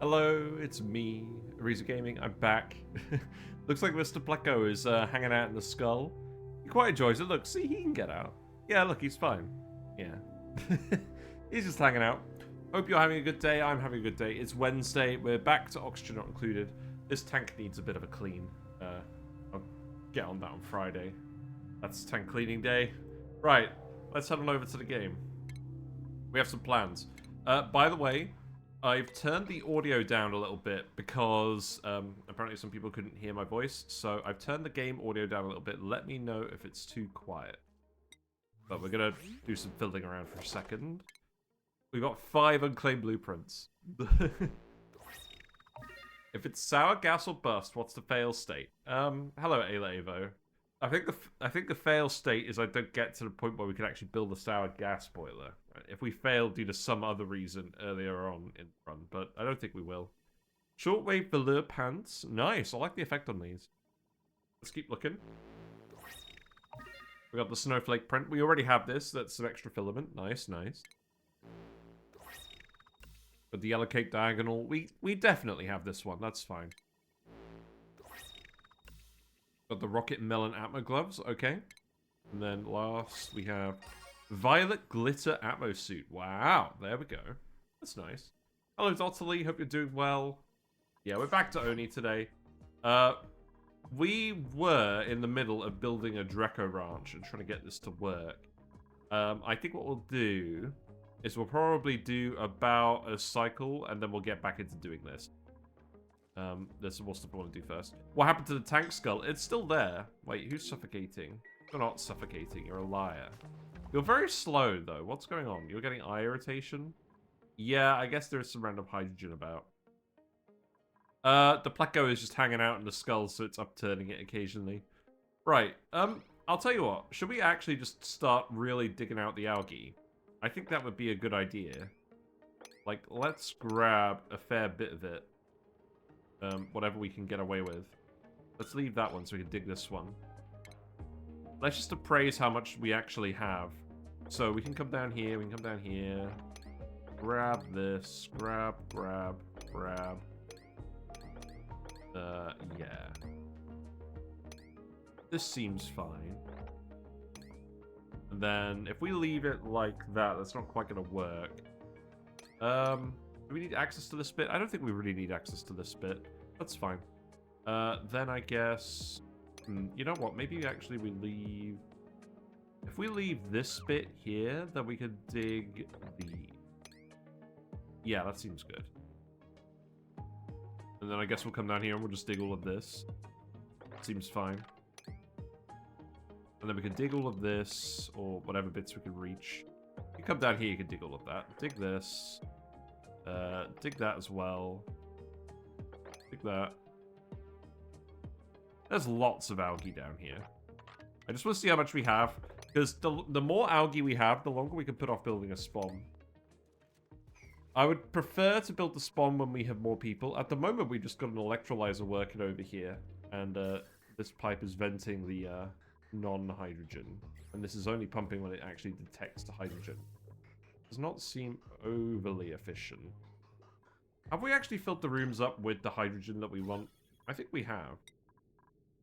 Hello, it's me, Ariza Gaming. I'm back. Looks like Mr. Drecko is hanging out in the skull. He quite enjoys it. Look, see, he can get out. Yeah, look, he's fine. Yeah. He's just hanging out. Hope you're having a good day. I'm having a good day. It's Wednesday. We're back to Oxygen Not Included. This tank needs a bit of a clean. I'll get on that on Friday. That's tank cleaning day. Right, let's head on over to the game. We have some plans. By the way, I've turned the audio down a little bit because apparently some people couldn't hear my voice. So I've turned the game audio down a little bit. Let me know if it's too quiet. But we're going to do some fiddling around for a second. We've got 5 unclaimed blueprints. If it's sour, gas, or bust, what's the fail state? Hello, Ayla Avo. I think the fail state is I don't get to the point where we can actually build a sour gas boiler. If we fail due to some other reason earlier on in the run, but I don't think we will. Shortwave velour pants. Nice. I like the effect on these. Let's keep looking. We got the snowflake print. We already have this. That's some extra filament. Nice, nice. But the yellow cake diagonal. We definitely have this one. That's fine. Got the rocket melon atmo gloves. Okay. And then last we have violet glitter atmo suit. Wow. There we go. That's nice. Hello, Dotterly. Hope you're doing well. Yeah, we're back to ONI today. We were in the middle of building a Drecko ranch and trying to get this to work. I think what we'll do is we'll probably do about a cycle and then we'll get back into doing this. There's some more stuff I want to do first. What happened to the tank skull? It's still there. Wait, who's suffocating? You're not suffocating. You're a liar. You're very slow, though. What's going on? You're getting eye irritation? Yeah, I guess there's some random hydrogen about. The Pleco is just hanging out in the skull, so it's upturning it occasionally. Right, I'll tell you what. Should we actually just start really digging out the algae? I think that would be a good idea. Like, let's grab a fair bit of it. Whatever we can get away with. Let's leave that one so we can dig this one. Let's just appraise how much we actually have. So we can come down here, we can come down here. Grab this, grab. Yeah. This seems fine. And then if we leave it like that, that's not quite going to work. Do we need access to this bit? I don't think we really need access to this bit. That's fine. Then I guess... you know what? Maybe actually we leave... If we leave this bit here, then we could dig the... Yeah, that seems good. And then I guess we'll come down here and we'll just dig all of this. Seems fine. And then we can dig all of this, or whatever bits we can reach. You come down here, you can dig all of that. Dig this. Dig that as well. Dig that. There's lots of algae down here. I just want to see how much we have. Because the more algae we have, the longer we can put off building a spawn. I would prefer to build the spawn when we have more people. At the moment, we just got an electrolyzer working over here. And this pipe is venting the non-hydrogen. And this is only pumping when it actually detects the hydrogen. Does not seem overly efficient. Have we actually filled the rooms up with the hydrogen that we want? I think we have.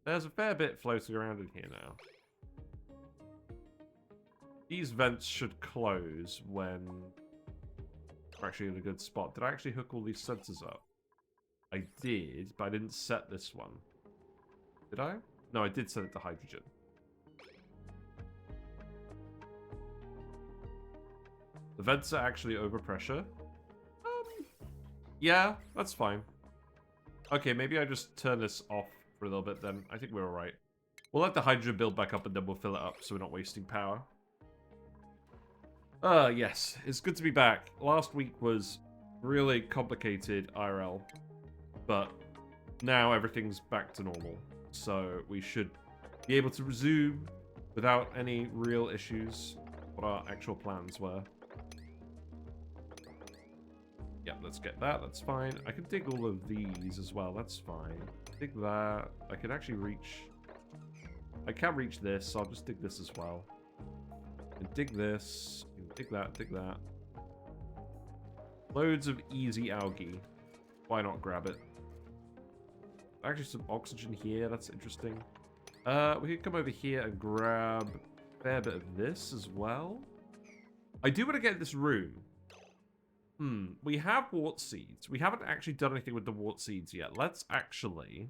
There's a fair bit floating around in here now. These vents should close when we're actually in a good spot. Did I actually hook all these sensors up? I did, but I didn't set this one. Did I? No, I did set it to hydrogen. The vents are actually over pressure. Yeah, that's fine. Okay, maybe I just turn this off for a little bit then. I think we're alright. We'll let the hydrogen build back up and then we'll fill it up so we're not wasting power. Yes. It's good to be back. Last week was really complicated IRL. But now everything's back to normal. So we should be able to resume without any real issues what our actual plans were. Yeah, let's get that. That's fine. I can dig all of these as well. That's fine. Dig that. I can actually reach... I can't reach this, so I'll just dig this as well. And dig this. Dig that, dig that. Loads of easy algae. Why not grab it? Actually, some oxygen here. That's interesting. We could come over here and grab a fair bit of this as well. I do want to get this room. We have wart seeds. We haven't actually done anything with the wart seeds yet. Let's actually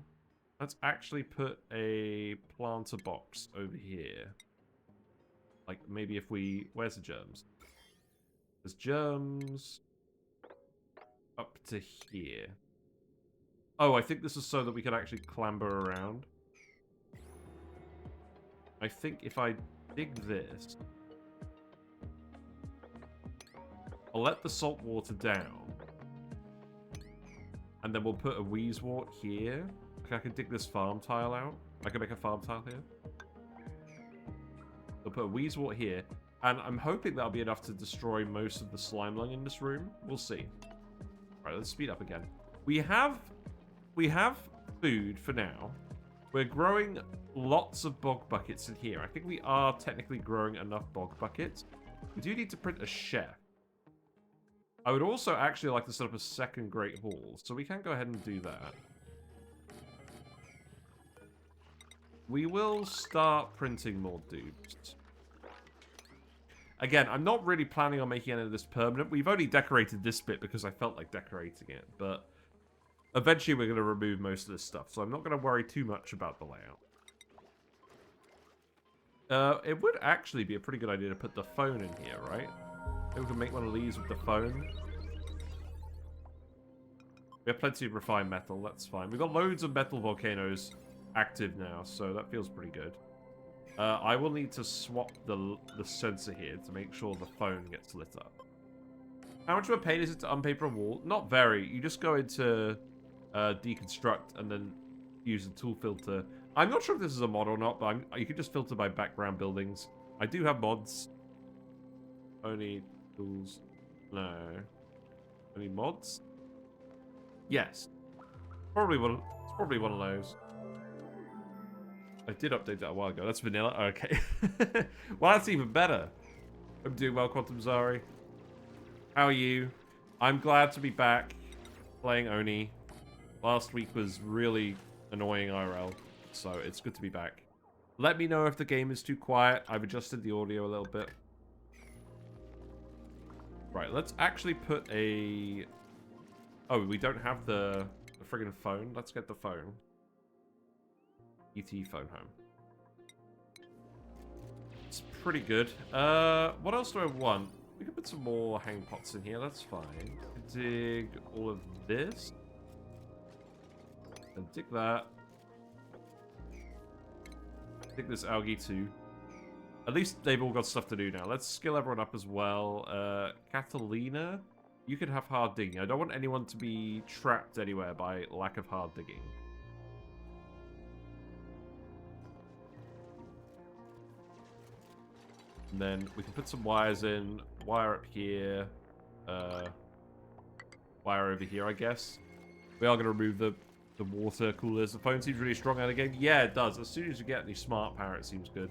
put a planter box over here. Like, maybe if we... Where's the germs? There's germs up to here. Oh, I think this is so that we can actually clamber around. I think if I dig this... I'll let the salt water down. And then we'll put a wheezewort here. Okay, I can dig this farm tile out. I can make a farm tile here. I'll put a wheezewort here. And I'm hoping that'll be enough to destroy most of the slime lung in this room. We'll see. Alright, let's speed up again. We have food for now. We're growing lots of bog buckets in here. I think we are technically growing enough bog buckets. We do need to print a chef. I would also actually like to set up a second Great Hall, so we can go ahead and do that. We will start printing more dupes. Again, I'm not really planning on making any of this permanent. We've only decorated this bit because I felt like decorating it, but eventually we're going to remove most of this stuff, so I'm not going to worry too much about the layout. It would actually be a pretty good idea to put the phone in here, right? Maybe we can make one of these with the phone. We have plenty of refined metal, that's fine. We've got loads of metal volcanoes active now, so that feels pretty good. I will need to swap the sensor here to make sure the phone gets lit up. How much of a pain is it to unpaper a wall? Not very. You just go into deconstruct and then use the tool filter. I'm not sure if this is a mod or not, but you can just filter by background buildings. I do have mods. ONI tools. No. Any mods? Yes. Probably one. It's probably one of those. I did update that a while ago. That's vanilla. Okay. Well, that's even better. I'm doing well, Quantum Zari. How are you? I'm glad to be back playing ONI. Last week was really annoying IRL, so it's good to be back. Let me know if the game is too quiet. I've adjusted the audio a little bit. Right, let's actually put a... Oh, we don't have the friggin' phone. Let's get the phone. ET phone home. It's pretty good. What else do I want? We can put some more hang pots in here. That's fine. Dig all of this. And dig that. Dig this algae too. At least they've all got stuff to do now. Let's skill everyone up as well. Catalina, you can have hard digging. I don't want anyone to be trapped anywhere by lack of hard digging. And then we can put some wires in. Wire up here. Wire over here, I guess. We are going to remove the water coolers. The phone seems really strong out of the game. Yeah, it does. As soon as you get any smart power, it seems good.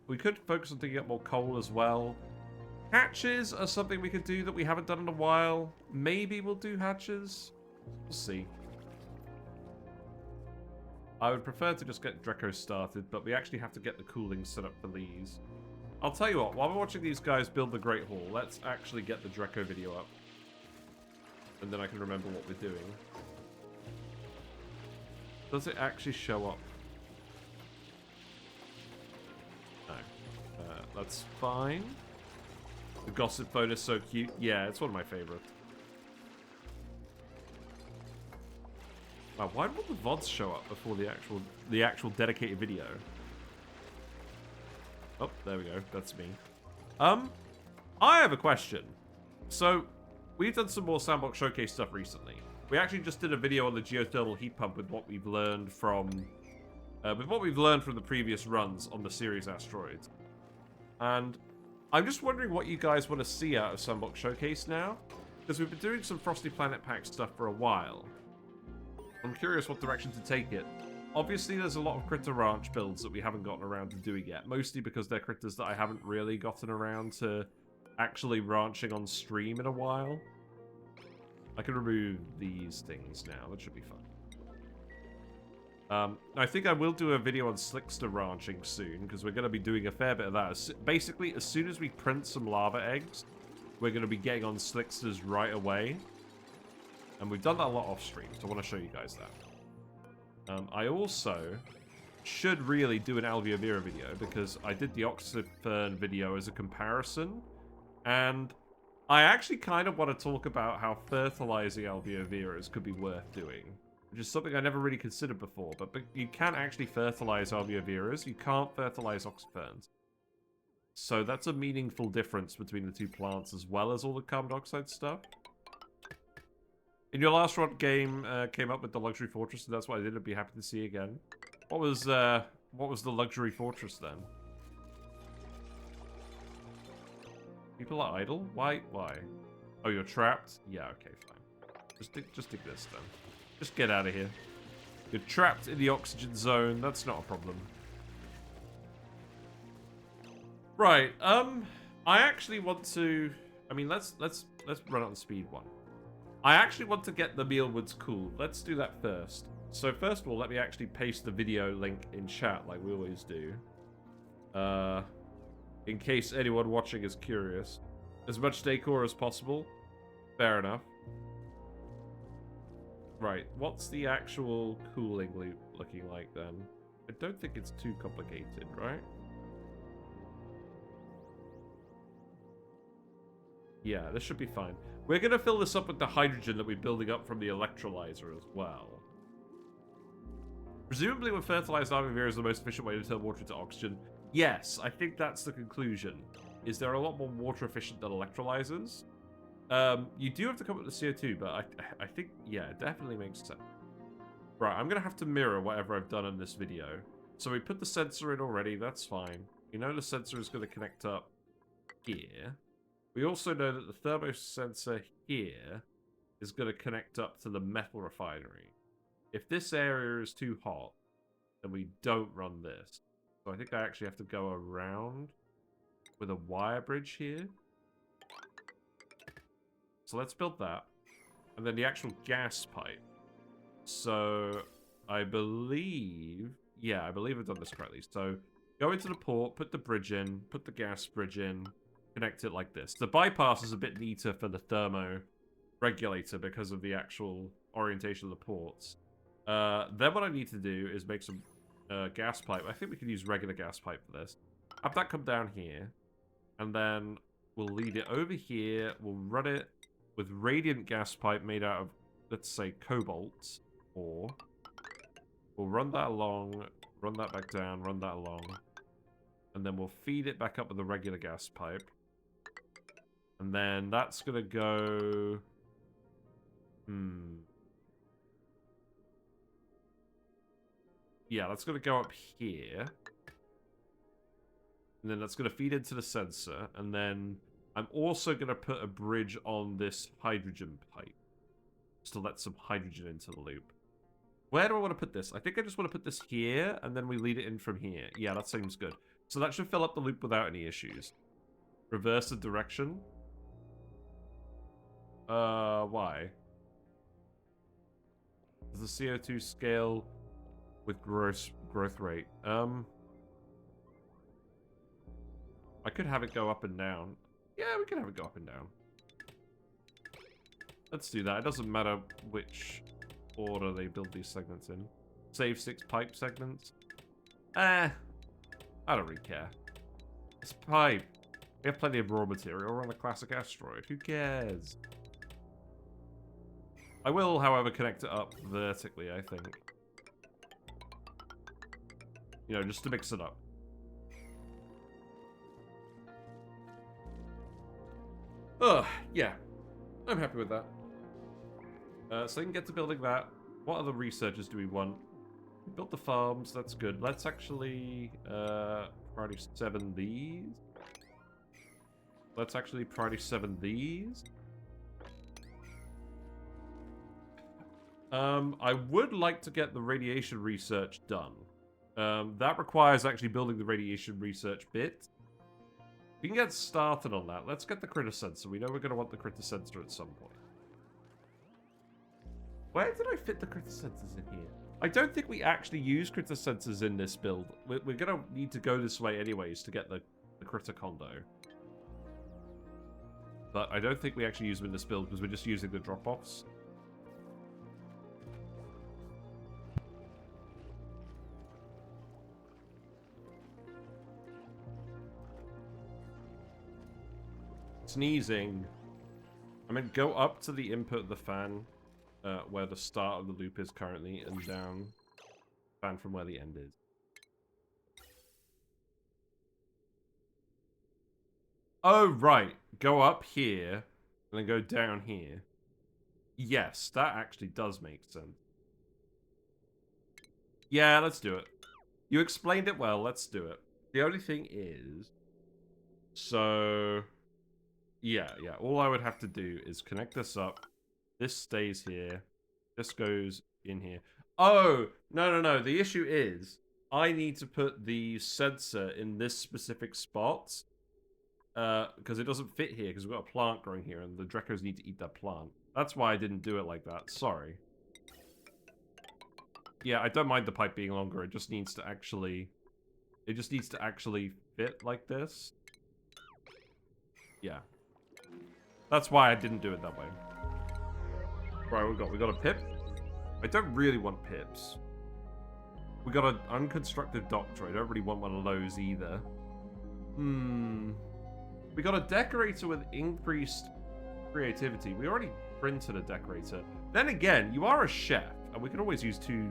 We could focus on digging up more coal as well. Hatches are something we could do that we haven't done in a while. Maybe we'll do hatches. We'll see. I would prefer to just get Drecko started, but we actually have to get the cooling set up for these. I'll tell you what, while we're watching these guys build the Great Hall, let's actually get the Drecko video up. And then I can remember what we're doing. Does it actually show up? No. That's fine. The gossip phone is so cute. Yeah, it's one of my favorites. Wow, why would the VODs show up before the actual dedicated video? Oh, there we go. That's me. I have a question. So, we've done some more Sandbox Showcase stuff recently. We actually just did a video on the geothermal heat pump with what we've learned from the previous runs on the series asteroids. And I'm just wondering what you guys want to see out of Sandbox Showcase now, because we've been doing some Frosty Planet Pack stuff for a while. I'm curious what direction to take it. Obviously, there's a lot of Critter Ranch builds that we haven't gotten around to doing yet, mostly because they're critters that I haven't really gotten around to actually ranching on stream in a while. I can remove these things now. That should be fun. I think I will do a video on slickster ranching soon, because we're going to be doing a fair bit of that. Basically, as soon as we print some lava eggs, we're going to be getting on slicksters right away. And we've done that a lot off stream, so I want to show you guys that. I also should really do an Alveovera video, because I did the Oxyfern video as a comparison. And I actually kind of want to talk about how fertilizing Alveoveras could be worth doing. Which is something I never really considered before, but you can actually fertilize Alveoveras. You can't fertilize Oxyferns. So that's a meaningful difference between the two plants, as well as all the carbon dioxide stuff. In your last run game, came up with the Luxury Fortress, and that's what I did. I'd be happy to see again. What was the Luxury Fortress then? People are idle? Why? Why? Oh, you're trapped? Yeah, okay, fine. Just dig this then. Just get out of here. You're trapped in the oxygen zone. That's not a problem. Right. I actually want to. I mean, let's run on speed one. I actually want to get the mealwoods cool. Let's do that first. So first of all, let me actually paste the video link in chat like we always do. In case anyone watching is curious. As much decor as possible. Fair enough. Right, what's the actual cooling loop looking like then? I don't think it's too complicated, right? Yeah, this should be fine. We're going to fill this up with the hydrogen that we're building up from the electrolyzer as well. Presumably with fertilized Alveovera is the most efficient way to turn water into oxygen. Yes, I think that's the conclusion. Is they're a lot more water efficient than electrolyzers. You do have to come up with the CO2, but I think, yeah, it definitely makes sense. Right, I'm going to have to mirror whatever I've done in this video. So we put the sensor in already, that's fine. You know the sensor is going to connect up here. We also know that the thermo sensor here is going to connect up to the Metal Refinery. If this area is too hot, then we don't run this. So I think I actually have to go around with a wire bridge here. So let's build that. And then the actual gas pipe. So I believe... Yeah, I believe I've done this correctly. So go into the port, put the bridge in, put the gas bridge in, connect it like this. The bypass is a bit neater for the thermo regulator because of the actual orientation of the ports. Then what I need to do is make some gas pipe. I think we could use regular gas pipe for this. Have that come down here. And then we'll lead it over here. We'll run it with radiant gas pipe made out of, let's say, cobalt ore. We'll run that along, run that back down, run that along. And then we'll feed it back up with the regular gas pipe. And then that's going to go... Yeah, that's going to go up here. And then that's going to feed into the sensor. And then I'm also going to put a bridge on this hydrogen pipe. Just to let some hydrogen into the loop. Where do I want to put this? I think I just want to put this here, and then we lead it in from here. Yeah, that seems good. So that should fill up the loop without any issues. Reverse the direction. Why? Does the CO2 scale with growth rate? I could have it go up and down. Yeah, we can have it go up and down. Let's do that. It doesn't matter which order they build these segments in. Save 6 pipe segments. I don't really care. It's pipe. We have plenty of raw material. We're on a classic asteroid. Who cares? I will, however, connect it up vertically, I think. You know, just to mix it up. Yeah. I'm happy with that. So you can get to building that. What other researchers do we want? We built the farms, that's good. Let's actually priority 7 these. Let's actually priority 7 these. I would like to get the radiation research done. That requires actually building the radiation research bit. We can get started on that. Let's get the critter sensor. We know we're going to want the critter sensor at some point. Where did I fit the critter sensors in here? I don't think we actually use critter sensors in this build. We're going to need to go this way anyways to get the critter condo. But I don't think we actually use them in this build because we're just using the drop-offs. Sneezing. I mean, go up to the input of the fan, where the start of the loop is currently, and down fan from where the end is. Oh, right. Go up here, and then go down here. Yes, that actually does make sense. Yeah, let's do it. You explained it well, let's do it. The only thing is... So... Yeah, all I would have to do is connect this up. This stays here. This goes in here. Oh, no. The issue is, I need to put the sensor in this specific spot. Because it doesn't fit here, because we've got a plant growing here, and the Dreckos need to eat that plant. That's why I didn't do it like that. Sorry. Yeah, I don't mind the pipe being longer. It just needs to actually... It just needs to actually fit like this. Yeah. That's why I didn't do it that way. Right, we got a pip. I don't really want pips. We got an unconstructed doctor. I don't really want one of those either. We got a decorator with increased creativity. We already printed a decorator. Then again, you are a chef, and we can always use two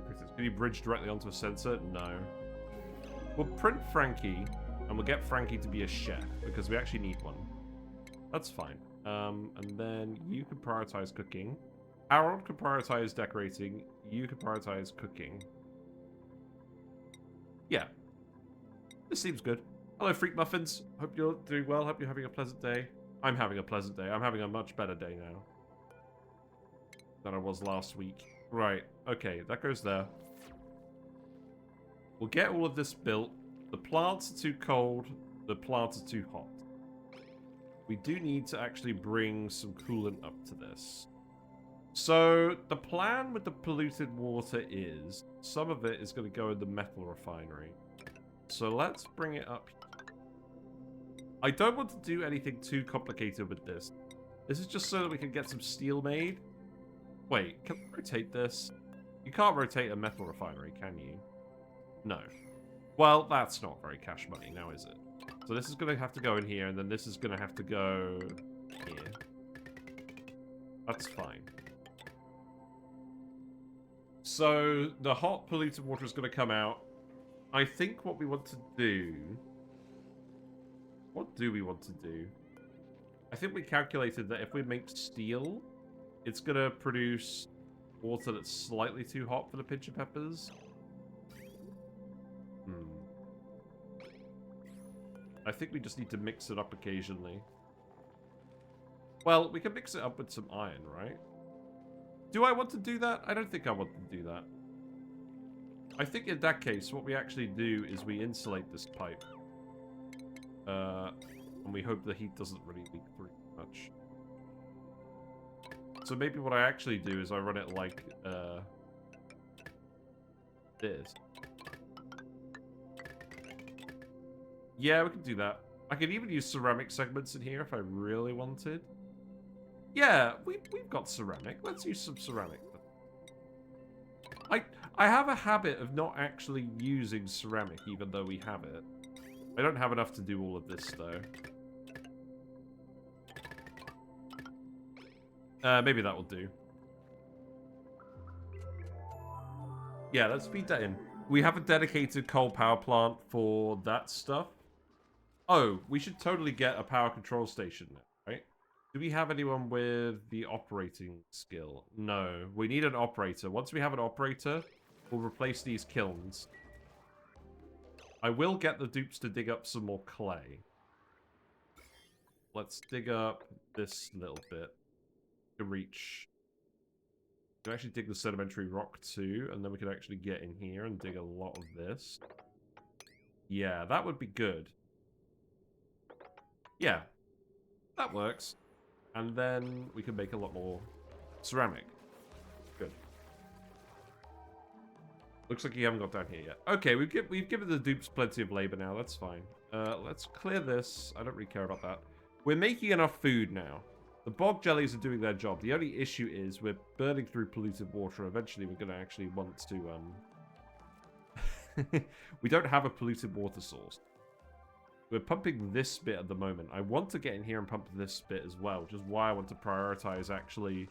printers. Can you bridge directly onto a sensor? No. We'll print Frankie, and we'll get Frankie to be a chef, because we actually need one. That's fine. And then you can prioritize cooking. Harold can prioritize decorating. You can prioritize cooking. Yeah. This seems good. Hello, Freak Muffins. Hope you're doing well. Hope you're having a pleasant day. I'm having a pleasant day. I'm having a much better day now than I was last week. Right. Okay, that goes there. We'll get all of this built. The plants are too cold. The plants are too hot. We do need to actually bring some coolant up to this. So, the plan with the polluted water is, some of it is going to go in the Metal Refinery. So let's bring it up. I don't want to do anything too complicated with this. This is just so that we can get some steel made. Wait, can we rotate this? You can't rotate a Metal Refinery, can you? No. Well, that's not very cash money now, is it? So this is going to have to go in here, and then this is going to have to go here. That's fine. So the hot polluted water is going to come out. I think what we want to do... What do we want to do? I think we calculated that if we make steel, it's going to produce water that's slightly too hot for the Pincha Peppers. I think we just need to mix it up occasionally. Well, we can mix it up with some iron, right? Do I want to do that? I don't think I want to do that. I think in that case, what we actually do is we insulate this pipe. And we hope the heat doesn't really leak through much. So maybe what I actually do is I run it like, this. Yeah, we can do that. I could even use ceramic segments in here if I really wanted. Yeah, we've got ceramic. Let's use some ceramic. I have a habit of not actually using ceramic, even though we have it. I don't have enough to do all of this, though. Maybe that will do. Yeah, let's feed that in. We have a dedicated coal power plant for that stuff. Oh, we should totally get a power control station, right? Do we have anyone with the operating skill? No, we need an operator. Once we have an operator, we'll replace these kilns. I will get the dupes to dig up some more clay. Let's dig up this little bit to reach. We can actually dig the sedimentary rock too, and then we can actually get in here and dig a lot of this. Yeah, that would be good. Yeah, that works. And then we can make a lot more ceramic. Looks like you haven't got down here yet. Okay, we've given the dupes plenty of labor now. That's fine. Let's clear this. I don't really care about that. We're making enough food now. The bog jellies are doing their job. The only issue is we're burning through polluted water. Eventually, we're going to actually want to... we don't have a polluted water source. We're pumping this bit at the moment. I want to get in here and pump this bit as well, which is why I want to prioritize actually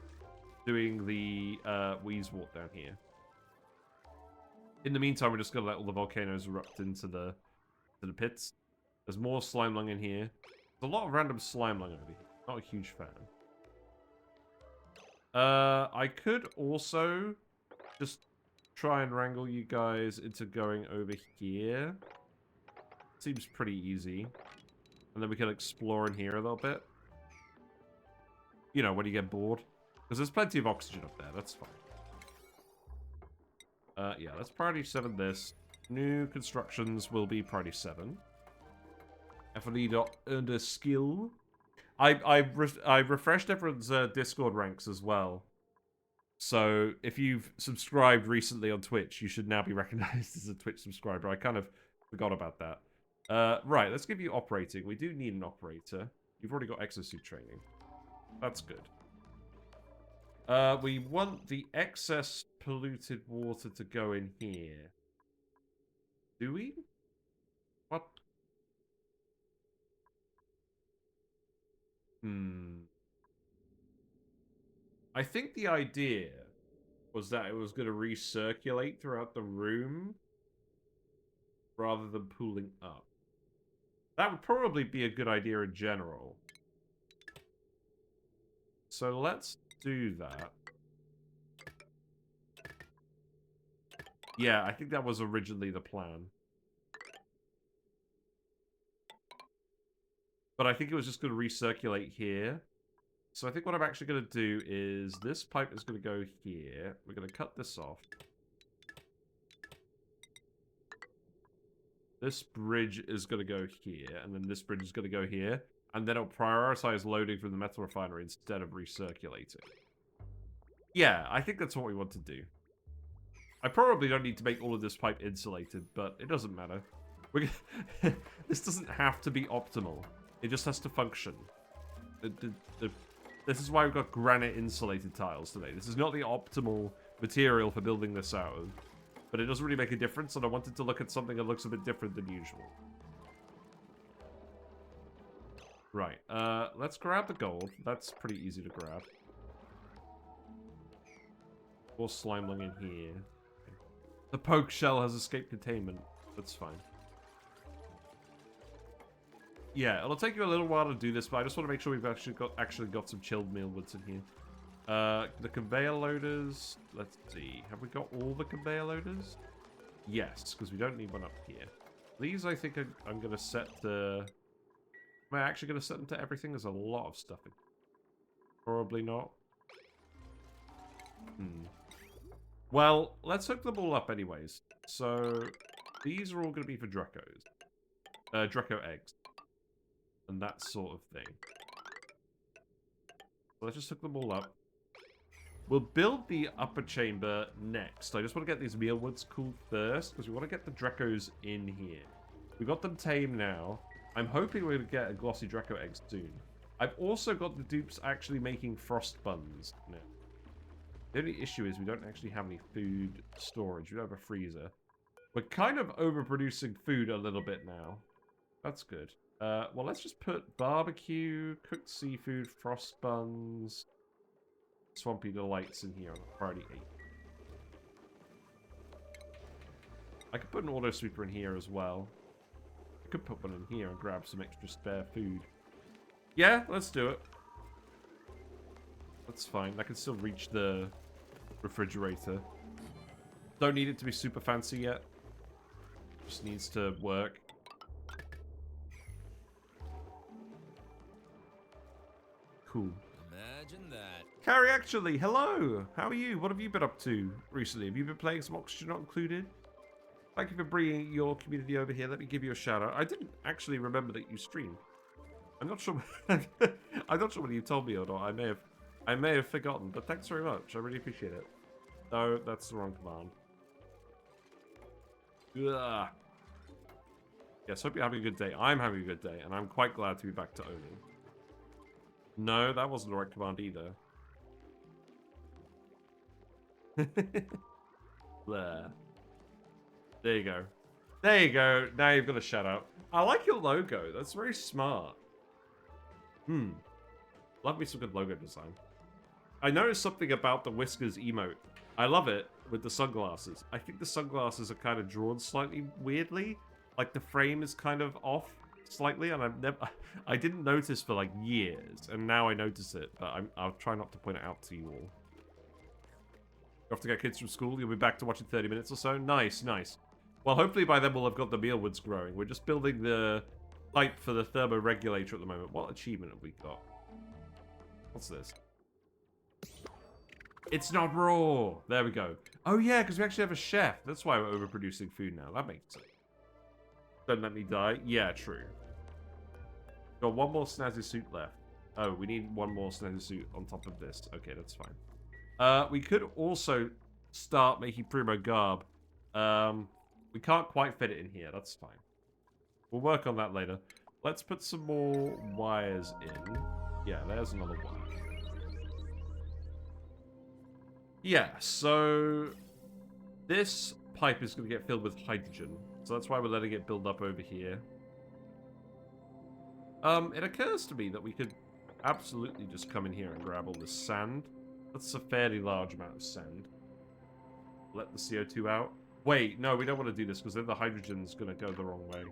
doing the wheeze walk down here. In the meantime, we're just going to let all the volcanoes erupt into the pits. There's more slime lung in here. There's a lot of random slime lung over here. Not a huge fan. I could also just try and wrangle you guys into going over here. Seems pretty easy. And then we can explore in here a little bit. You know, when you get bored. Because there's plenty of oxygen up there. That's fine. Yeah, let's priority 7 this. New constructions will be priority 7. FLE.under skill. I refreshed everyone's Discord ranks as well. So if you've subscribed recently on Twitch, you should now be recognized as a Twitch subscriber. I kind of forgot about that. Right, let's give you operating. We do need an operator. You've already got exosuit training. That's good. We want the excess polluted water to go in here. Do we? What? I think the idea was that it was going to recirculate throughout the room rather than pooling up. That would probably be a good idea in general. So let's do that. Yeah, I think that was originally the plan. But I think it was just going to recirculate here. So I think what I'm actually going to do is this pipe is going to go here. We're going to cut this off. This bridge is going to go here, and then this bridge is going to go here. And then it'll prioritize loading from the Metal Refinery instead of recirculating. Yeah, I think that's what we want to do. I probably don't need to make all of this pipe insulated, but it doesn't matter. This doesn't have to be optimal. It just has to function. This is why we've got granite insulated tiles today. This is not the optimal material for building this out of. But it doesn't really make a difference, and I wanted to look at something that looks a bit different than usual. Right, let's grab the gold. That's pretty easy to grab. More slime lung in here. The poke shell has escaped containment. That's fine. Yeah, it'll take you a little while to do this, but I just want to make sure we've actually got some chilled mealwoods in here. The conveyor loaders. Let's see. Have we got all the conveyor loaders? Yes, because we don't need one up here. These, I think, I'm going to set the... Am I actually going to set them to everything? There's a lot of stuff in. Probably not. Well, let's hook them all up anyways. So, these are all going to be for Dreckos. Drecko eggs. And that sort of thing. So let's just hook them all up. We'll build the upper chamber next. I just want to get these mealwoods cooled first, because we want to get the Dreckos in here. We've got them tame now. I'm hoping we're going to get a glossy Drecko egg soon. I've also got the dupes actually making frost buns now. The only issue is we don't actually have any food storage. We don't have a freezer. We're kind of overproducing food a little bit now. That's good. Well, let's just put barbecue, cooked seafood, frost buns, swampy delights in here on priority 8. I could put an auto sweeper in here as well. I could put one in here and grab some extra spare food. Yeah, let's do it. That's fine. I can still reach the refrigerator. Don't need it to be super fancy yet. Just needs to work. Cool. Imagine that. Carrie, actually, hello! How are you? What have you been up to recently? Have you been playing some Oxygen Not Included? Thank you for bringing your community over here. Let me give you a shout out. I didn't actually remember that you streamed. I'm not sure. I'm not sure whether you told me or not. I may have forgotten, but thanks very much. I really appreciate it. No, that's the wrong command. Ugh. Yes, hope you're having a good day. I'm having a good day, and I'm quite glad to be back to ONI. No, that wasn't the right command either. There. There you go. There you go. Now you've got a shout out. I like your logo. That's very smart. Love me some good logo design. I noticed something about the Whiskers emote. I love it with the sunglasses. I think the sunglasses are kind of drawn slightly weirdly. Like the frame is kind of off slightly, and I didn't notice for like years, and now I notice it, but I'll try not to point it out to you all. You have to get kids from school, you'll be back to watch in 30 minutes or so? Nice, nice. Well, hopefully by then we'll have got the mealwoods growing. We're just building the pipe for the thermoregulator at the moment. What achievement have we got? What's this? It's not raw! There we go. Oh yeah, because we actually have a chef. That's why we're overproducing food now. That makes sense. Don't let me die. Yeah, true. Got one more snazzy suit left. Oh, we need one more snazzy suit on top of this. Okay, that's fine. We could also start making Primo Garb. We can't quite fit it in here. That's fine. We'll work on that later. Let's put some more wires in. Yeah, there's another wire. Yeah, so this pipe is going to get filled with hydrogen. So that's why we're letting it build up over here. It occurs to me that we could absolutely just come in here and grab all this sand. That's a fairly large amount of sand. Let the CO2 out. Wait, no, we don't want to do this because then the hydrogen's going to go the wrong way.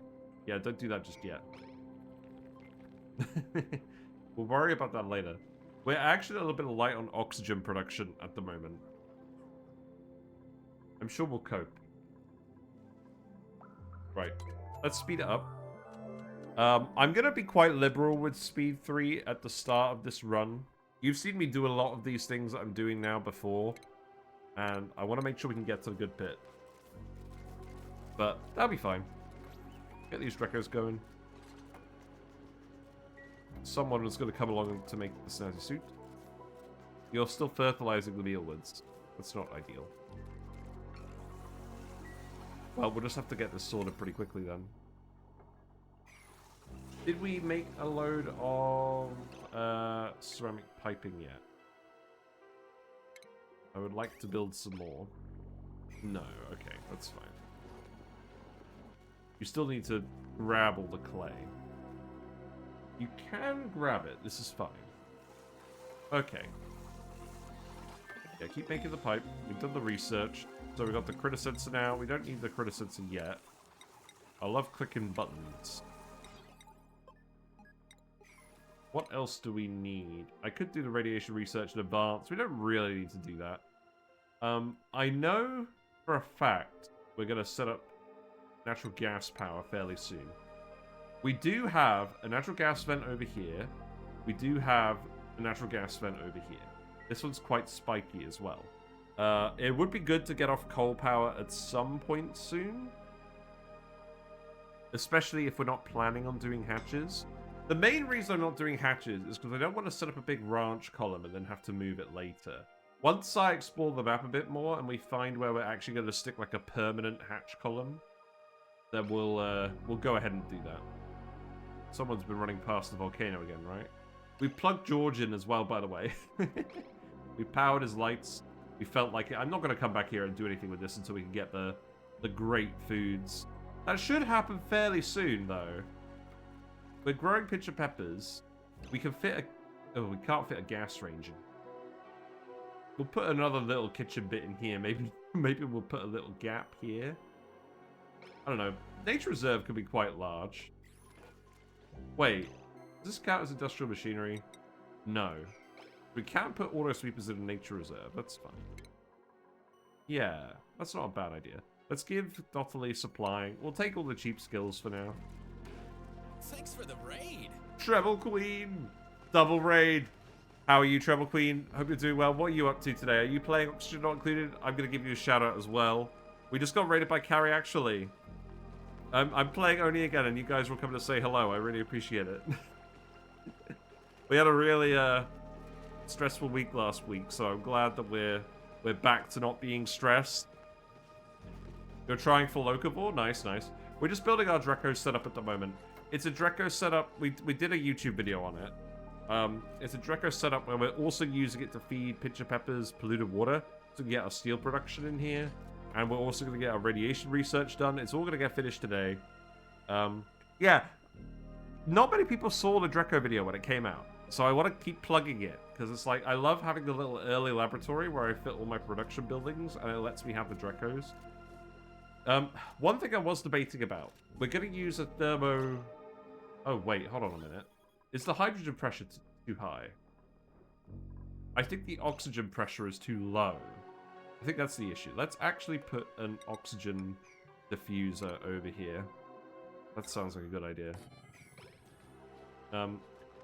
Yeah, don't do that just yet. We'll worry about that later. We're actually a little bit light on oxygen production at the moment. I'm sure we'll cope. Right. Let's speed it up. I'm going to be quite liberal with speed 3 at the start of this run. You've seen me do a lot of these things that I'm doing now before. And I want to make sure we can get to the good bit. But that'll be fine. Get these Dreckos going. Someone is going to come along to make the snazzy suit. You're still fertilizing the mealwoods. That's not ideal. Well, we'll just have to get this sorted pretty quickly then. Did we make a load of ceramic piping yet? I would like to build some more. No, okay, that's fine. You still need to grab all the clay. You can grab it. This is fine. Okay. Yeah, keep making the pipe. We've done the research. So we've got the critter sensor now. We don't need the critter sensor yet. I love clicking buttons. What else do we need? I could do the radiation research in advance. We don't really need to do that. I know for a fact we're going to set up natural gas power fairly soon. We do have a natural gas vent over here. We do have a natural gas vent over here. This one's quite spiky as well. It would be good to get off coal power at some point soon. Especially if we're not planning on doing hatches. The main reason I'm not doing hatches is because I don't want to set up a big ranch column and then have to move it later. Once I explore the map a bit more and we find where we're actually going to stick like a permanent hatch column, then we'll go ahead and do that. Someone's been running past the volcano again, right? We plugged George in as well, by the way. We powered his lights. We felt like it. I'm not going to come back here and do anything with this until we can get the great foods. That should happen fairly soon, though. We're growing Pincha Peppers. We can fit a... Oh, we can't fit a gas range in. We'll put another little kitchen bit in here. Maybe we'll put a little gap here. I don't know. Nature Reserve could be quite large. Wait. Does this count as industrial machinery? No. We can't put auto sweepers in a nature reserve. That's fine. Yeah, that's not a bad idea. Let's give Dotterly supplying. We'll take all the cheap skills for now. Thanks for the raid. Treble Queen! Double raid! How are you, Treble Queen? Hope you're doing well. What are you up to today? Are you playing Oxygen Not Included? I'm going to give you a shout out as well. We just got raided by Carrie, actually. I'm playing ONI again, and you guys will come to say hello. I really appreciate it. We had a really stressful week last week, so I'm glad that we're back to not being stressed. You're trying for locavore? Nice, nice. We're just building our Drecko setup at the moment. It's a Drecko setup. We did a YouTube video on it. It's a Drecko setup where we're also using it to feed Pincha Peppers polluted water. So we can get our steel production in here. And we're also going to get our radiation research done. It's all going to get finished today. Yeah. Not many people saw the Drecko video when it came out. So I want to keep plugging it. Because it's like, I love having the little early laboratory where I fit all my production buildings. And it lets me have the Dreckos. One thing I was debating about. We're going to use a thermo... Oh, wait. Hold on a minute. Is the hydrogen pressure too high? I think the oxygen pressure is too low. I think that's the issue. Let's actually put an oxygen diffuser over here. That sounds like a good idea.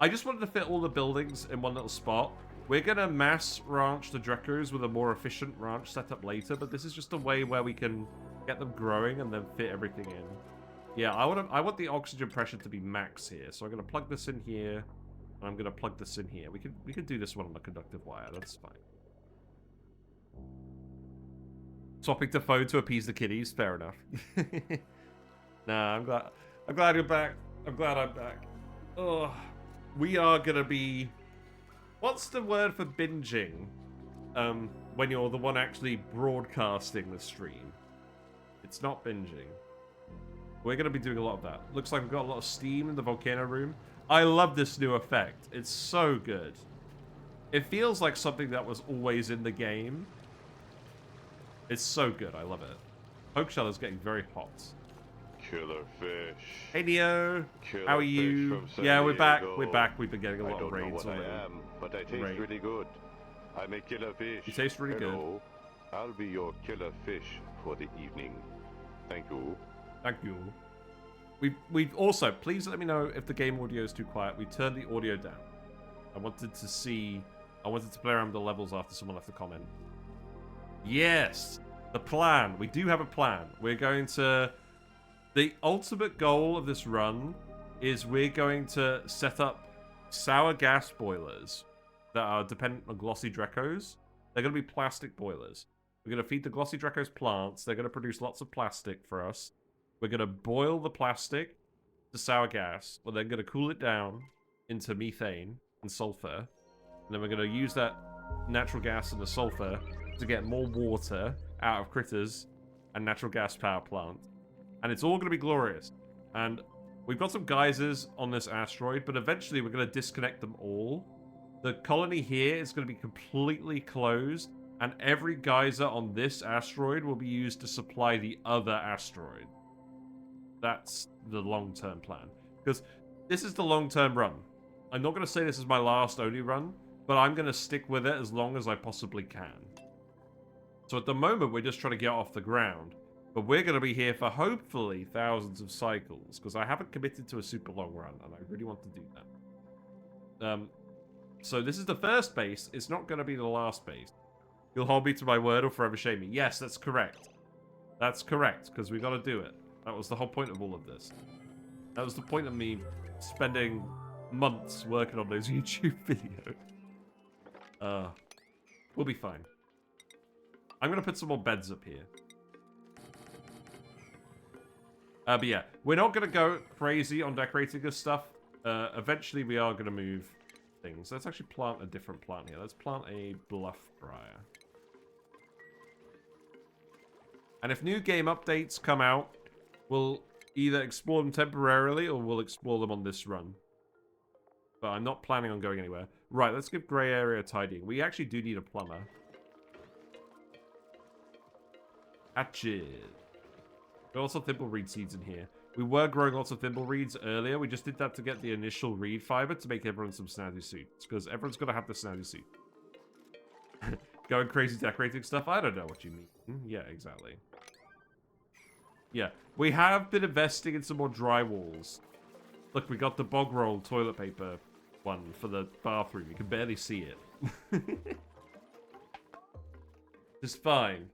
I just wanted to fit all the buildings in one little spot. We're going to mass ranch the Dreckos with a more efficient ranch setup later, but this is just a way where we can get them growing and then fit everything in. Yeah, I want the oxygen pressure to be max here, so I'm going to plug this in here, and I'm going to plug this in here. We could do this one on the conductive wire. That's fine. Swapping to phone to appease the kiddies. Fair enough. Nah, I'm glad you're back. I'm glad I'm back. Ugh. We are gonna be... What's the word for binging? When you're the one actually broadcasting the stream. It's not binging. We're gonna be doing a lot of that. Looks like we've got a lot of steam in the volcano room. I love this new effect. It's so good. It feels like something that was always in the game. It's so good. I love it. Pokeshell is getting very hot. Killer fish. Hey Neo, Killer how are you? Yeah, we're back. We're back. We've been getting a lot of raids already. I don't know what I am, but I taste really good. I'm a killer fish. You taste really Hello. I'll be your killer fish for the evening. Thank you. Thank you. We've also, please let me know if the game audio is too quiet. We turned the audio down. I wanted to play around with the levels after someone left a comment. Yes, the plan. We do have a plan. We're going to... The ultimate goal of this run is we're going to set up sour gas boilers that are dependent on glossy Dreckos. They're going to be plastic boilers. We're going to feed the glossy Dreckos plants. They're going to produce lots of plastic for us. We're going to boil the plastic to sour gas. We're then going to cool it down into methane and sulfur. And then we're going to use that natural gas and the sulfur to get more water out of critters and natural gas power plant. And it's all going to be glorious. And we've got some geysers on this asteroid, but eventually we're going to disconnect them all. The colony here is going to be completely closed, and every geyser on this asteroid will be used to supply the other asteroid. That's the long-term plan. Because this is the long-term run. I'm not going to say this is my last ONI run, but I'm going to stick with it as long as I possibly can. So at the moment, we're just trying to get off the ground. But we're going to be here for hopefully thousands of cycles, because I haven't committed to a super long run, and I really want to do that. So this is the first base. It's not going to be the last base. You'll hold me to my word or forever shame me. Yes, that's correct. That's correct, because we've got to do it. That was the whole point of all of this. That was the point of me spending months working on those YouTube videos. We'll be fine. I'm going to put some more beds up here. But yeah, we're not going to go crazy on decorating this stuff. Eventually, we are going to move things. Let's actually plant a different plant here. Let's plant a bluff briar. And if new game updates come out, we'll either explore them temporarily or we'll explore them on this run. But I'm not planning on going anywhere. Right, let's give grey area tidying. We actually do need a plumber. Hatchet. There are also thimbleweed seeds in here. We were growing lots of thimbleweeds earlier. We just did that to get the initial reed fiber to make everyone some snazzy suits. Because everyone's going to have the snazzy suit. Going crazy decorating stuff? I don't know what you mean. Yeah, exactly. Yeah, we have been investing in some more drywalls. Look, we got the bog roll toilet paper one for the bathroom. You can barely see it. Just fine.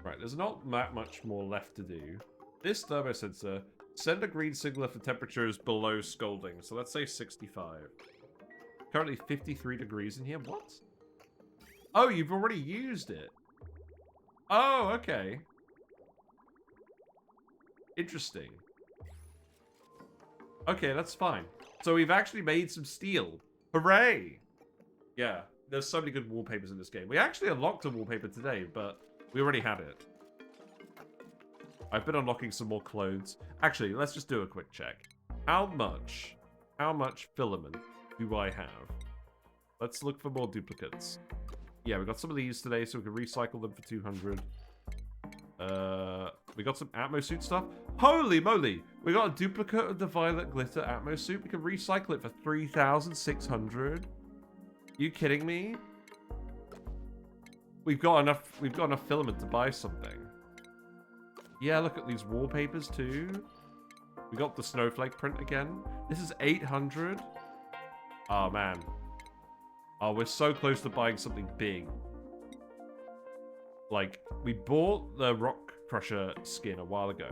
Right, there's not that much more left to do. This thermo sensor, send a green signaler for temperatures below scalding. So let's say 65. Currently 53 degrees in here. What? Oh, you've already used it. Oh, okay. Interesting. Okay, that's fine. So we've actually made some steel. Hooray! Yeah, there's so many good wallpapers in this game. We actually unlocked a wallpaper today, but we already had it. I've been unlocking some more clothes. Actually, let's just do a quick check. How much filament do I have? Let's look for more duplicates. Yeah, we got some of these today, so we can recycle them for 200. We got some Atmo suit stuff. Holy moly! We got a duplicate of the violet glitter Atmo suit. We can recycle it for 3,600. You kidding me? We've got enough filament to buy something. Yeah, look at these wallpapers too. We got the snowflake print again. This is 800. Oh man. Oh, we're so close to buying something big. Like, we bought the rock crusher skin a while ago.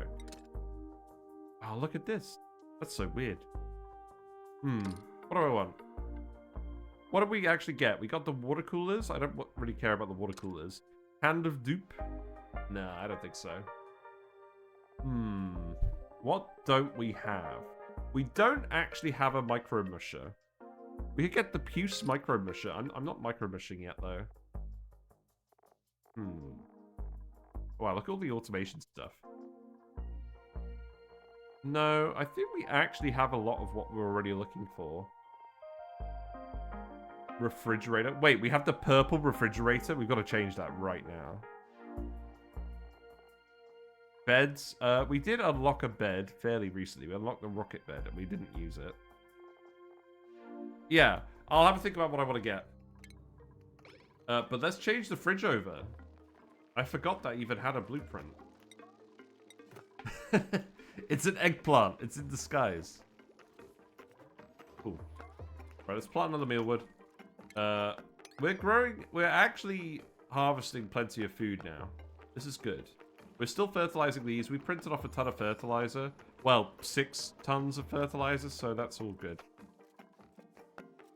Oh, look at this. That's so weird. What do I want? What did we actually get? We got the water coolers. I don't really care about the water coolers. Hand of dupe? No, I don't think so. What don't we have? We don't actually have a micro musher. We could get the Puce micro musher. I'm not micro mushing yet though. Wow, look at all the automation stuff. No, I think we actually have a lot of what we're already looking for. Refrigerator. Wait, we have the purple refrigerator? We've got to change that right now. Beds. We did unlock a bed fairly recently. We unlocked the rocket bed and we didn't use it. Yeah, I'll have to think about what I want to get. But let's change the fridge over. I forgot that even had a blueprint. It's an eggplant. It's in disguise. Cool. Right, let's plant another mealwood. We're actually harvesting plenty of food now. This is good. We're still fertilizing these. We printed off a ton of fertilizer. Well, 6 tons of fertilizer, so that's all good.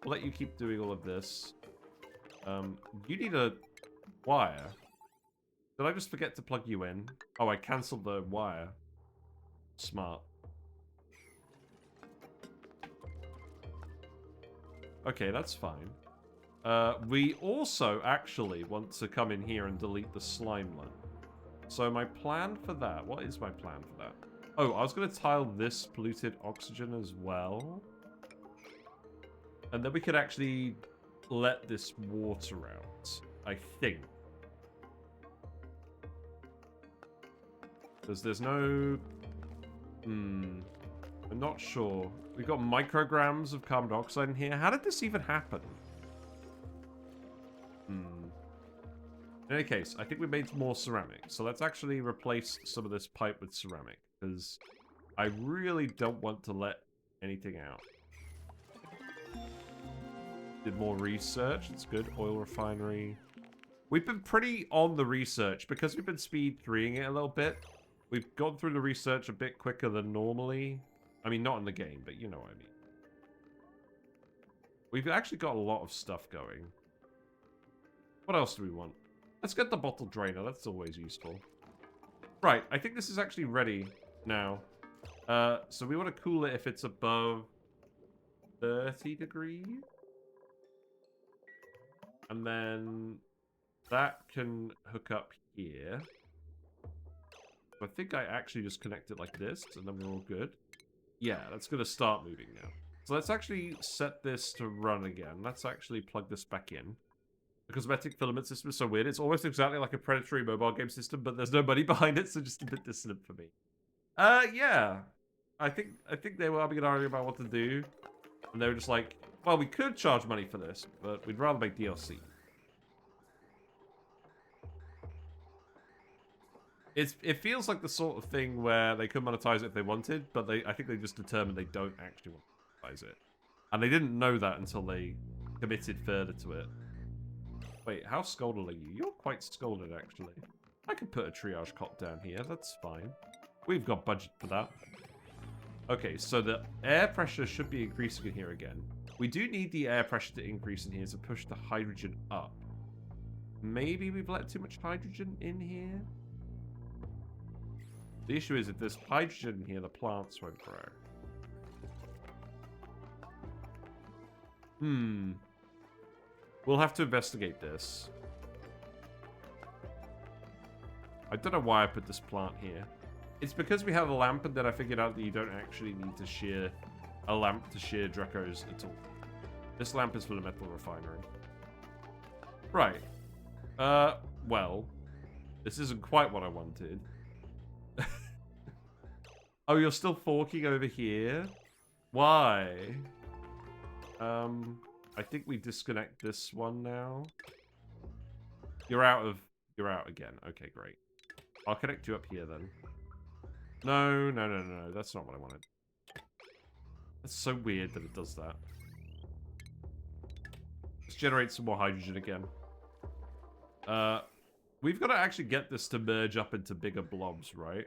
We'll let you keep doing all of this. You need a wire. Did I just forget to plug you in? Oh, I cancelled the wire. Smart. Okay, that's fine. We also actually want to come in here and delete the slime one. So my plan for that... What is my plan for that? Oh, I was going to tile this polluted oxygen as well. And then we could actually let this water out, I think. Because there's no... I'm not sure. We've got micrograms of carbon dioxide in here. How did this even happen? In any case, I think we made more ceramic. So let's actually replace some of this pipe with ceramic. Because I really don't want to let anything out. Did more research. It's good. Oil refinery. We've been pretty on the research. Because we've been speed 3ing it a little bit. We've gone through the research a bit quicker than normally. I mean, not in the game, but you know what I mean. We've actually got a lot of stuff going. What else do we want? Let's get the bottle drainer. That's always useful. Right, I think this is actually ready now. So we want to cool it if it's above 30 degrees. And then that can hook up here. I think I actually just connect it like this, and then we're all good. Yeah, that's going to start moving now. So let's actually set this to run again. Let's actually plug this back in. The cosmetic filament system is so weird. It's almost exactly like a predatory mobile game system, but there's no money behind it, so just a bit dissonant for me. Yeah. I think they were having an argument about what to do. And they were just like, well, we could charge money for this, but we'd rather make DLC. It feels like the sort of thing where they could monetize it if they wanted, but I think they just determined they don't actually want to monetize it. And they didn't know that until they committed further to it. Wait, how scolded are you? You're quite scolded, actually. I could put a triage cot down here. That's fine. We've got budget for that. Okay, so the air pressure should be increasing in here again. We do need the air pressure to increase in here to push the hydrogen up. Maybe we've let too much hydrogen in here? The issue is if there's hydrogen here, the plants won't grow. We'll have to investigate this. I don't know why I put this plant here. It's because we have a lamp, and then I figured out that you don't actually need to shear a lamp to shear Dreckos at all. This lamp is for the Metal Refinery. Right. Well, this isn't quite what I wanted. Oh, you're still forking over here? Why? I think we disconnect this one now. You're out again. Okay, great. I'll connect you up here then. No, that's not what I wanted. That's so weird that it does that. Let's generate some more hydrogen again. We've got to actually get this to merge up into bigger blobs, right?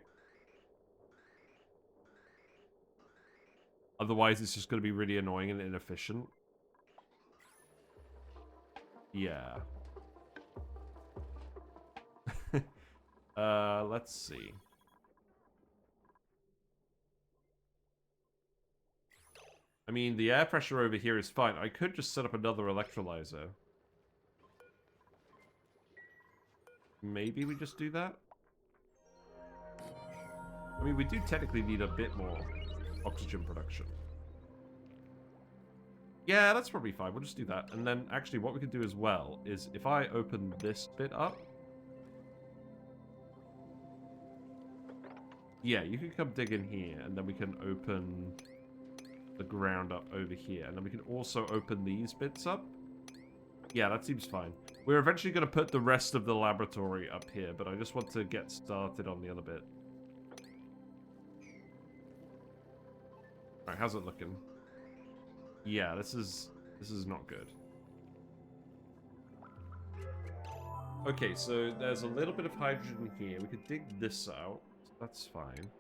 Otherwise, it's just going to be really annoying and inefficient. Yeah. Let's see. I mean, the air pressure over here is fine. I could just set up another electrolyzer. Maybe we just do that? I mean, we do technically need a bit more oxygen production. Yeah, that's probably fine. We'll just do that. And then, actually, what we can do as well is if I open this bit up... Yeah, you can come dig in here, and then we can open the ground up over here. And then we can also open these bits up. Yeah, that seems fine. We're eventually going to put the rest of the laboratory up here, but I just want to get started on the other bit. Alright, how's it looking? Yeah, this is not good. Okay, so there's a little bit of hydrogen here. We could dig this out. That's fine.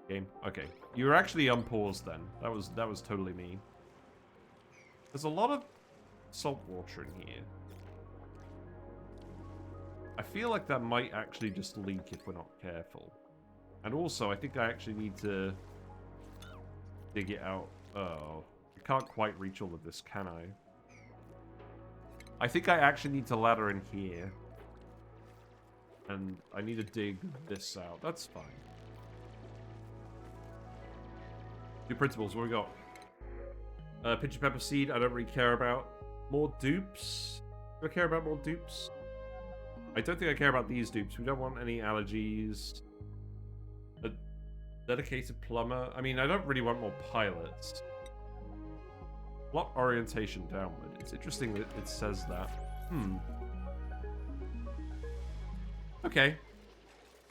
Game. Okay. You were actually unpaused then. That was totally me. There's a lot of salt water in here. I feel like that might actually just leak if we're not careful. And also, I think I actually need to dig it out. Oh, I can't quite reach all of this, can I? I think I actually need to ladder in here. And I need to dig this out. That's fine. New Printables, what we got? Pincha Pepper seed, I don't really care about. More dupes? Do I care about more dupes? I don't think I care about these dupes. We don't want any allergies. A dedicated plumber. I mean, I don't really want more pilots. Plot orientation downward. It's interesting that it says that. Okay.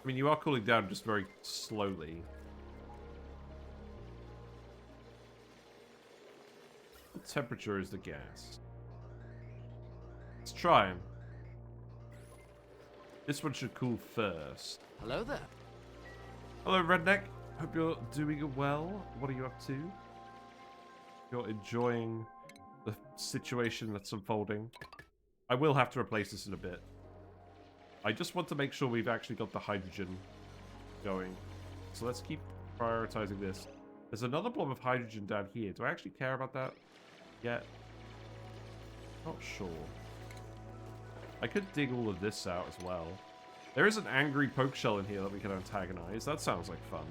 I mean, you are cooling down just very slowly. What temperature is the gas? Let's try him. This one should cool first. Hello there. Hello, Redneck. Hope you're doing well. What are you up to? You're enjoying the situation that's unfolding. I will have to replace this in a bit. I just want to make sure we've actually got the hydrogen going. So let's keep prioritizing this. There's another blob of hydrogen down here. Do I actually care about that yet? Not sure. I could dig all of this out as well. There is an angry poke shell in here that we can antagonize. That sounds like fun.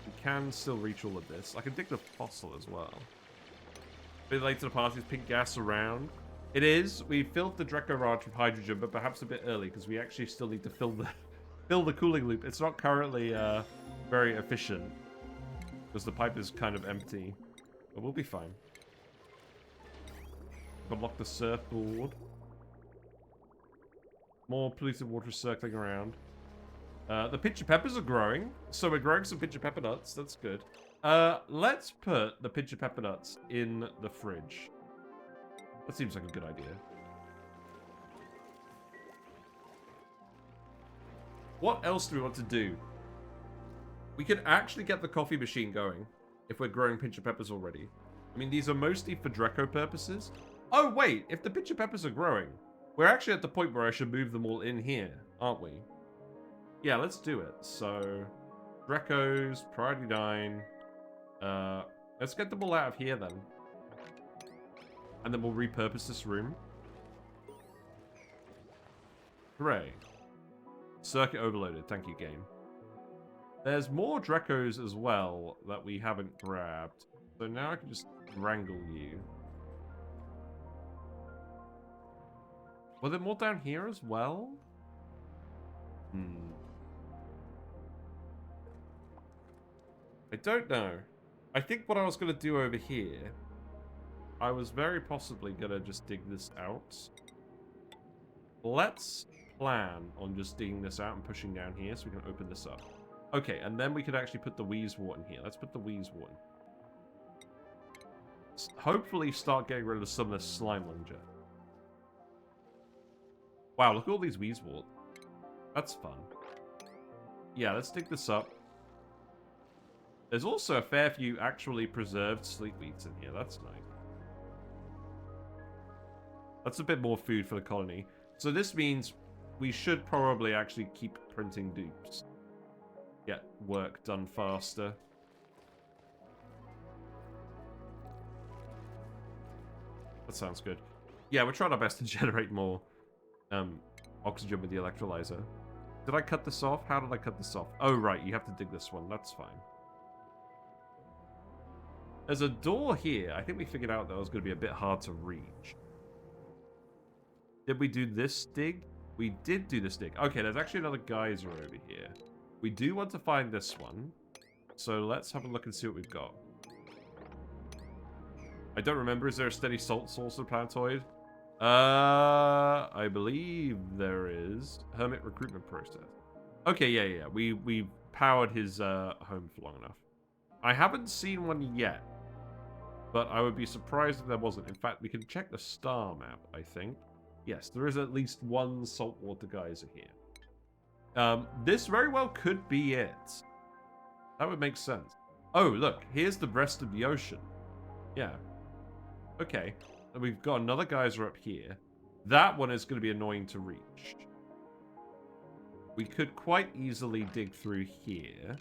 We can still reach all of this. I can dig the fossil as well. A bit late to the party. There's pink gas around. It is. We filled the Drecko ranch with hydrogen, but perhaps a bit early because we actually still need to fill the cooling loop. It's not currently very efficient because the pipe is kind of empty, but we'll be fine. Unlock the surfboard. More polluted water circling around. The Pincha Peppers are growing, so we're growing some Pincha Peppernuts. That's good. Let's put the Pincha Peppernuts in the fridge. That seems like a good idea. What else do we want to do? We could actually get the coffee machine going if we're growing Pincha Peppers already. I mean, these are mostly for Drecko purposes. Oh, wait. If the Pincha Peppers are growing, We're actually at the point where I should move them all in here, aren't we? Yeah, let's do it. So, Dreckos, priority 9. Let's get them all out of here then. And then we'll repurpose this room. Hooray. Circuit overloaded. Thank you, game. There's more Dreckos as well that we haven't grabbed. So now I can just wrangle you. Were there more down here as well? I don't know. I think what I was going to do over here, I was very possibly going to just dig this out. Let's plan on just digging this out and pushing down here so we can open this up. Okay, and then we could actually put the Wheezewort in here. Let's put the Wheezewort in. Hopefully start getting rid of some of this slime langer. Wow, look at all these Wheezewort. That's fun. Yeah, let's dig this up. There's also a fair few actually preserved sleepweeds in here. That's nice. That's a bit more food for the colony. So this means we should probably actually keep printing dupes. Get work done faster. That sounds good. Yeah, we're trying our best to generate more oxygen with the electrolyzer. Did I cut this off? How did I cut this off? Oh, right. You have to dig this one. That's fine. There's a door here. I think we figured out that was going to be a bit hard to reach. Did we do this dig? We did do this dig. Okay, there's actually another geyser over here. We do want to find this one. So let's have a look and see what we've got. I don't remember. Is there a steady salt source of the planetoid? I believe there is. Hermit recruitment process. Okay, yeah. We powered his home for long enough. I haven't seen one yet. But I would be surprised if there wasn't. In fact, we can check the star map, I think. Yes, there is at least one saltwater geyser here. This very well could be it. That would make sense. Oh, look. Here's the rest of the ocean. Yeah. Okay. And we've got another geyser up here. That one is going to be annoying to reach. We could quite easily dig through here.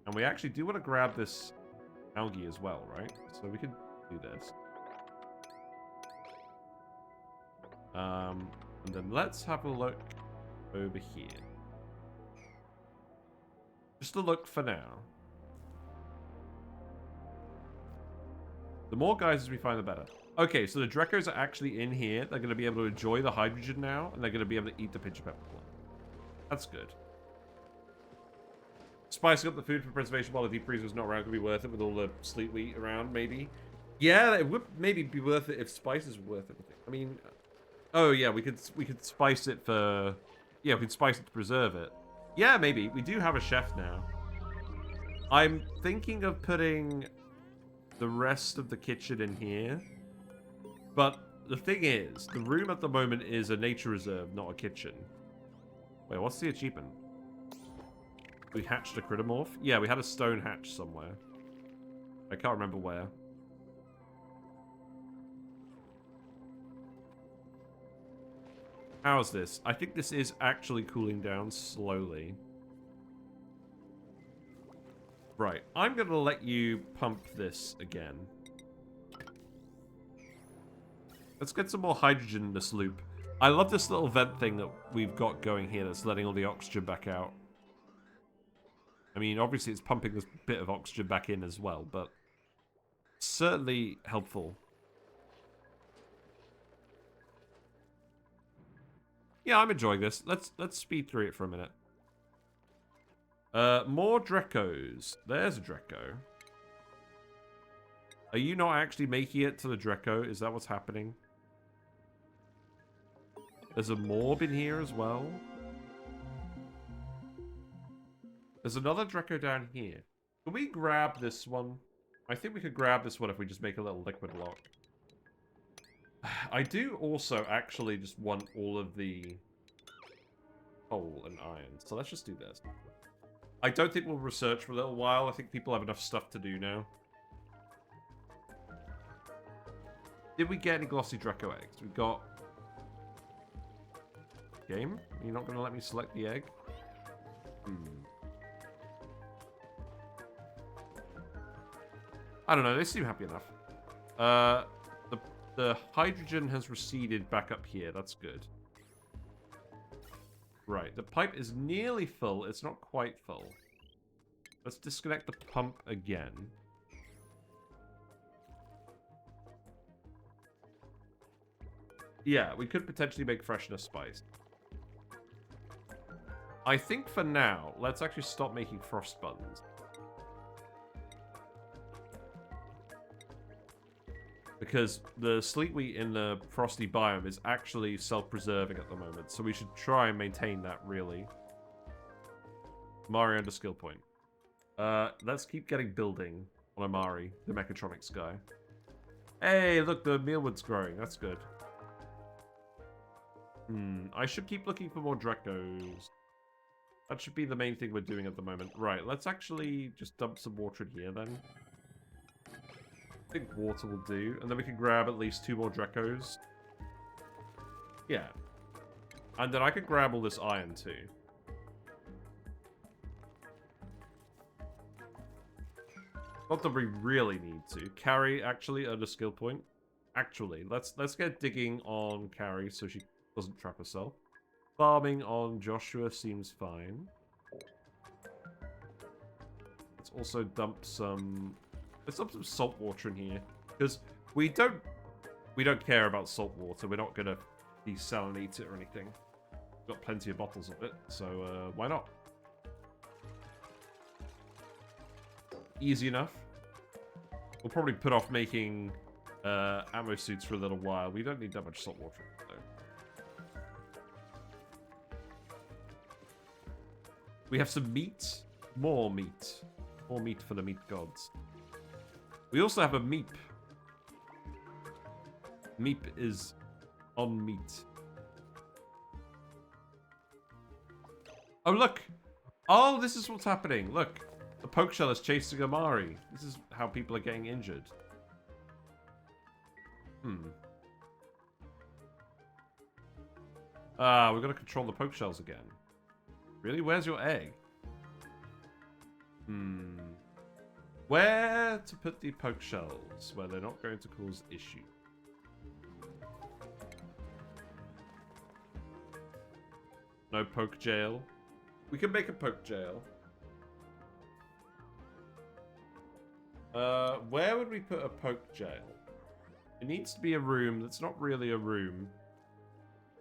And we actually do want to grab this algae as well, right? So we could do this. And then let's have a look over here. Just a look for now. The more geysers we find, the better. Okay, so the Dreckos are actually in here. They're going to be able to enjoy the hydrogen now, and they're going to be able to eat the Pincha Pepper plant. That's good. Spicing up the food for preservation while the deep freezer is not around could be worth it with all the sleet wheat around, maybe. Yeah, it would maybe be worth it if spices were worth it. I mean, oh yeah, we could spice it for, yeah, we could spice it to preserve it. Yeah, maybe. We do have a chef now. I'm thinking of putting the rest of the kitchen in here. But the thing is, the room at the moment is a nature reserve, not a kitchen. Wait, what's the achievement? We hatched a crittermorph? Yeah, we had a stone hatch somewhere. I can't remember where. How's this? I think this is actually cooling down slowly. Right, I'm going to let you pump this again. Let's get some more hydrogen in this loop. I love this little vent thing that we've got going here that's letting all the oxygen back out. I mean, obviously it's pumping this bit of oxygen back in as well, but certainly helpful. Yeah, I'm enjoying this. Let's speed through it for a minute. More Dreckos. There's a Drecko. Are you not actually making it to the Drecko? Is that what's happening? There's a morb in here as well. There's another Drecko down here. Can we grab this one? I think we could grab this one if we just make a little liquid lock. I do also actually just want all of the coal and iron. So let's just do this. I don't think we'll research for a little while. I think people have enough stuff to do now. Did we get any glossy Drecko eggs? We got Game? You're not going to let me select the egg? I don't know, they seem happy enough. The hydrogen has receded back up here. That's good. Right, the pipe is nearly full. It's not quite full. Let's disconnect the pump again. Yeah, we could potentially make freshness spice. I think for now, let's actually stop making frost buns. Because the sleet wheat in the frosty biome is actually self-preserving at the moment. So we should try and maintain that, really. Mari under skill point. Let's keep getting building on Amari, the mechatronics guy. Hey, look, the mealwood's growing. That's good. I should keep looking for more Dreckos. That should be the main thing we're doing at the moment. Right, let's actually just dump some water in here, then. I think water will do. And then we can grab at least 2 more Dreckos. Yeah. And then I could grab all this iron, too. Not that we really need to. Carrie, actually, under skill point. Actually, let's get digging on Carrie so she doesn't trap herself. Farming on Joshua seems fine. Let's also dump some... Let's dump some salt water in here. Because we don't care about salt water. We're not going to desalinate it or anything. We've got plenty of bottles of it, so why not? Easy enough. We'll probably put off making ammo suits for a little while. We don't need that much salt water, though. We have some meat. More meat. More meat for the meat gods. We also have a meep. Meep is on meat. Oh, look! Oh, this is what's happening. Look. The poke shell is chasing Amari. This is how people are getting injured. Ah, we've got to control the poke shells again. Really? Where's your egg? Where to put the poke shells where they're not going to cause issue? No poke jail. We can make a poke jail. Where would we put a poke jail? It needs to be a room that's not really a room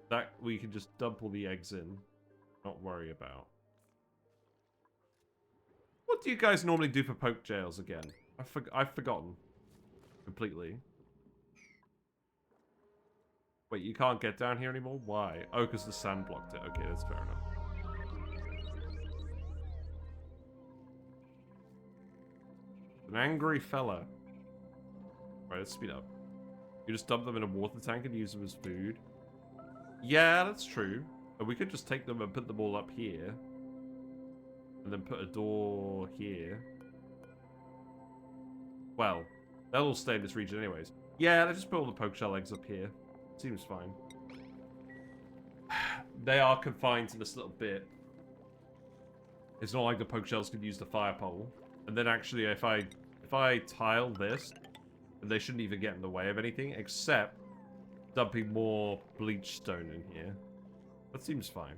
that we can just dump all the eggs in. Not worry about. What do you guys normally do for poke jails again? I've forgotten. Completely. Wait, you can't get down here anymore? Why? Oh, because the sand blocked it. Okay, that's fair enough. An angry fella. Right, let's speed up. You just dump them in a water tank and use them as food. Yeah, that's true. But we could just take them and put them all up here. And then put a door here. Well, they'll all stay in this region anyways. Yeah, let's just put all the poke shell eggs up here. Seems fine. They are confined to this little bit. It's not like the poke shells could use the fire pole. And then actually, if I tile this, they shouldn't even get in the way of anything, except dumping more bleach stone in here. That seems fine.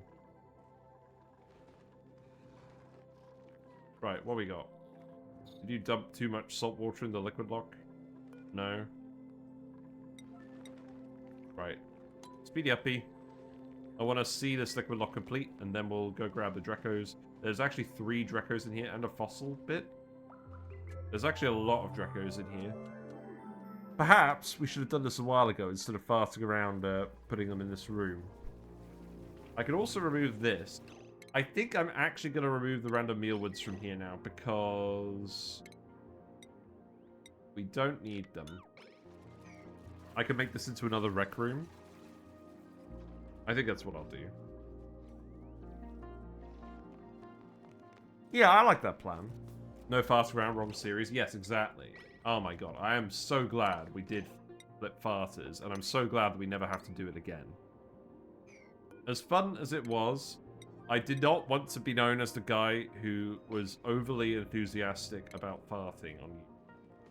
Right, what we got? Did you dump too much salt water in the liquid lock? No. Right. Speedy uppy. I want to see this liquid lock complete, and then we'll go grab the Dreckos. There's actually 3 Dreckos in here, and a fossil bit. There's actually a lot of Dreckos in here. Perhaps we should have done this a while ago, instead of farting around putting them in this room. I can also remove this. I think I'm actually going to remove the random mealwoods from here now, because we don't need them. I can make this into another rec room. I think that's what I'll do. Yeah, I like that plan. No fast around, wrong series. Yes, exactly. Oh my god, I am so glad we did flip farters, and I'm so glad that we never have to do it again. As fun as it was, I did not want to be known as the guy who was overly enthusiastic about farting on you.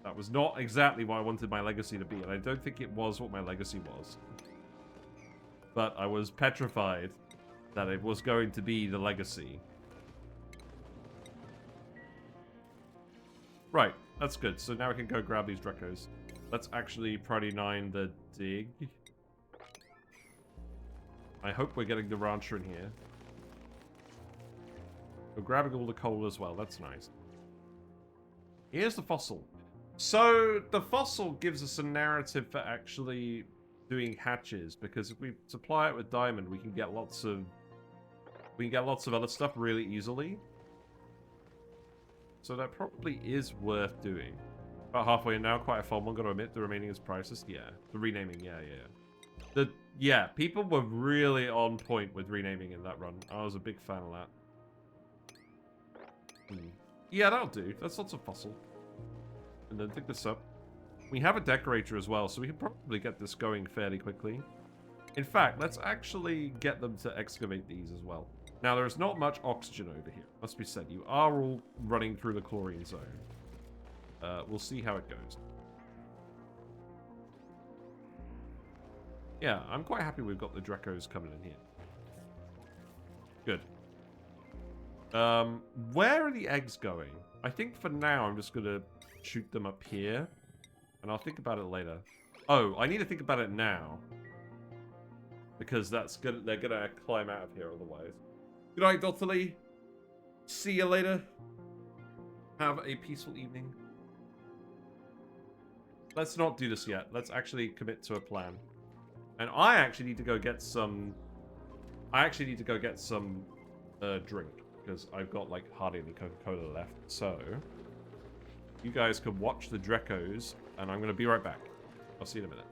That was not exactly what I wanted my legacy to be, and I don't think it was what my legacy was. But I was petrified that it was going to be the legacy. Right, that's good. So now we can go grab these Dreckos. Let's actually priority 9 the dig. I hope we're getting the rancher in here. We're grabbing all the coal as well. That's nice. Here's the fossil. So the fossil gives us a narrative for actually doing hatches, because if we supply it with diamond, we can get lots of other stuff really easily. So that probably is worth doing. About halfway now, quite a fun one. Got to admit, the remaining is priceless. Yeah, the renaming. Yeah. People were really on point with renaming in that run. I was a big fan of that. Yeah, that'll do. That's lots of fossil. And then pick this up. We have a decorator as well, so we can probably get this going fairly quickly. In fact, let's actually get them to excavate these as well. Now, there's not much oxygen over here. Must be said, you are all running through the chlorine zone. We'll see how it goes. Yeah, I'm quite happy we've got the Dreckos coming in here. Good. Where are the eggs going? I think for now I'm just going to shoot them up here. And I'll think about it later. Oh, I need to think about it now. Because that's good. They're going to climb out of here otherwise. Good night, Dr. Lee. See you later. Have a peaceful evening. Let's not do this yet. Let's actually commit to a plan. And I actually need to go get some... drink. Because I've got, like, hardly any Coca-Cola left. So... you guys can watch the Dreckos, and I'm going to be right back. I'll see you in a minute.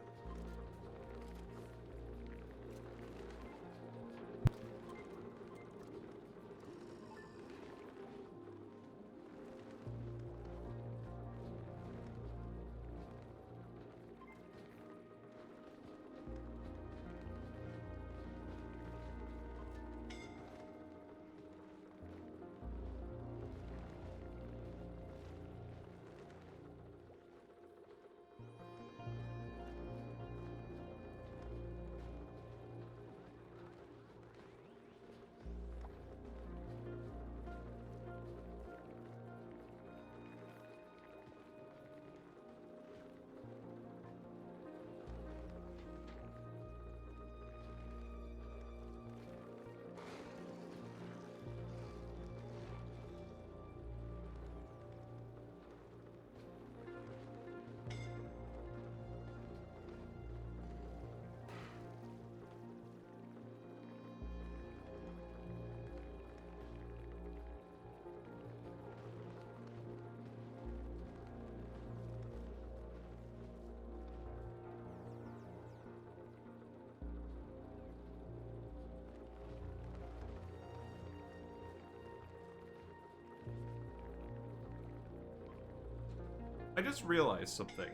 I just realized something.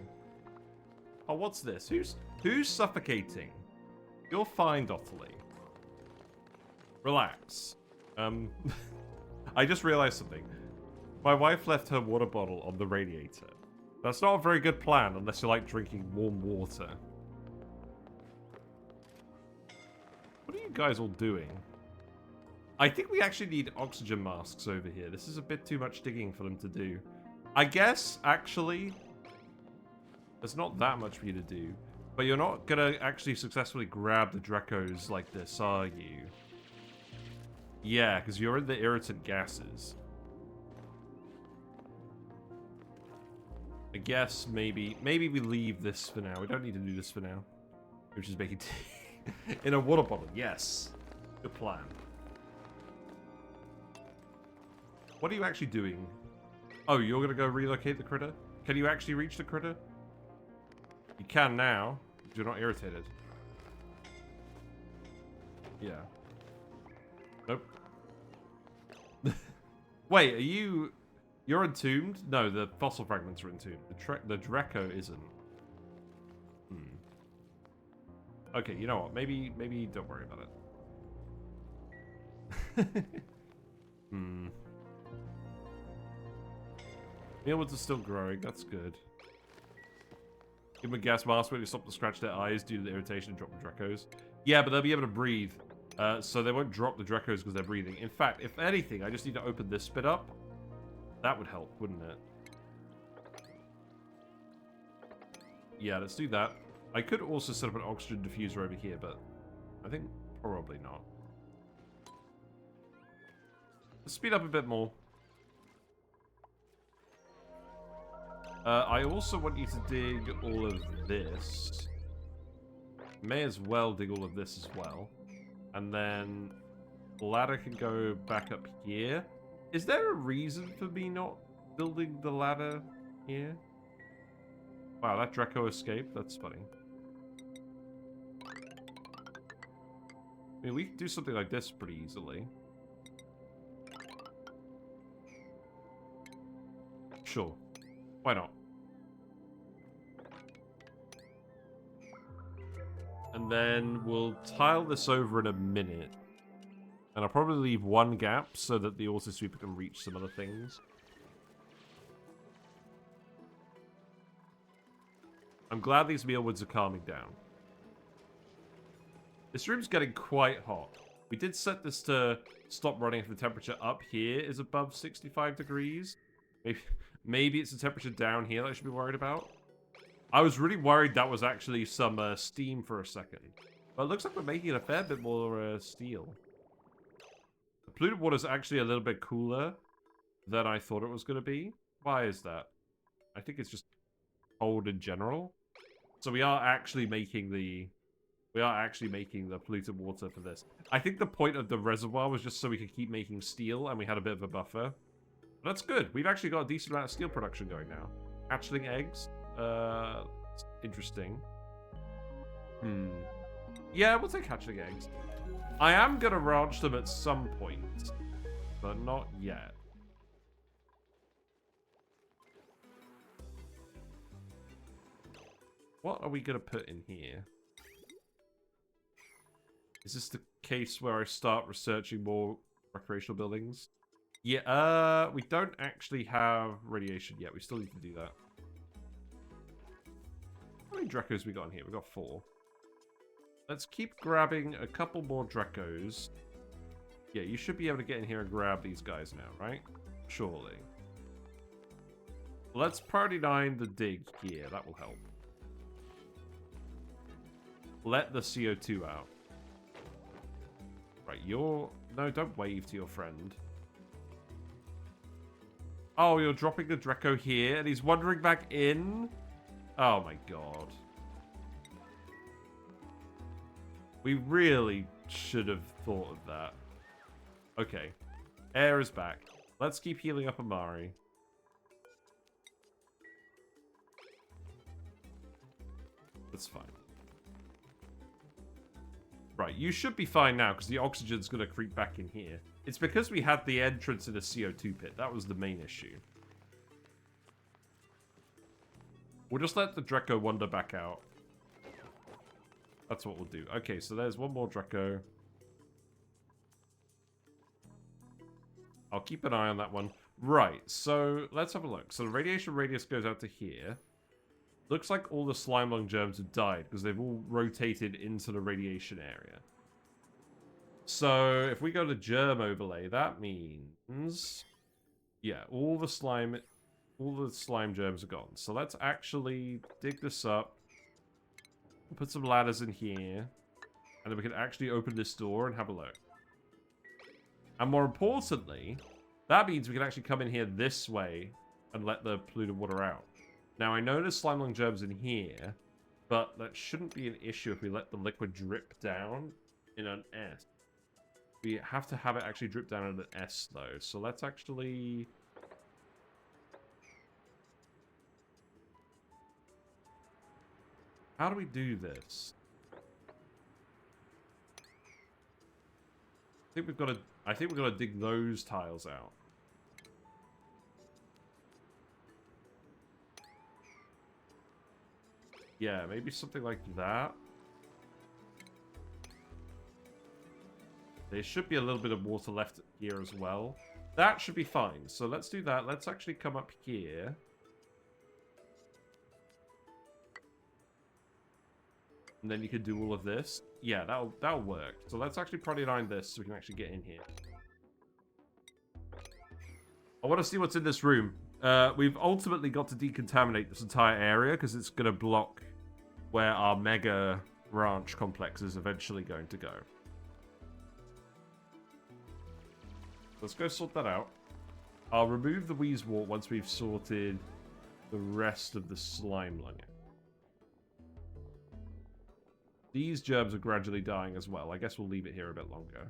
Oh, what's this? Who's suffocating? You're fine, Dr. Lee. Relax. I just realized something. My wife left her water bottle on the radiator. That's not a very good plan unless you like drinking warm water. What are you guys all doing? I think we actually need oxygen masks over here. This is a bit too much digging for them to do. I guess, actually, there's not that much for you to do. But you're not going to actually successfully grab the Dreckos like this, are you? Yeah, because you're in the irritant gases. I guess maybe we leave this for now. We don't need to do this for now. Which is making tea in a water bottle. Yes. Good plan. What are you actually doing? Oh, you're going to go relocate the critter? Can you actually reach the critter? You can now. You're not irritated. Yeah. Nope. Wait, are you... You're entombed? No, the fossil fragments are entombed. The Drecko isn't. Okay, you know what? Maybe don't worry about it. Hmm. Mealwoods are still growing. That's good. Give them a gas mask when they stop to scratch their eyes due to the irritation and drop the Dreckos. Yeah, but they'll be able to breathe. So they won't drop the Dreckos because they're breathing. In fact, if anything, I just need to open this bit up. That would help, wouldn't it? Yeah, let's do that. I could also set up an oxygen diffuser over here, but I think probably not. Let's speed up a bit more. I also want you to dig all of this. May as well dig all of this as well. And then the ladder can go back up here. Is there a reason for me not building the ladder here? Wow, that Drecko escaped. That's funny. I mean, we can do something like this pretty easily. Sure. Why not? And then we'll tile this over in a minute. And I'll probably leave one gap so that the auto sweeper can reach some other things. I'm glad these mealwoods are calming down. This room's getting quite hot. We did set this to stop running if the temperature up here is above 65 degrees. Maybe it's the temperature down here that I should be worried about. I was really worried that was actually some steam for a second. But it looks like we're making a fair bit more steel. The polluted water is actually a little bit cooler than I thought it was going to be. Why is that? I think it's just cold in general. So we are actually making the polluted water for this. I think the point of the reservoir was just so we could keep making steel, and we had a bit of a buffer. But that's good. We've actually got a decent amount of steel production going now. Hatchling eggs. Interesting. Yeah, we'll take hatchling eggs. I am gonna ranch them at some point, but not yet. What are we gonna put in here? Is this the case where I start researching more recreational buildings? Yeah, we don't actually have radiation yet. We still need to do that. How many Dreckos we got in here? We got 4. Let's keep grabbing a couple more Dreckos. Yeah, you should be able to get in here and grab these guys now, right? Surely. Let's priority 9 the dig here. That will help. Let the CO2 out. Right, you're... No, don't wave to your friend. Oh, you're dropping the Drecko here, and he's wandering back in? Oh my god. We really should have thought of that. Okay. Air is back. Let's keep healing up Amari. That's fine. Right, you should be fine now, because the oxygen's going to creep back in here. It's because we had the entrance in a CO2 pit. That was the main issue. We'll just let the Drecko wander back out. That's what we'll do. Okay, so there's one more Drecko. I'll keep an eye on that one. Right, so let's have a look. So the radiation radius goes out to here. Looks like all the slime lung germs have died because they've all rotated into the radiation area. So if we go to germ overlay, that means... Yeah, all the slime germs are gone. So let's actually dig this up. Put some ladders in here. And then we can actually open this door and have a look. And more importantly, that means we can actually come in here this way and let the polluted water out. Now, I know there's slime lung germs in here, but that shouldn't be an issue if we let the liquid drip down in an S. We have to have it actually drip down in an S, though. So let's actually... How do we do this? I think we've got to dig those tiles out. Yeah, maybe something like that. There should be a little bit of water left here as well. That should be fine. So let's do that. Let's actually come up here. And then you can do all of this. Yeah, that'll work. So let's actually proline this so we can actually get in here. I want to see what's in this room. We've ultimately got to decontaminate this entire area because it's going to block where our mega ranch complex is eventually going to go. Let's go sort that out. I'll remove the Wheezewort once we've sorted the rest of the slime lung. These germs are gradually dying as well. I guess we'll leave it here a bit longer.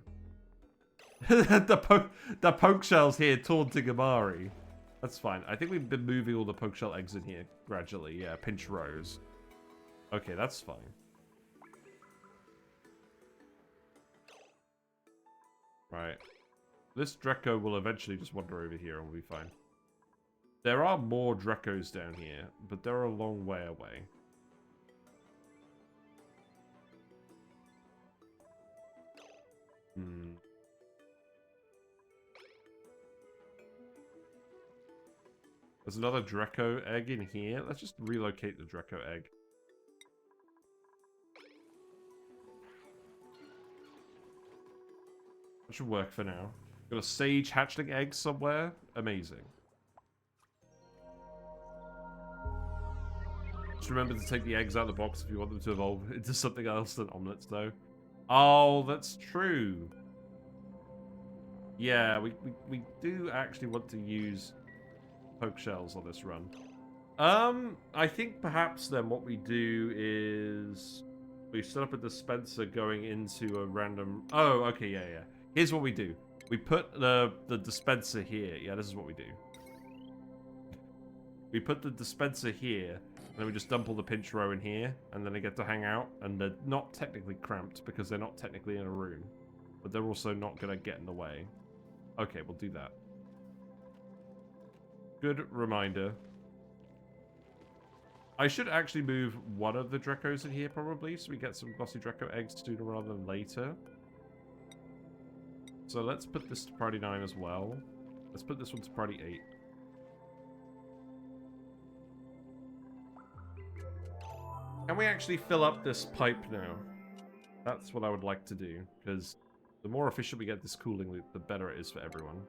the poke shells here taunting Amari. That's fine. I think we've been moving all the poke shell eggs in here gradually. Yeah, pinch rows. Okay, that's fine. Right. This Drecko will eventually just wander over here and we'll be fine. There are more Dreckos down here, but they're a long way away. There's another Drecko egg in here. Let's just relocate the Drecko egg. That should work for now. Got a sage hatchling egg somewhere. Amazing. Just remember to take the eggs out of the box if you want them to evolve into something else than omelets, though. Oh, that's true. Yeah, we do actually want to use poke shells on this run. I think perhaps then what we do is we set up a dispenser going into a random... Oh, okay, yeah. Here's what we do. We put the dispenser here. Yeah, this is what we do. We put the dispenser here, and then we just dump all the pinch row in here, and then they get to hang out, and they're not technically cramped because they're not technically in a room, but they're also not going to get in the way. Okay, we'll do that. Good reminder. I should actually move one of the Dreckos in here, probably, so we get some glossy Drecko eggs sooner rather than later. So let's put this to priority 9 as well. Let's put this one to priority 8. Can we actually fill up this pipe now? That's what I would like to do, because the more efficient we get this cooling loop, the better it is for everyone.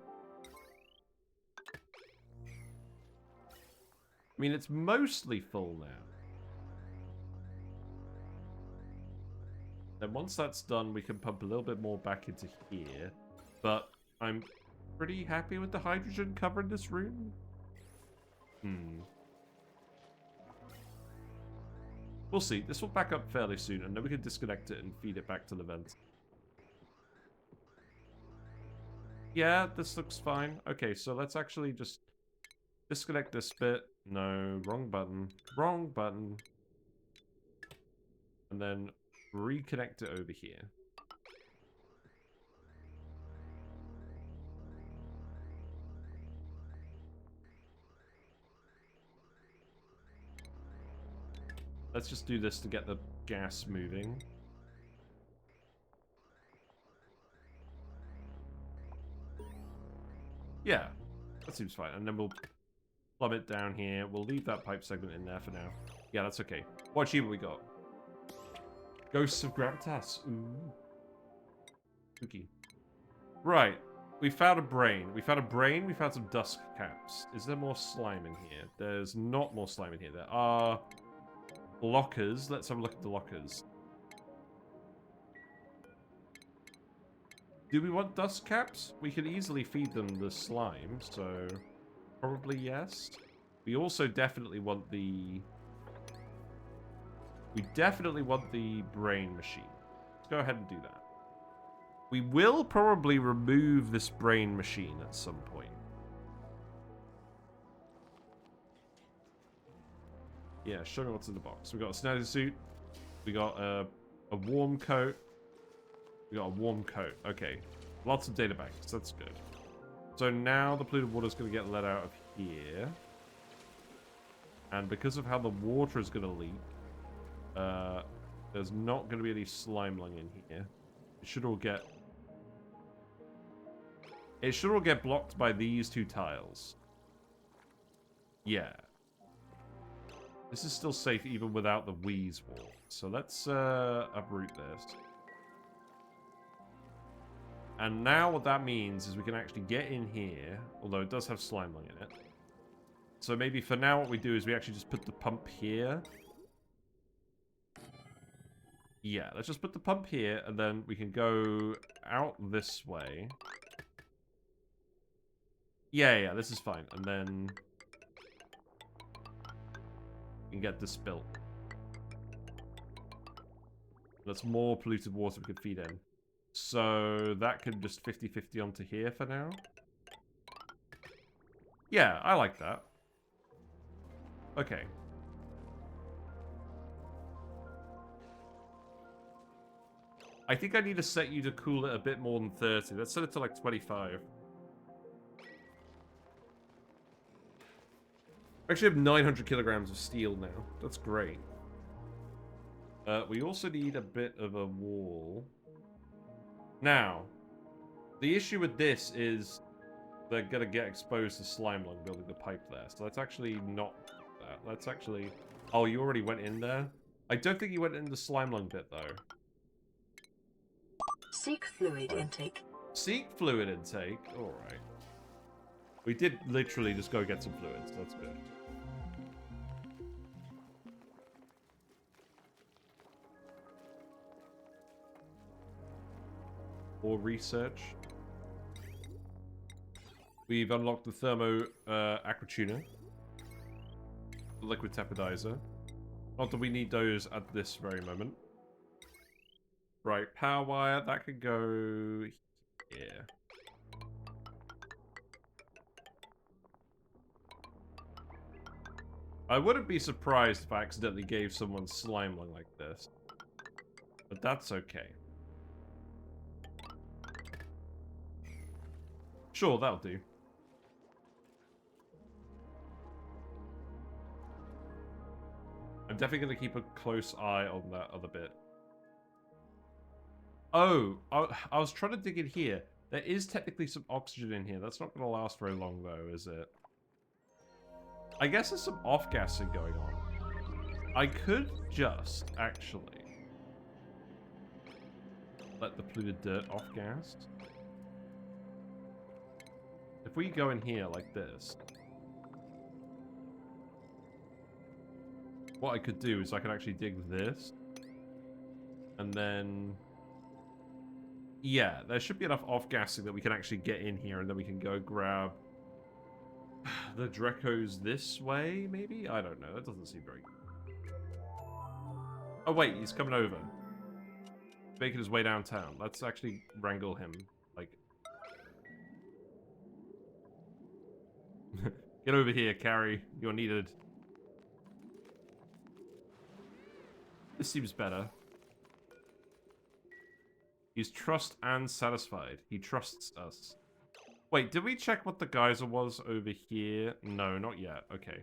I mean, it's mostly full now. Then once that's done, we can pump a little bit more back into here. But I'm pretty happy with the hydrogen covering this room. We'll see. This will back up fairly soon, and then we can disconnect it and feed it back to the vent. Yeah, this looks fine. Okay, so let's actually just disconnect this bit. No, wrong button. Wrong button. And then reconnect it over here. Let's just do this to get the gas moving. Yeah, that seems fine. And then we'll plumb it down here. We'll leave that pipe segment in there for now. Yeah, that's okay. What achievement we got? Ghosts of Gravitas. Ooh. Spooky. Right. We found a brain. We found a brain. We found some dusk caps. Is there more slime in here? There's not more slime in here. There are lockers. Let's have a look at the lockers. Do we want dust caps? We could easily feed them the slime, so probably yes. We also definitely want the... We definitely want the brain machine. Let's go ahead and do that. We will probably remove this brain machine at some point. Yeah, show me what's in the box. We got a snazzy suit. We got a warm coat. We got a warm coat. Okay. Lots of data banks. That's good. So now the polluted water is going to get let out of here. And because of how the water is going to leak, there's not going to be any slime lung in here. It should all get It should all get blocked by these two tiles. Yeah. This is still safe even without the wheeze wall. So let's uproot this. And now what that means is we can actually get in here, although it does have slime lung in it. So maybe for now what we do is we actually just put the pump here. Yeah, let's just put the pump here, and then we can go out this way. Yeah, this is fine. And then we can get this built. That's more polluted water we can feed in. So that could just 50-50 onto here for now. Yeah, I like that. Okay. I think I need to set you to cool it a bit more than 30. Let's set it to like 25. I actually have 900 kilograms of steel now. That's great. We also need a bit of a wall. Now, the issue with this is they're going to get exposed to slime lung building the pipe there. So that's actually not that. That's actually... Oh, you already went in there? I don't think you went in the slime lung bit, though. Seek fluid intake. Seek fluid intake? Alright. We did literally just go get some fluids. That's good. Or research. We've unlocked the thermo aquatuner. The liquid tapidizer. Not that we need those at this very moment. Right, power wire, that could go here. I wouldn't be surprised if I accidentally gave someone slime lung like this. But that's okay. Sure, that'll do. I'm definitely going to keep a close eye on that other bit. Oh, I was trying to dig in here. There is technically some oxygen in here. That's not going to last very long, though, is it? I guess there's some off-gassing going on. I could just, actually, let the polluted dirt off-gas. If we go in here like this, what I could do is I could actually dig this, and then, yeah, there should be enough off-gassing that we can actually get in here, and then we can go grab the Dreckos this way, maybe? I don't know, that doesn't seem very good. Oh wait, he's coming over. Making his way downtown. Let's actually wrangle him, like... Get over here, Carrie. You're needed. This seems better. He's trust and satisfied. He trusts us. Wait, did we check what the geyser was over here? No, not yet. Okay.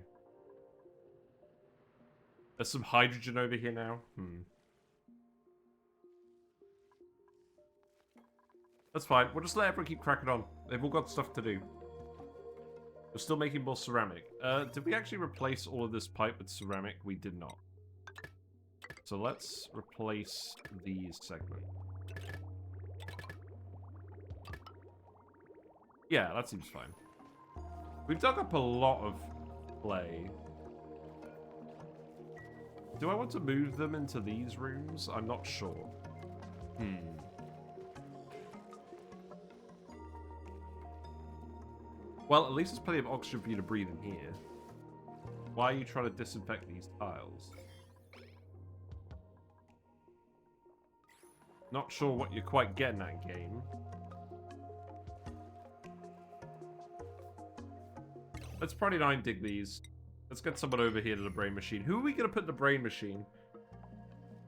There's some hydrogen over here now. That's fine. We'll just let everyone keep cracking on. They've all got stuff to do. We're still making more ceramic. Did we actually replace all of this pipe with ceramic? We did not. So let's replace these segments. Yeah, that seems fine. We've dug up a lot of clay. Do I want to move them into these rooms? I'm not sure. Well, at least there's plenty of oxygen for you to breathe in here. Why are you trying to disinfect these tiles? Not sure what you're quite getting at, game. Let's Friday 9 dig these. Let's get someone over here to the brain machine. Who are we going to put in the brain machine?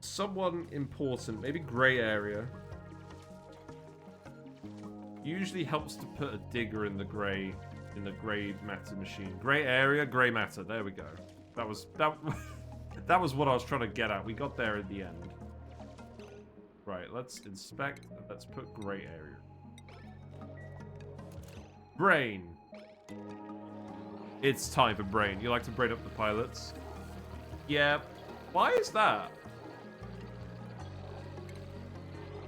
Someone important. Maybe Grey Area. Usually helps to put a digger in the grey matter machine. Grey Area, Grey Matter. There we go. That was what I was trying to get at. We got there in the end. Right, let's inspect. Let's put Grey Area. Brain. It's time for brain. You like to brain up the pilots? Yeah. Why is that?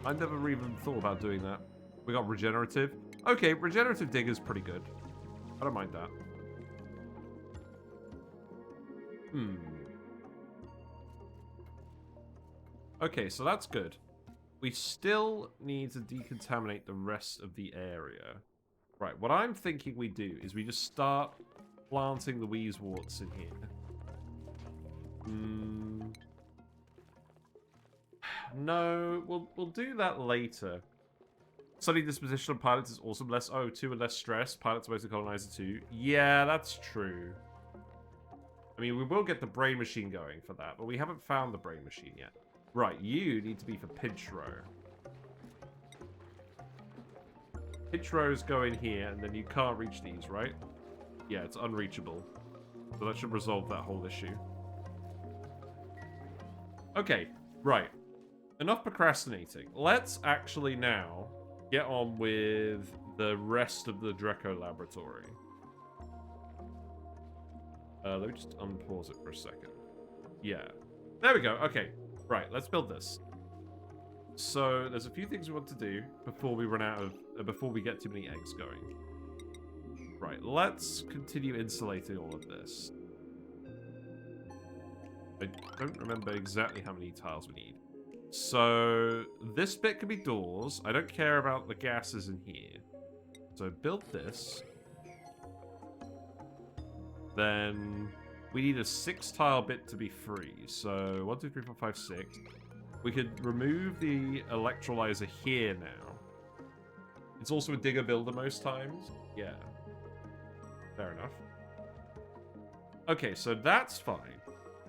I never even thought about doing that. We got regenerative. Okay, regenerative dig is pretty good. I don't mind that. Okay, so that's good. We still need to decontaminate the rest of the area. Right, what I'm thinking we do is we just start planting the Wheezeworts in here. No, we'll do that later. Study disposition of pilots is awesome. Less O2 and less stress. Pilots are mostly colonizer 2. Yeah, that's true. I mean, we will get the brain machine going for that, but we haven't found the brain machine yet. Right, you need to be for pinch row. Pinch rows go in here, and then you can't reach these, right? Yeah, it's unreachable. So that should resolve that whole issue. Okay, right. Enough procrastinating. Let's actually now get on with the rest of the Drecko laboratory. Let me just unpause it for a second. Yeah. There we go. Okay. Right, let's build this. So, there's a few things we want to do before we run out of... before we get too many eggs going. Right, let's continue insulating all of this. I don't remember exactly how many tiles we need. So, this bit can be doors. I don't care about the gases in here. So, build this. Then, we need a 6-tile bit to be free. So, 1, 2, 3, 4, 5, 6. We could remove the electrolyzer here now. It's also a digger builder most times. Yeah. Fair enough. Okay, so that's fine.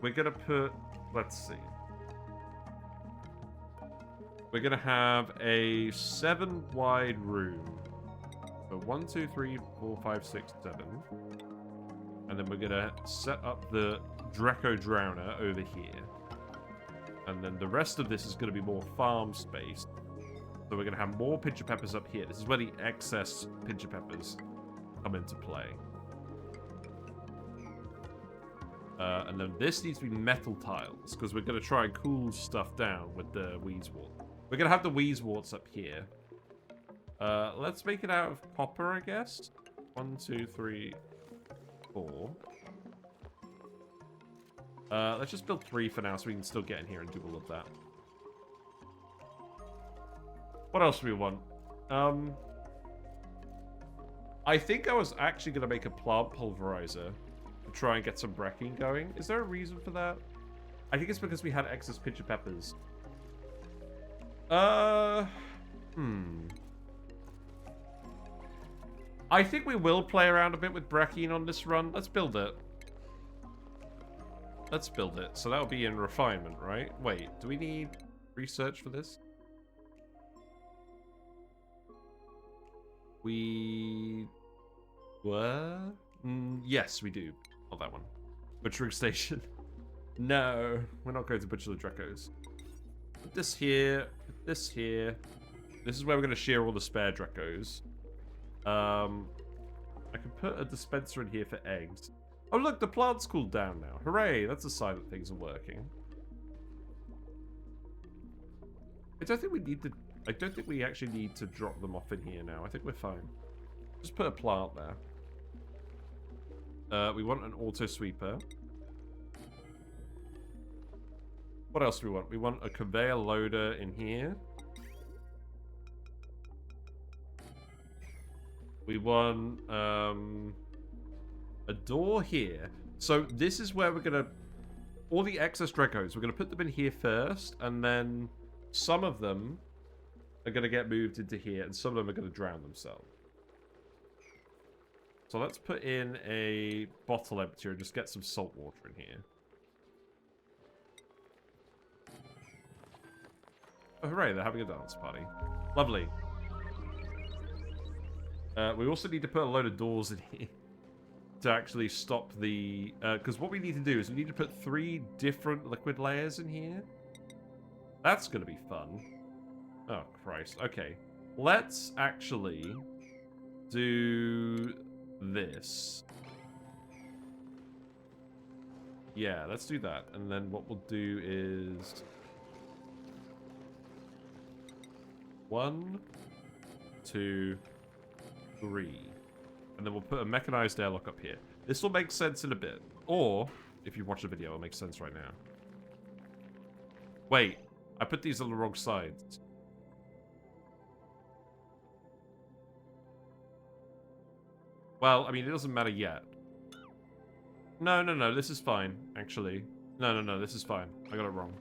We're gonna put... let's see. We're gonna have a 7-wide room. So 1, 2, 3, 4, 5, 6, 7. And then we're gonna set up the Drecko Drowner over here. And then the rest of this is gonna be more farm space. So we're gonna have more Pincha Peppers up here. This is where the excess Pincha Peppers come into play. And then this needs to be metal tiles, because we're going to try and cool stuff down with the Wheezewort. We're going to have the Wheezeworts up here. Let's make it out of copper, I guess. 1, 2, 3, 4. Let's just build 3 for now, so we can still get in here and do all of that. What else do we want? I think I was actually going to make a plant pulverizer. Try and get some wrecking going. Is there a reason for that? I think it's because we had excess Pincha Peppers. I think we will play around a bit with Brecking on this run. Let's build it. Let's build it. So that'll be in refinement, right? Wait, do we need research for this? We... what? Yes, we do. Not that one. Butchering station. No, we're not going to butcher the Dreckos. Put this here. Put this here. This is where we're going to shear all the spare Dreckos. I can put a dispenser in here for eggs. Oh, look, the plant's cooled down now. Hooray, that's a sign that things are working. I don't think we need to... I don't think we actually need to drop them off in here now. I think we're fine. Just put a plant there. We want an auto sweeper. What else do we want? We want a conveyor loader in here. We want a door here. So this is where we're gonna... all the excess Dreckos, we're gonna put them in here first, and then some of them are gonna get moved into here, and some of them are gonna drown themselves. So let's put in a bottle emptier and just get some salt water in here. Oh, hooray, they're having a dance party. Lovely. We also need to put a load of doors in here to actually stop the... because what we need to do is we need to put 3 different liquid layers in here. That's going to be fun. Oh, Christ. Okay. Let's actually do this. Yeah, let's do that. And then what we'll do is 1, 2, 3. And then we'll put a mechanized airlock up here. This will make sense in a bit. Or, if you watch the video, it'll make sense right now. Wait, I put these on the wrong sides. Well, I mean, it doesn't matter yet. No, this is fine, actually. No, this is fine. I got it wrong.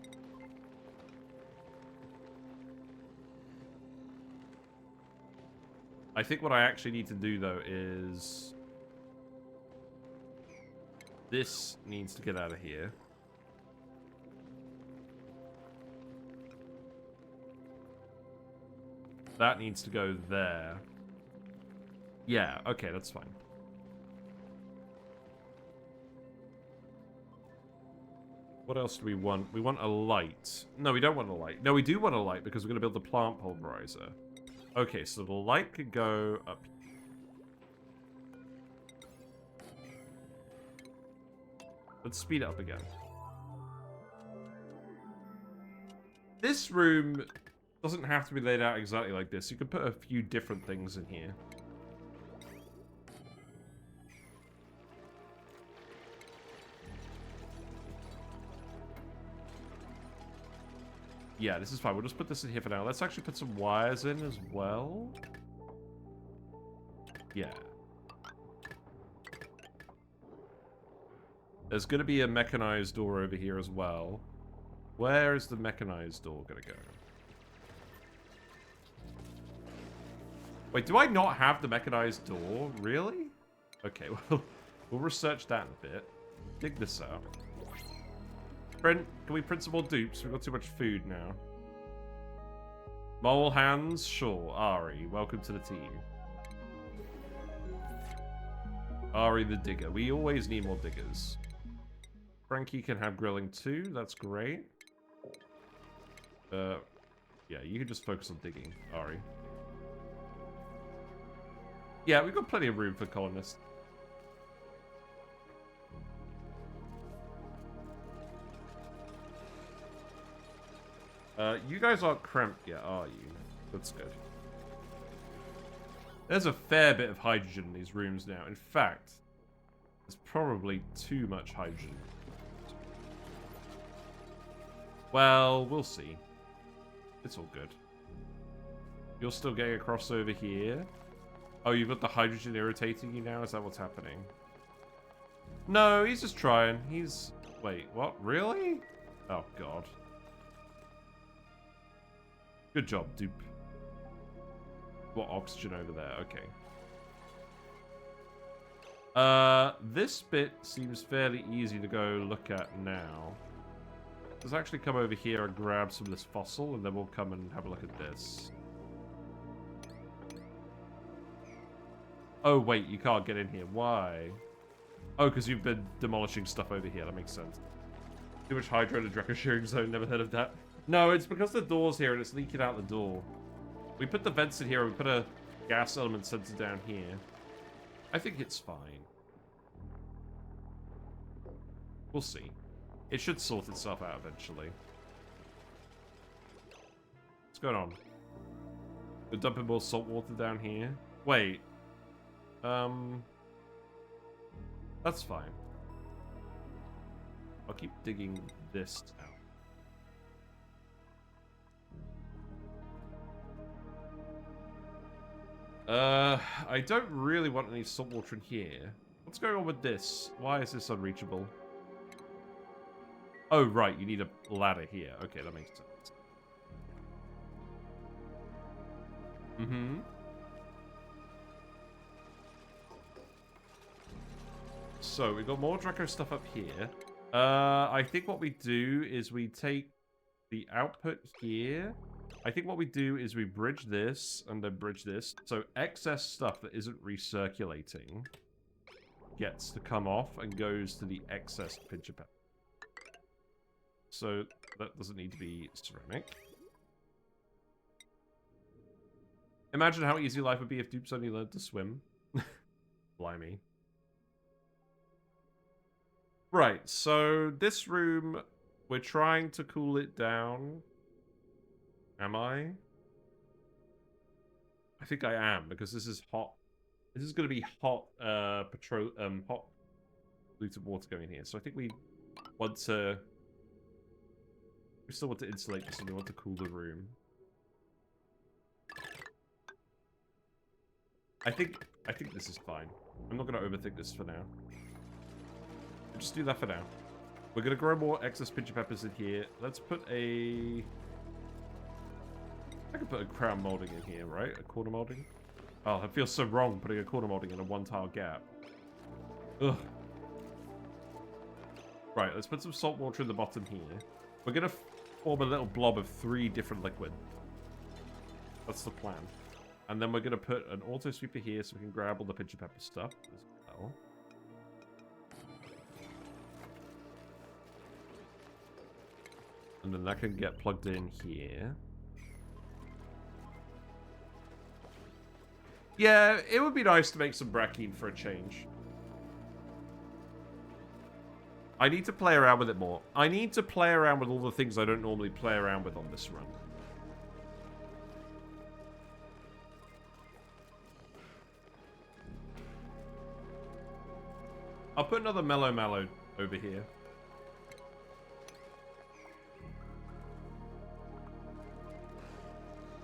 I think what I actually need to do, though, is... This needs to get out of here. That needs to go there. Yeah, okay, that's fine. What else do we want? We want a light. No, we don't want a light. No, we do want a light because we're going to build the plant pulverizer. Okay, so the light could go up. Let's speed it up again. This room doesn't have to be laid out exactly like this. You can put a few different things in here. Yeah, this is fine. We'll just put this in here for now. Let's actually put some wires in as well. Yeah. There's going to be a mechanized door over here as well. Where is the mechanized door going to go? Wait, do I not have the mechanized door? Really? Okay, well, we'll research that in a bit. Dig this out. Print, can we print some more dupes? We've got too much food now. Mole hands? Sure. Ari, welcome to the team. Ari the digger. We always need more diggers. Frankie can have grilling too. That's great. Yeah, you can just focus on digging, Ari. Yeah, we've got plenty of room for colonists. You guys aren't cramped yet, are you? That's good. There's a fair bit of hydrogen in these rooms now. In fact, there's probably too much hydrogen. Well, we'll see. It's all good. You're still getting across over here. Oh, you've got the hydrogen irritating you now? Is that what's happening? No, he's just trying. He's... Wait, what? Really? Oh, God. Good job, dupe. What oxygen over there? Okay. This bit seems fairly easy to go look at now. Let's actually come over here and grab some of this fossil, and then we'll come and have a look at this. Oh, wait, you can't get in here. Why? Oh, because you've been demolishing stuff over here. That makes sense. Too much hydro in the Drecko shearing zone. Never heard of that. No, it's because the door's here and it's leaking out the door. We put the vents in here. We put a gas element sensor down here. I think it's fine. We'll see. It should sort itself out eventually. What's going on? We're dumping more salt water down here. Wait. That's fine. I'll keep digging this out. I don't really want any salt water in here. What's going on with this? Why is this unreachable? Oh, right, you need a ladder here. Okay, that makes sense. Mm-hmm. So, we've got more Draco stuff up here. I think what we do is we take the output here. I think what we do is we bridge this and then bridge this. So excess stuff that isn't recirculating gets to come off and goes to the excess Pincha Pepper. So that doesn't need to be ceramic. Imagine how easy life would be if dupes only learned to swim. Blimey. Right, so this room, we're trying to cool it down. Am I? I think I am, because this is hot. This is going to be hot, hot polluted water going here. So I think we want to... We still want to insulate this and we want to cool the room. I think this is fine. I'm not going to overthink this for now. We'll just do that for now. We're going to grow more excess Pincha Peppers in here. Let's put a... I could put a crown molding in here, right? A corner molding? Oh, that feels so wrong, putting a corner molding in a one-tile gap. Ugh. Right, let's put some salt water in the bottom here. We're going to form a little blob of 3 different liquid. That's the plan. And then we're going to put an auto sweeper here so we can grab all the Pincha Pepper stuff as well. And then that can get plugged in here. Yeah, it would be nice to make some brackine for a change. I need to play around with it more. I need to play around with all the things I don't normally play around with on this run. I'll put another mellow mallow over here.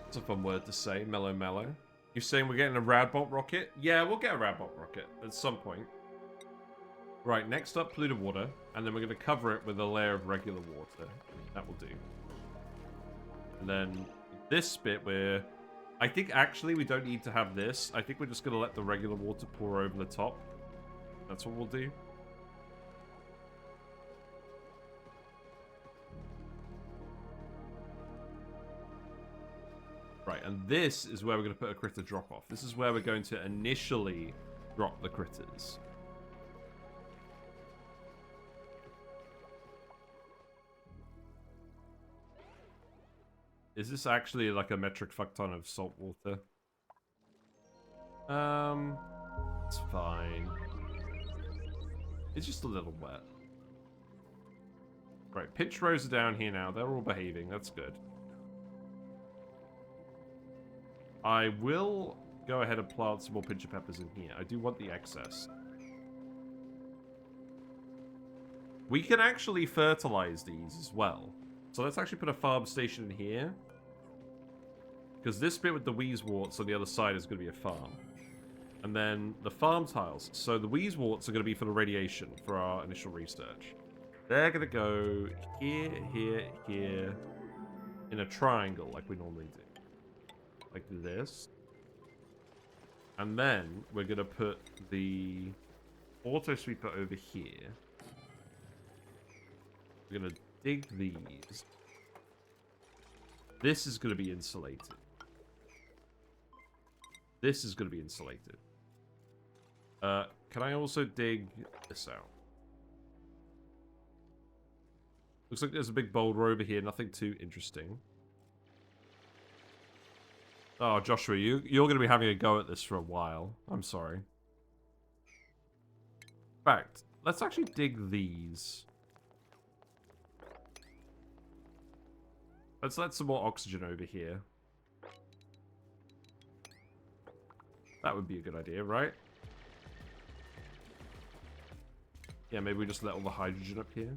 That's a fun word to say, mellow mallow. You're saying we're getting a Radbolt rocket? Yeah, we'll get a Radbolt rocket at some point. Right, next up, polluted water. And then we're going to cover it with a layer of regular water. That will do. And then this bit where... I think actually we don't need to have this. I think we're just going to let the regular water pour over the top. That's what we'll do. Right, and this is where we're going to put a critter drop-off. This is where we're going to initially drop the critters. Is this actually like a metric fuck ton of salt water? It's fine. It's just a little wet. Right, pinch rows are down here now. They're all behaving. That's good. I will go ahead and plant some more Pincha Peppers in here. I do want the excess. We can actually fertilize these as well. So let's actually put a farm station in here. Because this bit with the Wheezeworts on the other side is going to be a farm. And then the farm tiles. So the Wheezeworts are going to be for the radiation for our initial research. They're going to go here, here, here. In a triangle like we normally do. Like this. And then we're going to put the auto sweeper over here. We're going to dig these. This is going to be insulated. This is going to be insulated. Can I also dig this out? Looks like there's a big boulder over here. Nothing too interesting. Oh, Joshua, you're going to be having a go at this for a while. I'm sorry. In fact, let's actually dig these. Let's let some more oxygen over here. That would be a good idea, right? Yeah, maybe we just let all the hydrogen up here.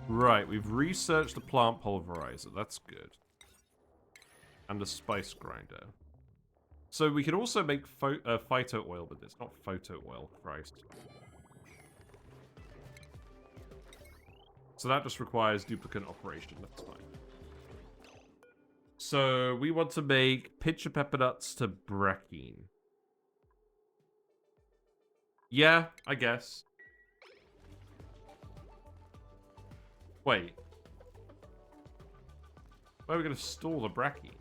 Right, we've researched the plant pulverizer. That's good. And the spice grinder. So we can also make phyto oil with this. Not photo oil, Christ. So that just requires duplicate operation. That's fine. So we want to make Pincha Peppernuts to brackine. Yeah, I guess. Wait. Where are we going to store the brackine?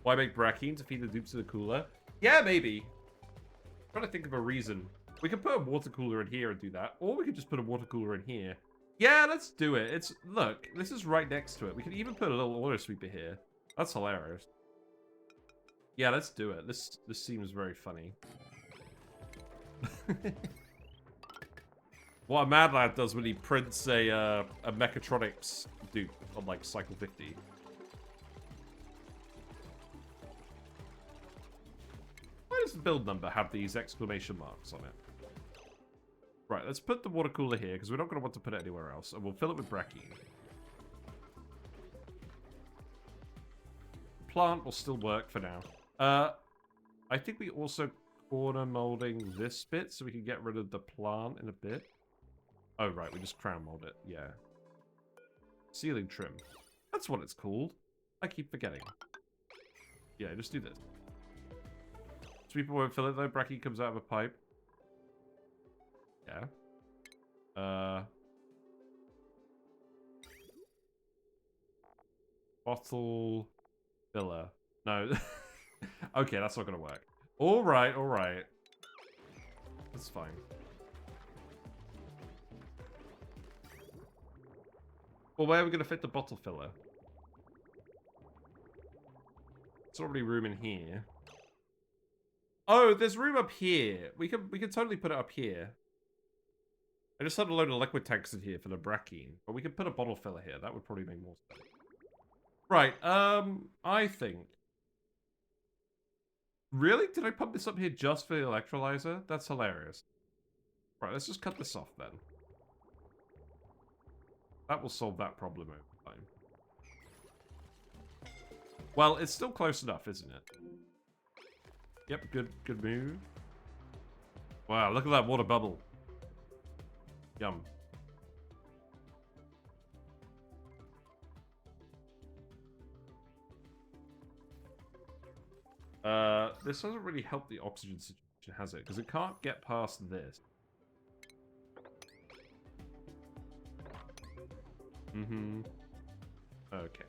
Why make brackine to feed the dupes to the cooler? Yeah, maybe. I'm trying to think of a reason. We can put a water cooler in here and do that. Or we could just put a water cooler in here. Yeah, let's do it. Look, this is right next to it. We can even put a little auto sweeper here. That's hilarious. Yeah, let's do it. This seems very funny. What a Mad Lad does when he prints a mechatronics dupe on like cycle 50. Why does the build number have these exclamation marks on it? Right, let's put the water cooler here because we're not going to want to put it anywhere else, and we'll fill it with bracky. Plant will still work for now. I think we also corner molding this bit so we can get rid of the plant in a bit. Oh, right, we just crown mold it. Yeah. Ceiling trim. That's what it's called. I keep forgetting. Yeah, just do this. Sweeper won't fill it though. Bracky comes out of a pipe. Yeah. Bottle filler. No. Okay, that's not gonna work. Alright, alright. That's fine. Well, where are we gonna fit the bottle filler? There's already room in here. Oh, there's room up here. We can totally put it up here. I just had a load of liquid tanks in here for the bracky, but we could put a bottle filler here. That would probably make more sense. Right, I think... Really? Did I pump this up here just for the electrolyzer? That's hilarious. Right, let's just cut this off then. That will solve that problem over time. Well, it's still close enough, isn't it? Yep, good move. Wow, look at that water bubble. Yum. This doesn't really help the oxygen situation, has it? Because it can't get past this. Mm-hmm. Okay.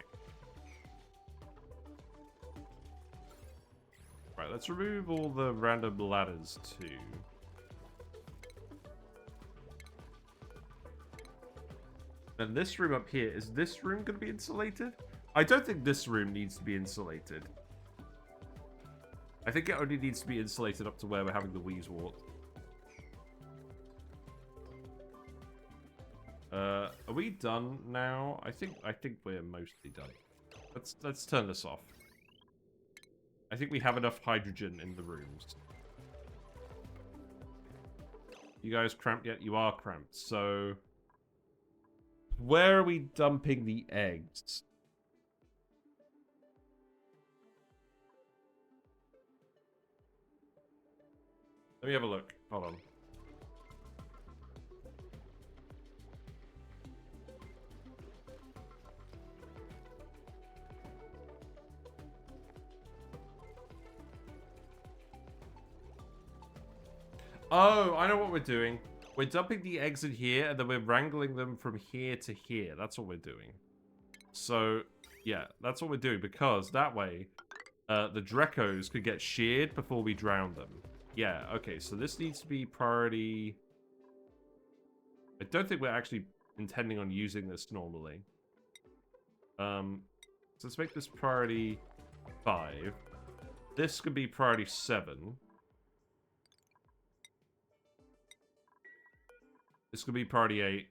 Right, let's remove all the random ladders too. And this room up here, is this room going to be insulated? I don't think this room needs to be insulated. I think it only needs to be insulated up to where we're having the wheeze wart. Are we done now? I think we're mostly done. Let's turn this off. I think we have enough hydrogen in the rooms. You guys cramped yet? You are cramped. So, where are we dumping the eggs? Let me have a look. Hold on. Oh, I know what we're doing. We're dumping the eggs in here, and then we're wrangling them from here to here. That's what we're doing. So, yeah, that's what we're doing, because that way, the Dreckos could get sheared before we drown them. Yeah, okay, so this needs to be priority... I don't think we're actually intending on using this normally. So let's make this priority 5. This could be priority 7. This could be priority 8.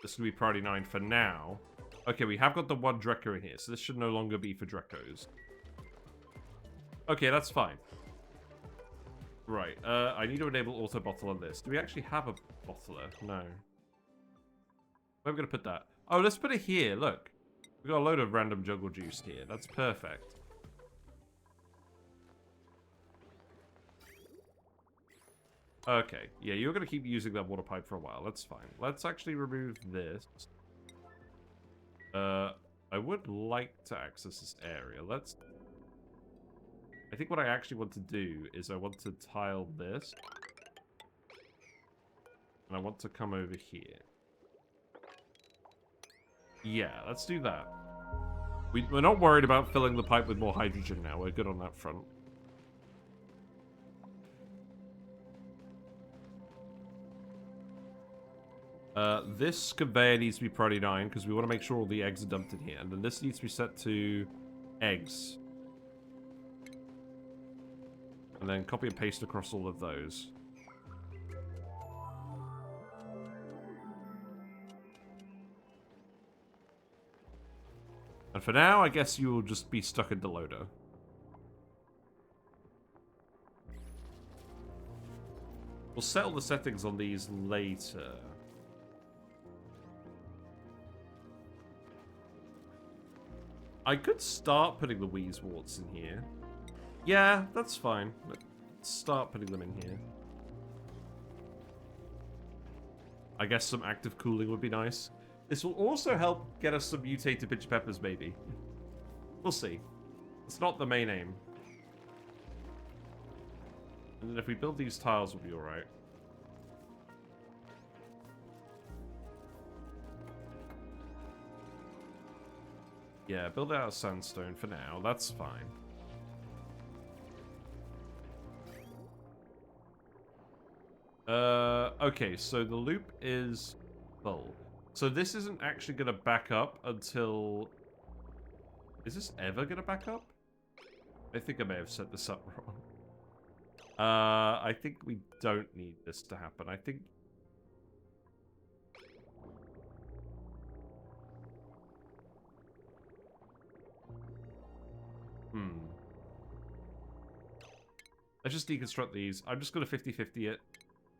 This could be priority 9 for now. Okay, we have got the one Drecko in here, so this should no longer be for Dreckos. Okay, that's fine. Right, I need to enable auto bottle on this. Do we actually have a bottler? No. Where are we going to put that? Oh, let's put it here, look. We've got a load of random jungle juice here. That's perfect. Okay, yeah, you're going to keep using that water pipe for a while. That's fine. Let's actually remove this. I would like to access this area. Let's... I think what I actually want to do is I want to tile this. And I want to come over here. Yeah, let's do that. We're not worried about filling the pipe with more hydrogen now. We're good on that front. This conveyor needs to be priority 9 because we want to make sure all the eggs are dumped in here. And then this needs to be set to eggs. And then copy and paste across all of those. And for now, I guess you will just be stuck in the loader. We'll settle the settings on these later. I could start putting the Wheezeworts in here. Yeah, that's fine. Let's start putting them in here. I guess some active cooling would be nice. This will also help get us some mutated Pincha Peppers, maybe. We'll see. It's not the main aim. And then if we build these tiles, we'll be alright. Yeah, build it out of sandstone for now. That's fine. Okay, so the loop is full. So this isn't actually going to back up until... Is this ever going to back up? I think I may have set this up wrong. I think we don't need this to happen. I think... Let's just deconstruct these. I'm just going to 50-50 it.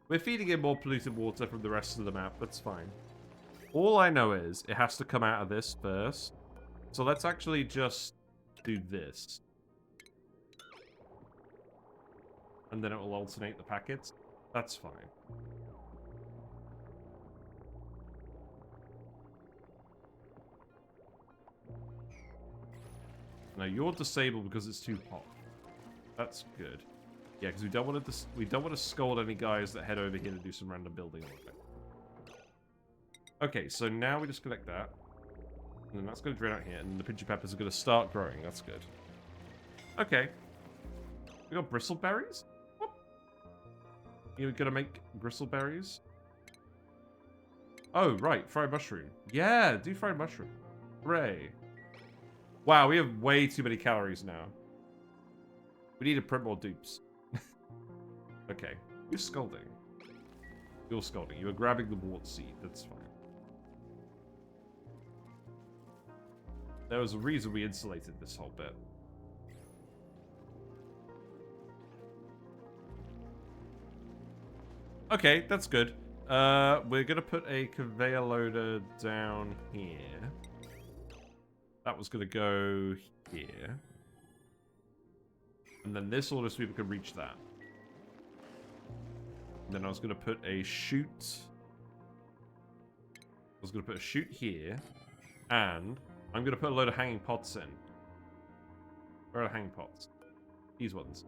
We're feeding in more polluted water from the rest of the map. That's fine. All I know is it has to come out of this first. So let's actually just do this. And then it will alternate the packets. That's fine. Now you're disabled because it's too hot. That's good. Yeah, because we don't want to scold any guys that head over here to do some random building on it. Okay, so now we just connect that. And then that's going to drain out here, and the Pincha Peppers are going to start growing. That's good. Okay. We got bristleberries? What? You're going to make bristleberries? Oh, right. Fried mushroom. Yeah, do fried mushroom. Hooray. Wow, we have way too many calories now. We need to print more dupes. Okay. You're scolding. You're scolding. You were grabbing the wart seed. That's fine. There was a reason we insulated this whole bit. Okay, that's good. We're going to put a conveyor loader down here. That was going to go here. And then this order sweeper can reach that. And then I was going to put a chute. I was going to put a chute here. And I'm going to put a load of hanging pots in. Where are the hanging pots? These ones.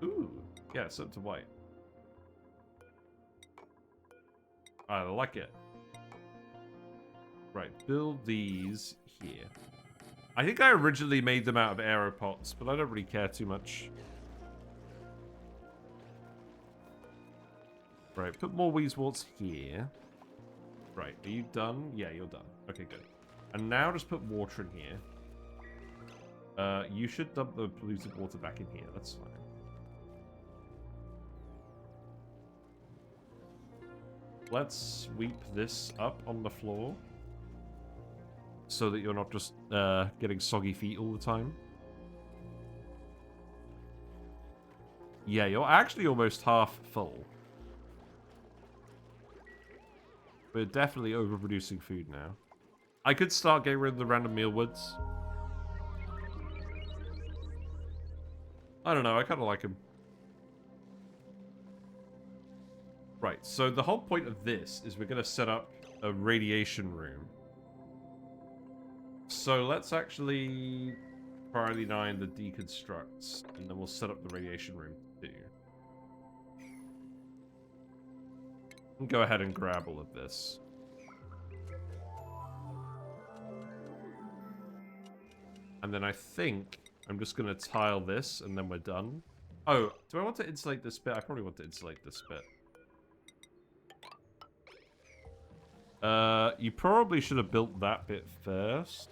Ooh. Yeah, set to white. I like it. Right, build these here. I think I originally made them out of aero pots, but I don't really care too much. Right, put more Wheezeworts here. Right, are you done? Yeah, you're done. Okay, good. And now just put water in here. You should dump the polluted water back in here. That's fine. Let's sweep this up on the floor. So that you're not just getting soggy feet all the time. Yeah, you're actually almost half full. We're definitely overproducing food now. I could start getting rid of the random mealwoods. I don't know, I kind of like them. Right, so the whole point of this is we're going to set up a radiation room. So let's actually priority 9 the deconstructs, and then we'll set up the radiation room too. And go ahead and grab all of this. And then I think I'm just going to tile this, and then we're done. Oh, do I want to insulate this bit? I probably want to insulate this bit. You probably should have built that bit first.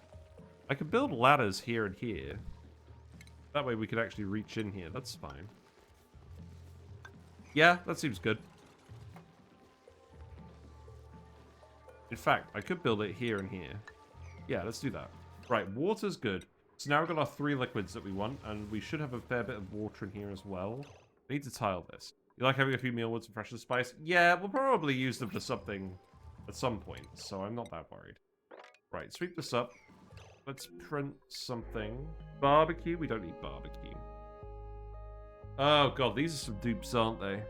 I could build ladders here and here. That way we could actually reach in here. That's fine. Yeah, that seems good. In fact, I could build it here and here. Yeah, let's do that. Right, water's good. So now we've got our 3 liquids that we want, and we should have a fair bit of water in here as well. We need to tile this. You like having a few mealwoods and fresh and spice? Yeah, we'll probably use them for something at some point, so I'm not that worried. Right, sweep this up. Let's print something. Barbecue? We don't need barbecue. Oh god, these are some dupes, aren't they?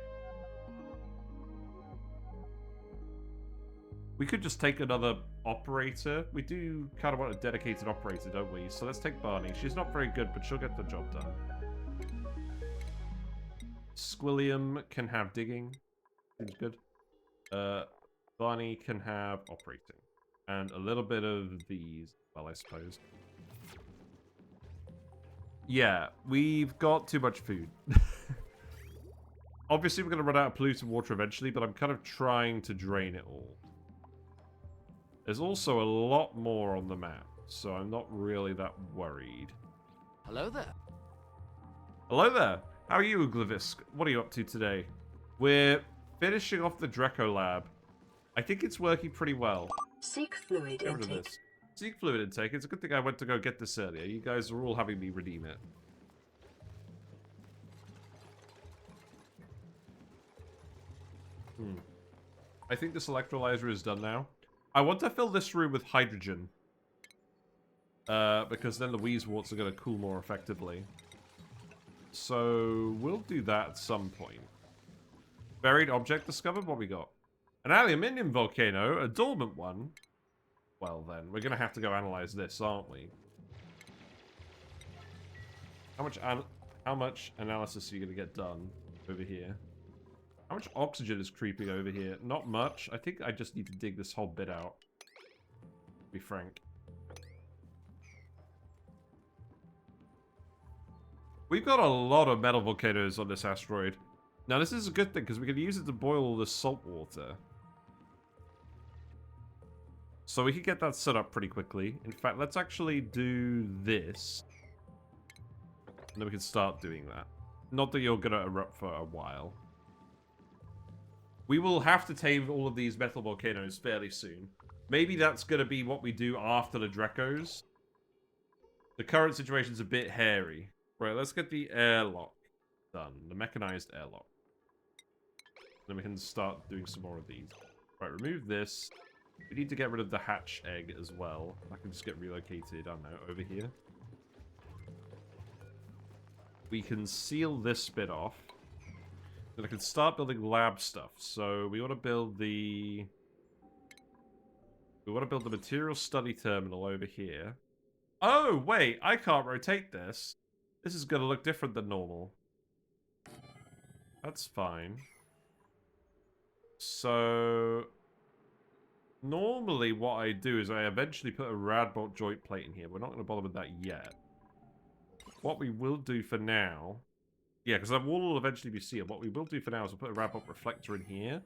We could just take another operator. We do kind of want a dedicated operator, don't we? So let's take Barney. She's not very good, but she'll get the job done. Squilliam can have digging. Seems good. Barney can have operating. And a little bit of these, well, I suppose. Yeah, we've got too much food. Obviously, we're going to run out of polluted water eventually, but I'm kind of trying to drain it all. There's also a lot more on the map, so I'm not really that worried. Hello there. Hello there. How are you, Glavisk? What are you up to today? We're finishing off the Drecko lab. I think it's working pretty well. Seek fluid Get rid of intake. this. Seek fluid intake. It's a good thing I went to go get this earlier. You guys are all having me redeem it. I think this electrolyzer is done now. I want to fill this room with hydrogen. Because then the Wheezeworts are going to cool more effectively. So, we'll do that at some point. Buried object discovered? What we got? An aluminium volcano? A dormant one? Well then, we're going to have to go analyze this, aren't we? How much analysis are you going to get done over here? How much oxygen is creeping over here? Not much. I think I just need to dig this whole bit out. To be frank. We've got a lot of metal volcanoes on this asteroid. Now this is a good thing because we can use it to boil all this salt water. So we can get that set up pretty quickly. In fact, let's actually do this. And then we can start doing that. Not that you're going to erupt for a while. We will have to tame all of these metal volcanoes fairly soon. Maybe that's going to be what we do after the Dreckos. The current situation's a bit hairy. Right, let's get the airlock done. The mechanized airlock. Then we can start doing some more of these. Right, remove this. We need to get rid of the hatch egg as well. I can just get relocated, I don't know, over here. We can seal this bit off. Then I can start building lab stuff. So we want to build the... We want to build the material study terminal over here. Oh, wait, I can't rotate this. This is going to look different than normal. That's fine. So... Normally what I do is I eventually put a rad bolt joint plate in here. We're not going to bother with that yet. What we will do for now... Yeah, because that wall will eventually be sealed. What we will do for now is we'll put a rad bolt reflector in here.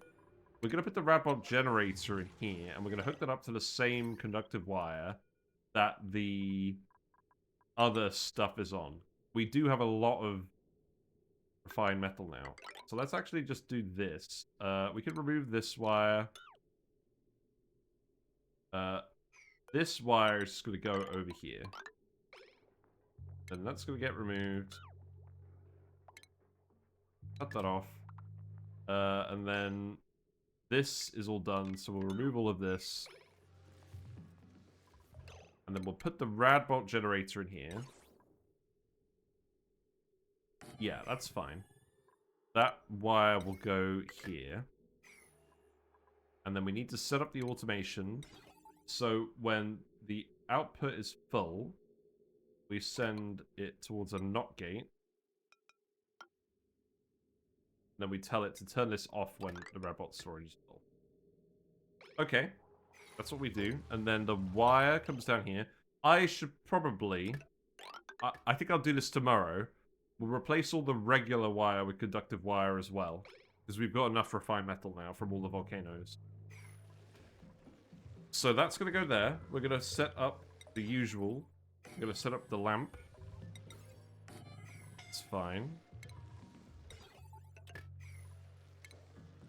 We're going to put the rad bolt generator in here. And we're going to hook that up to the same conductive wire that the other stuff is on. We do have a lot of refined metal now. So let's actually just do this. We can remove this wire. This wire is just going to go over here. And that's going to get removed. Cut that off. And then this is all done, so we'll remove all of this. And then we'll put the rad bolt generator in here. Yeah, that's fine. That wire will go here. And then we need to set up the automation. So when the output is full, we send it towards a NOT gate. Then we tell it to turn this off when the robot storage is full. Okay, that's what we do. And then the wire comes down here. I should probably... I think I'll do this tomorrow. We'll replace all the regular wire with conductive wire as well. Because we've got enough refined metal now from all the volcanoes. So that's going to go there. We're going to set up the usual. We're going to set up the lamp. It's fine.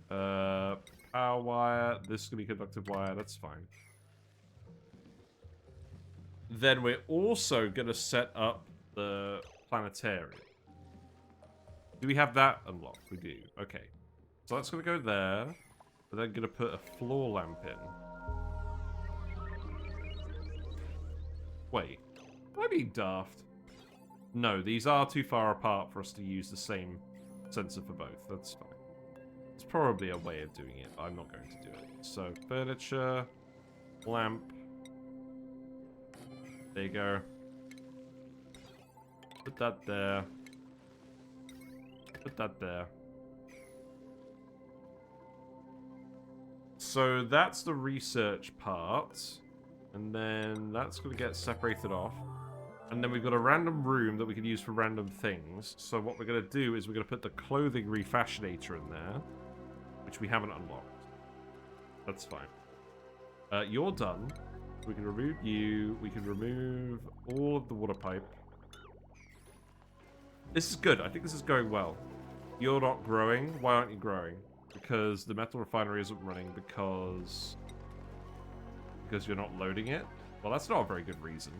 Power wire. This is going to be conductive wire. That's fine. Then we're also going to set up the planetarium. Do we have that unlocked? We do. Okay. So that's going to go there. We're then going to put a floor lamp in. Wait. Am I being daft? No, these are too far apart for us to use the same sensor for both. That's fine. It's probably a way of doing it, but I'm not going to do it. So, furniture, lamp. There you go. Put that there. Put that there. So that's the research part. And then that's going to get separated off. And then we've got a random room that we can use for random things. So what we're going to do is we're going to put the clothing refashionator in there. Which we haven't unlocked. That's fine. You're done. We can remove you. We can remove all of the water pipe. This is good. I think this is going well. You're not growing. Why aren't you growing? Because the Metal Refinery isn't running because you're not loading it? Well, that's not a very good reason.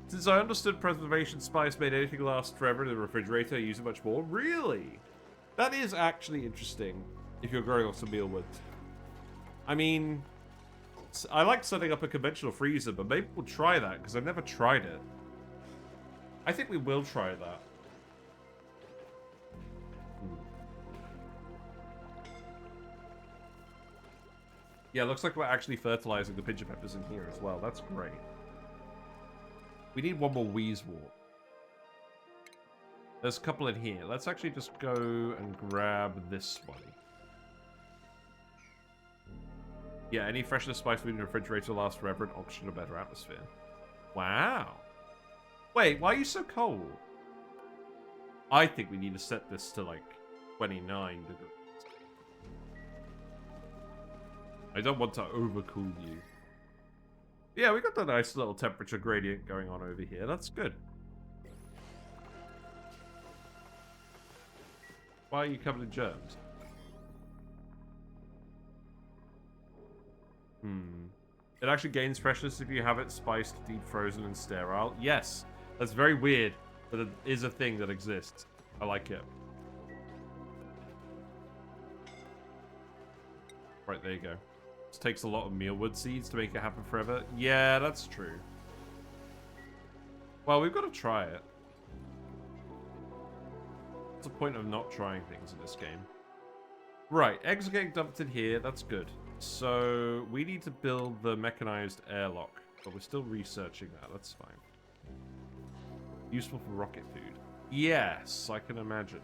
Since I understood preservation spice made anything last forever in the refrigerator, I use it much more. Really? That is actually interesting if you're growing off some mealwood. I mean, I like setting up a conventional freezer, but maybe we'll try that because I've never tried it. I think we will try that. Yeah, looks like we're actually fertilizing the Pincha Peppers in here as well. That's great. We need one more Wheezewort. There's a couple in here. Let's actually just go and grab this one. Yeah, any freshness spice food in the refrigerator lasts forever and oxygen a better atmosphere. Wow. Wait, why are you so cold? I think we need to set this to like 29 degrees. I don't want to overcool you. Yeah, we got the nice little temperature gradient going on over here. That's good. Why are you covered in germs? It actually gains freshness if you have it spiced, deep frozen, and sterile. Yes, that's very weird, but it is a thing that exists. I like it. Right, there you go. This takes a lot of mealwood seeds to make it happen forever. Yeah, that's true. Well, we've got to try it. What's the point of not trying things in this game? Right, eggs are getting dumped in here. That's good. So, we need to build the mechanized airlock. But we're still researching that. That's fine. Useful for rocket food. Yes, I can imagine.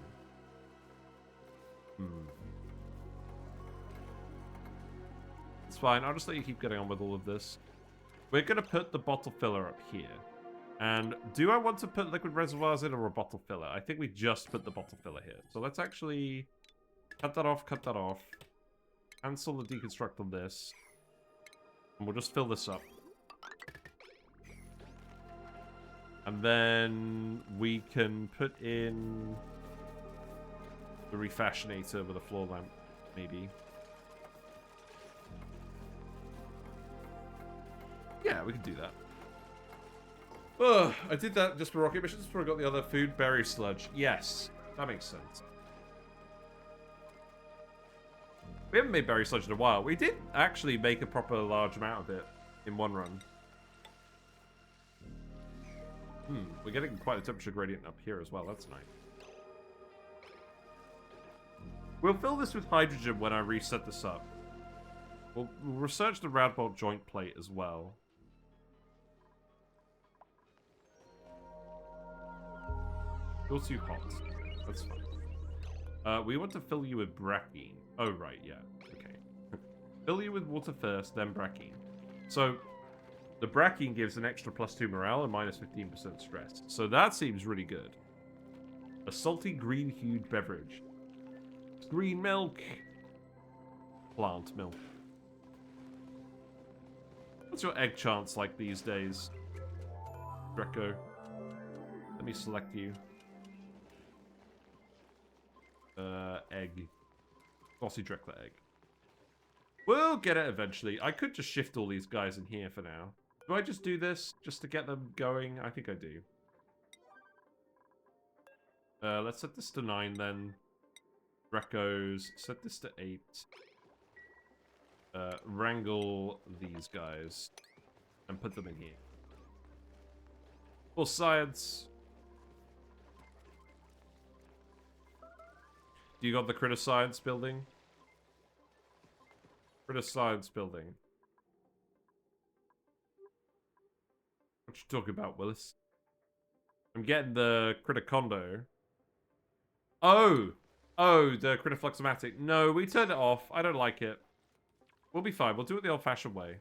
It's fine. I'll just let you keep getting on with all of this. We're going to put the bottle filler up here. And do I want to put liquid reservoirs in or a bottle filler? I think we just put the bottle filler here. So let's actually cut that off, cut that off. Cancel the deconstruct on this. And we'll just fill this up. And then we can put in the refashionator with a floor lamp, maybe. Yeah, we can do that. Ugh, I did that just for rocket missions before I got the other food. Berry sludge. Yes, that makes sense. We haven't made berry sludge in a while. We did actually make a proper large amount of it in one run. We're getting quite a temperature gradient up here as well. That's nice. We'll fill this with hydrogen when I reset this up. We'll research the round bolt joint plate as well. You're too hot. That's fine. We want to fill you with brackine. Oh, right, yeah. Okay. Fill you with water first, then brackine. So, the brackine gives an extra +2 morale and minus 15% stress. So that seems really good. A salty green-hued beverage. Green milk. Plant milk. What's your egg chance like these days, Drecko? Let me select you. Egg. Glossy Dreckler egg. We'll get it eventually. I could just shift all these guys in here for now. Do I just do this just to get them going? I think I do. Let's set this to 9 then. Dreckos. Set this to 8. Wrangle these guys. And put them in here. For science. Do you got the critter science building? Critter science building. What you talking about, Willis? I'm getting the critter condo. Oh! Oh, the critter fluxomatic. No, we turned it off. I don't like it. We'll be fine. We'll do it the old-fashioned way.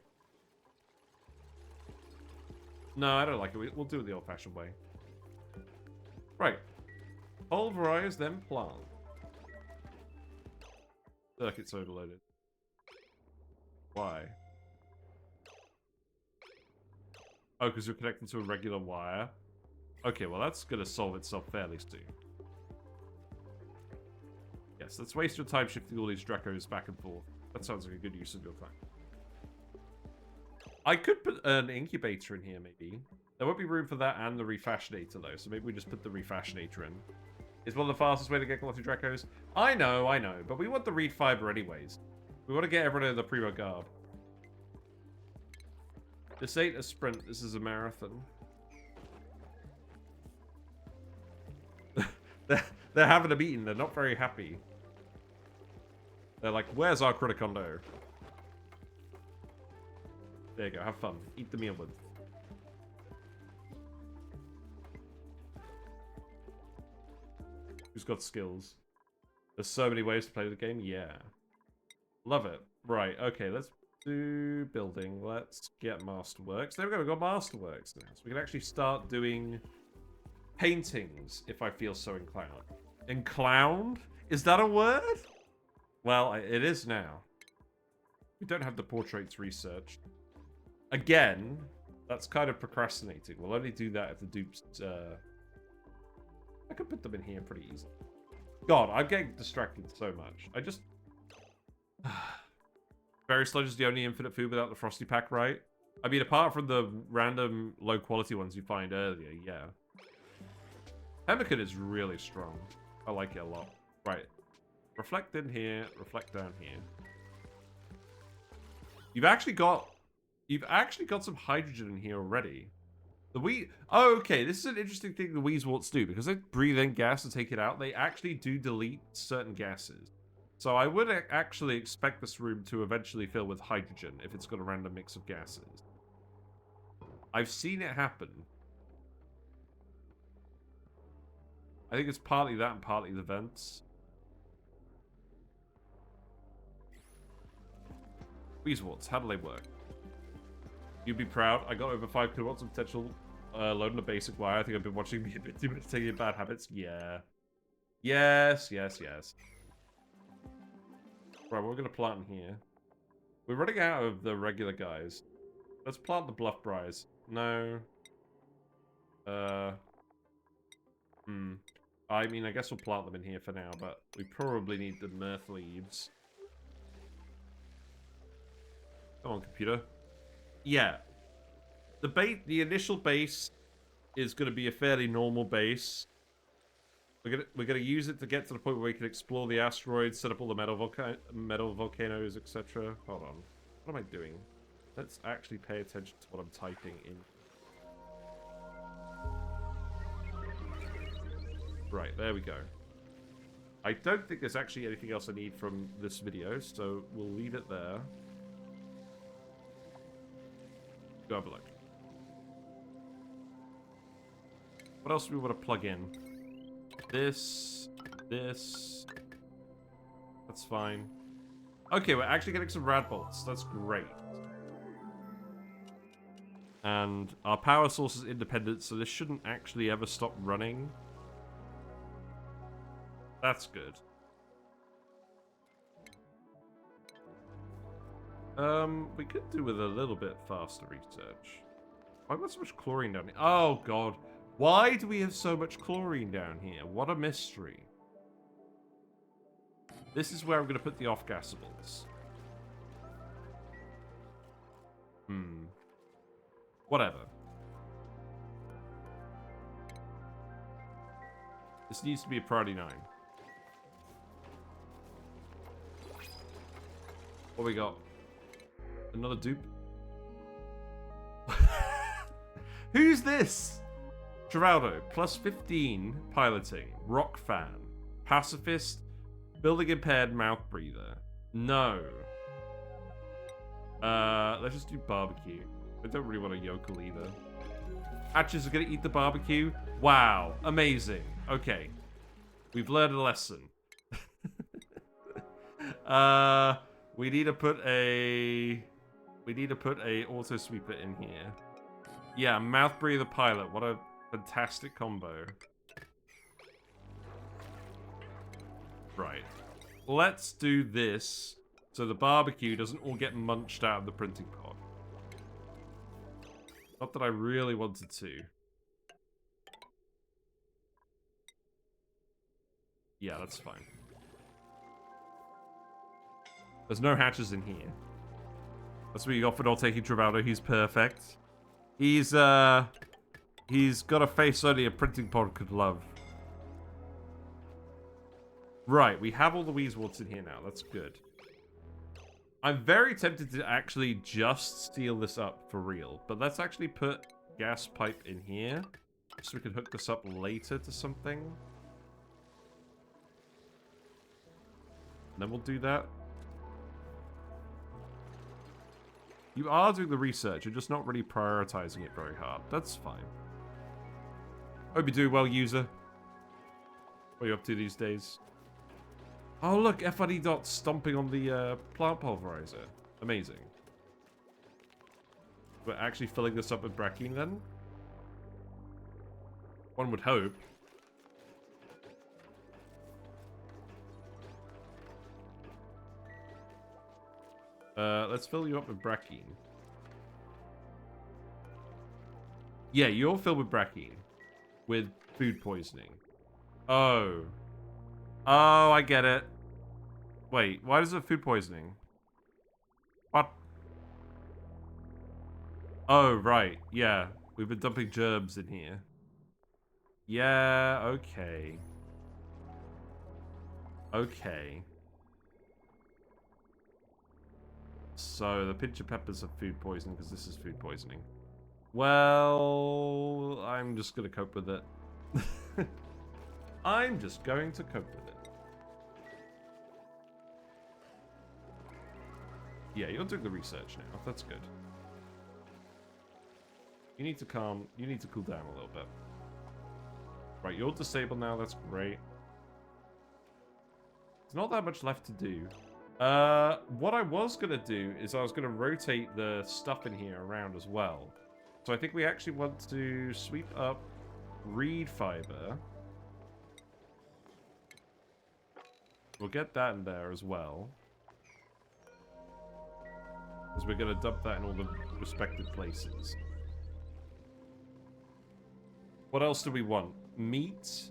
No, I don't like it. We'll do it the old-fashioned way. Right. Pulverize, then plant. Circuit's overloaded. Why? Oh, because we're connected to a regular wire. Okay, well that's going to solve itself fairly soon. Yes, let's waste your time shifting all these Dreckos back and forth. That sounds like a good use of your time. I could put an incubator in here, maybe. There won't be room for that and the refashionator, though, so maybe we just put the refashionator in. It's one of the fastest way to get glossy Dreckos. I know, but we want the reed fiber anyways. We want to get everyone in the primo garb. This ain't a sprint, this is a marathon. they're having a meeting, they're not very happy. They're like, where's our criticondo? There you go, have fun. Eat the meal with. Who's got skills? There's so many ways to play the game. Yeah. Love it. Right, okay, let's do building. Let's get Masterworks. There we go, we've got Masterworks now. So we can actually start doing paintings, if I feel so inclined. Inclined? Is that a word? Well, it is now. We don't have the portraits researched. Again, that's kind of procrastinating. We'll only do that if the dupes... I could put them in here pretty easily. God, I'm getting distracted so much. I just... Berry Sludge is the only infinite food without the Frosty Pack, right? I mean, apart from the random low-quality ones you find earlier, yeah. Pemmican is really strong. I like it a lot. Right. Reflect in here, reflect down here. You've actually got some hydrogen in here already. Oh, okay, this is an interesting thing the Weezeworts do. Because they breathe in gas and take it out, they actually do delete certain gases. So I would actually expect this room to eventually fill with hydrogen if it's got a random mix of gases. I've seen it happen. I think it's partly that and partly the vents. Weezeworts, how do they work? You'd be proud. I got over 5 kilowatts of potential load on a basic wire. I think I've been watching me a bit too much taking bad habits. Yeah. Yes. Right, we're going to plant in here. We're running out of the regular guys. Let's plant the bluff briars. No. I mean, I guess we'll plant them in here for now, but we probably need the mirth leaves. Come on, computer. Yeah. The initial base is going to be a fairly normal base. We're gonna use it to get to the point where we can explore the asteroids, set up all the metal volcanoes, etc. Hold on. What am I doing? Let's actually pay attention to what I'm typing in. Right, there we go. I don't think there's actually anything else I need from this video, so we'll leave it there. Go have a look. What else do we want to plug in? This. That's fine. Okay, we're actually getting some rad bolts. That's great. And our power source is independent, so this shouldn't actually ever stop running. That's good. We could do with a little bit faster research. Why got so much chlorine down here? Oh, God. Why do we have so much chlorine down here? What a mystery. This is where I'm going to put the off-gasables. Whatever. This needs to be a priority 9. What we got? Another dupe? Who's this? Geraldo, plus 15 piloting, rock fan, pacifist, building impaired mouth breather. No. Let's just do barbecue. I don't really want a yokel either. Hatches are gonna eat the barbecue? Wow, amazing. Okay. We've learned a lesson. We need to put a auto sweeper in here. Yeah, mouth breather pilot. What a fantastic combo. Right. Let's do this so the barbecue doesn't all get munched out of the printing pod. Not that I really wanted to. Yeah, that's fine. There's no hatches in here. That's what you got for not taking Travaldo. He's perfect. He's got a face only a printing pod could love. Right, we have all the Weezeworts in here now. That's good. I'm very tempted to actually just steal this up for real. But let's actually put gas pipe in here. So we can hook this up later to something. And then we'll do that. You are doing the research, you're just not really prioritizing it very hard. That's fine. Hope you do well, user. What are you up to these days? Oh, look, FID dot stomping on the plant pulverizer. Amazing. We're actually filling this up with brackine then? One would hope. Let's fill you up with brackine. Yeah, you're filled with brackine. With food poisoning. Oh. Oh, I get it. Wait, why is it food poisoning? What? Oh, right. Yeah. We've been dumping germs in here. Yeah, okay. Okay. So, the Pincha Peppers are food poisoning because this is food poisoning. Well, I'm just going to cope with it. I'm just going to cope with it. Yeah, you're doing the research now. That's good. You need to cool down a little bit. Right, you're disabled now. That's great. There's not that much left to do. What I was going to do is I was going to rotate the stuff in here around as well. So I think we actually want to sweep up reed fiber. We'll get that in there as well. Because we're going to dump that in all the respective places. What else do we want? Meat?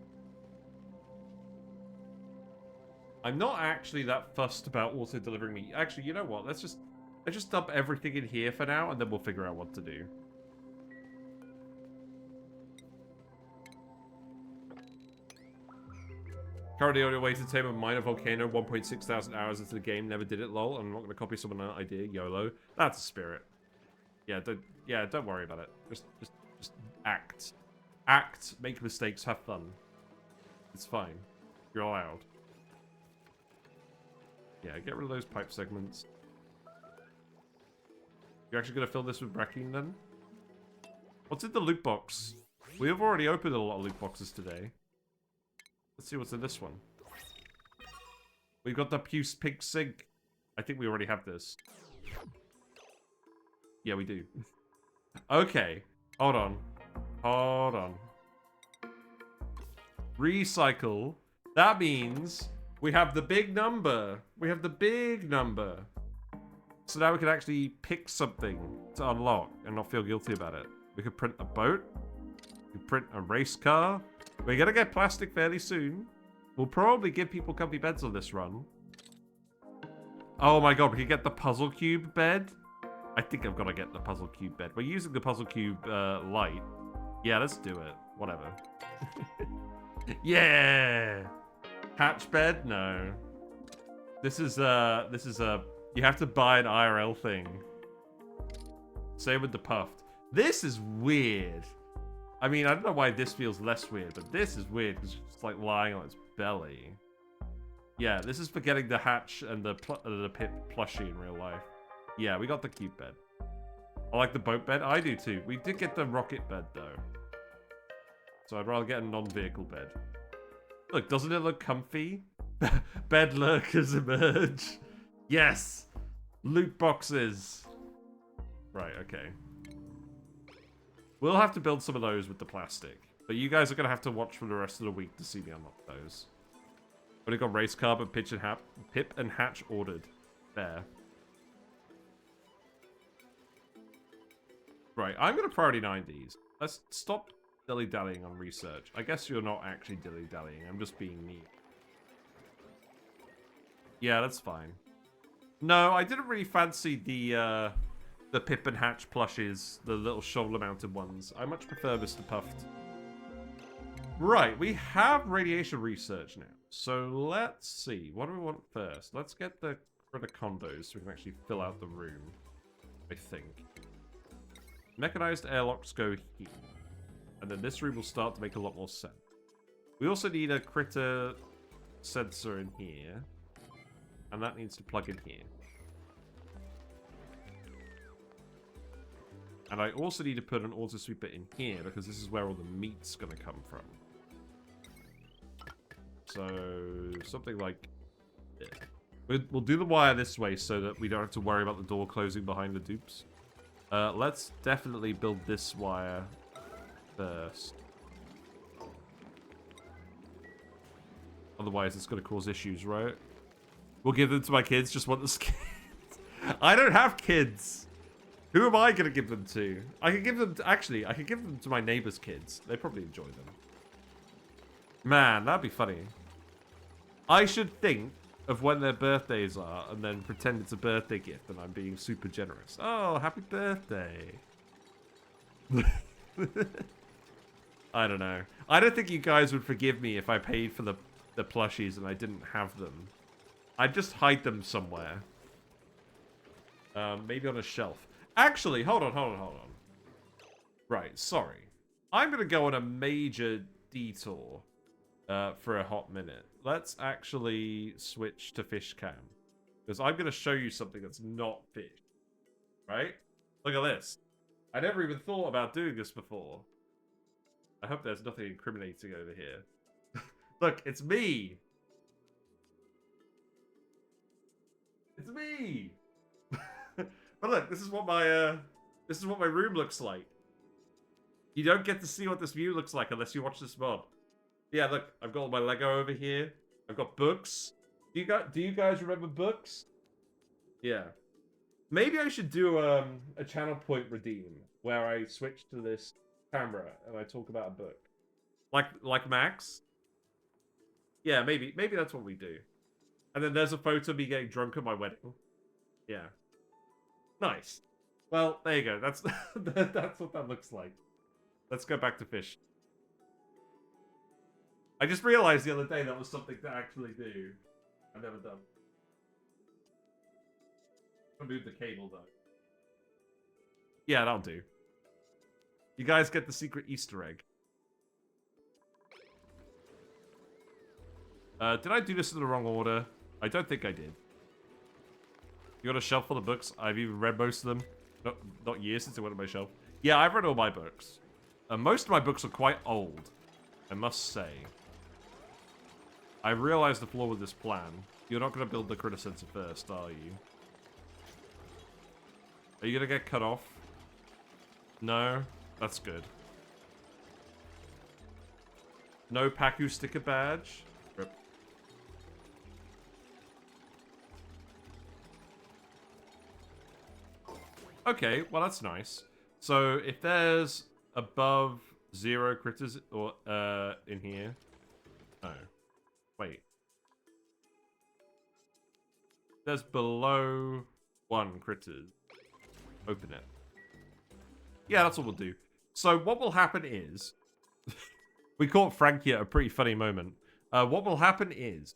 I'm not actually that fussed about auto-delivering meat. Actually, you know what? Let's just dump everything in here for now, and then we'll figure out what to do. Currently on your way to tame a minor volcano, 1.6 thousand hours into the game, never did it, lol. I'm not going to copy someone else's idea, YOLO. That's a spirit. Yeah, don't worry about it. Just act. Act, make mistakes, have fun. It's fine. You're allowed. Yeah, get rid of those pipe segments. You're actually going to fill this with brackine then? What's in the loot box? We have already opened a lot of loot boxes today. Let's see what's in this one. We've got the Puce Pig Sink. I think we already have this. Yeah, we do. Okay. Hold on. Hold on. Recycle. That means we have the big number. We have the big number. So now we can actually pick something to unlock and not feel guilty about it. We could print a boat. We could print a race car. We're gonna get plastic fairly soon. We'll probably give people comfy beds on this run. Oh my god, we could get the puzzle cube bed. I think I've got to get the puzzle cube bed. We're using the puzzle cube light. Yeah, let's do it. Whatever. Yeah! Hatch bed? No. This is you have to buy an IRL thing. Same with the puffed. This is weird. I mean, I don't know why this feels less weird, but this is weird because it's just like lying on its belly. Yeah, this is for getting the hatch and the pip plushie in real life. Yeah, we got the cube bed. I like the boat bed. I do too. We did get the rocket bed though. So I'd rather get a non-vehicle bed. Look, doesn't it look comfy? Bed lurkers emerge. Yes! Loot boxes. Right, okay. We'll have to build some of those with the plastic. But you guys are going to have to watch for the rest of the week to see me unlock those. Already got race car, but Pip and Hatch ordered. There. Right, I'm going to priority 9 these. Let's stop dilly-dallying on research. I guess you're not actually dilly-dallying. I'm just being neat. Yeah, that's fine. No, I didn't really fancy the Pip and Hatch plushes, the little shoulder-mounted ones. I much prefer Mr. Puffed. Right, we have radiation research now. So let's see. What do we want first? Let's get the critter condos so we can actually fill out the room, I think. Mechanized airlocks go here. And then this room will start to make a lot more sense. We also need a critter sensor in here. And that needs to plug in here. And I also need to put an auto sweeper in here because this is where all the meat's going to come from. So, something like this. We'll do the wire this way so that we don't have to worry about the door closing behind the dupes. Let's definitely build this wire first. Otherwise, it's going to cause issues, right? We'll give them to my kids. Just want the skins. I don't have kids. Who am I going to give them to? I can give them to, actually, I could give them to my neighbor's kids. They probably enjoy them. Man, that'd be funny. I should think of when their birthdays are and then pretend it's a birthday gift and I'm being super generous. Oh, happy birthday. I don't know. I don't think you guys would forgive me if I paid for the plushies and I didn't have them. I'd just hide them somewhere. Maybe on a shelf. Actually, hold on. Right, sorry. I'm going to go on a major detour for a hot minute. Let's actually switch to fish cam. Because I'm going to show you something that's not fish. Right? Look at this. I never even thought about doing this before. I hope there's nothing incriminating over here. Look, it's me! It's me! But look, this is what my room looks like. You don't get to see what this view looks like unless you watch this mod. Yeah, look, I've got all my Lego over here. I've got books. Do you guys remember books? Yeah. Maybe I should do a channel point redeem where I switch to this camera and I talk about a book. Like Max? Yeah, maybe that's what we do. And then there's a photo of me getting drunk at my wedding. Yeah. Nice. Well, there you go. That's that's what that looks like. Let's go back to fish. I just realized the other day that was something to actually do. I've never done. I'll move the cable though. Yeah, that'll do. You guys get the secret Easter egg. Did I do this in the wrong order? I don't think I did. You got a shelf full of books? I've even read most of them. Not years since I went on my shelf. Yeah, I've read all my books. Most of my books are quite old, I must say. I realized the flaw with this plan. You're not going to build the critter sensor first, are you? Are you going to get cut off? No? That's good. No Paku sticker badge? Rip. I Okay, well that's nice. So if there's above 0 critters or in here. No. Wait. There's below 1 critters. Open it. Yeah, that's what we'll do. So what will happen is we caught Frankie at a pretty funny moment. What will happen is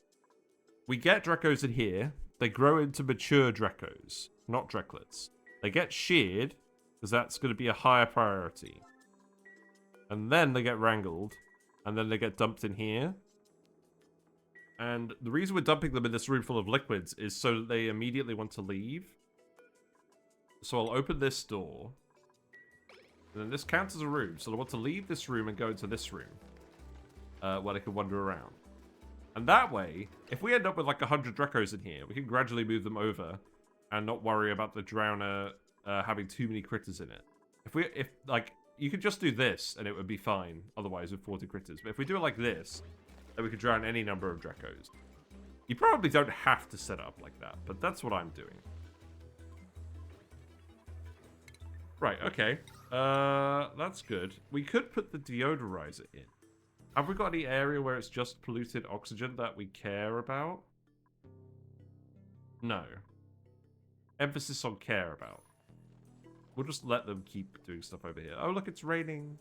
we get Dreckos in here. They grow into mature Dreckos, not Drecklets. They get sheared, because that's going to be a higher priority. And then they get wrangled, and then they get dumped in here. And the reason we're dumping them in this room full of liquids is so that they immediately want to leave. So I'll open this door. And then this counts as a room, so they'll want to leave this room and go into this room. Where they can wander around. And that way, if we end up with like 100 Dreckos in here, we can gradually move them over and not worry about the drowner having too many critters in it. If like, you could just do this and it would be fine, otherwise with 40 critters. But if we do it like this, then we could drown any number of Dreckos. You probably don't have to set it up like that, but that's what I'm doing. Right, okay. That's good. We could put the deodorizer in. Have we got any area where it's just polluted oxygen that we care about? No. Emphasis on care about. We'll just let them keep doing stuff over here. Oh, look, it's raining.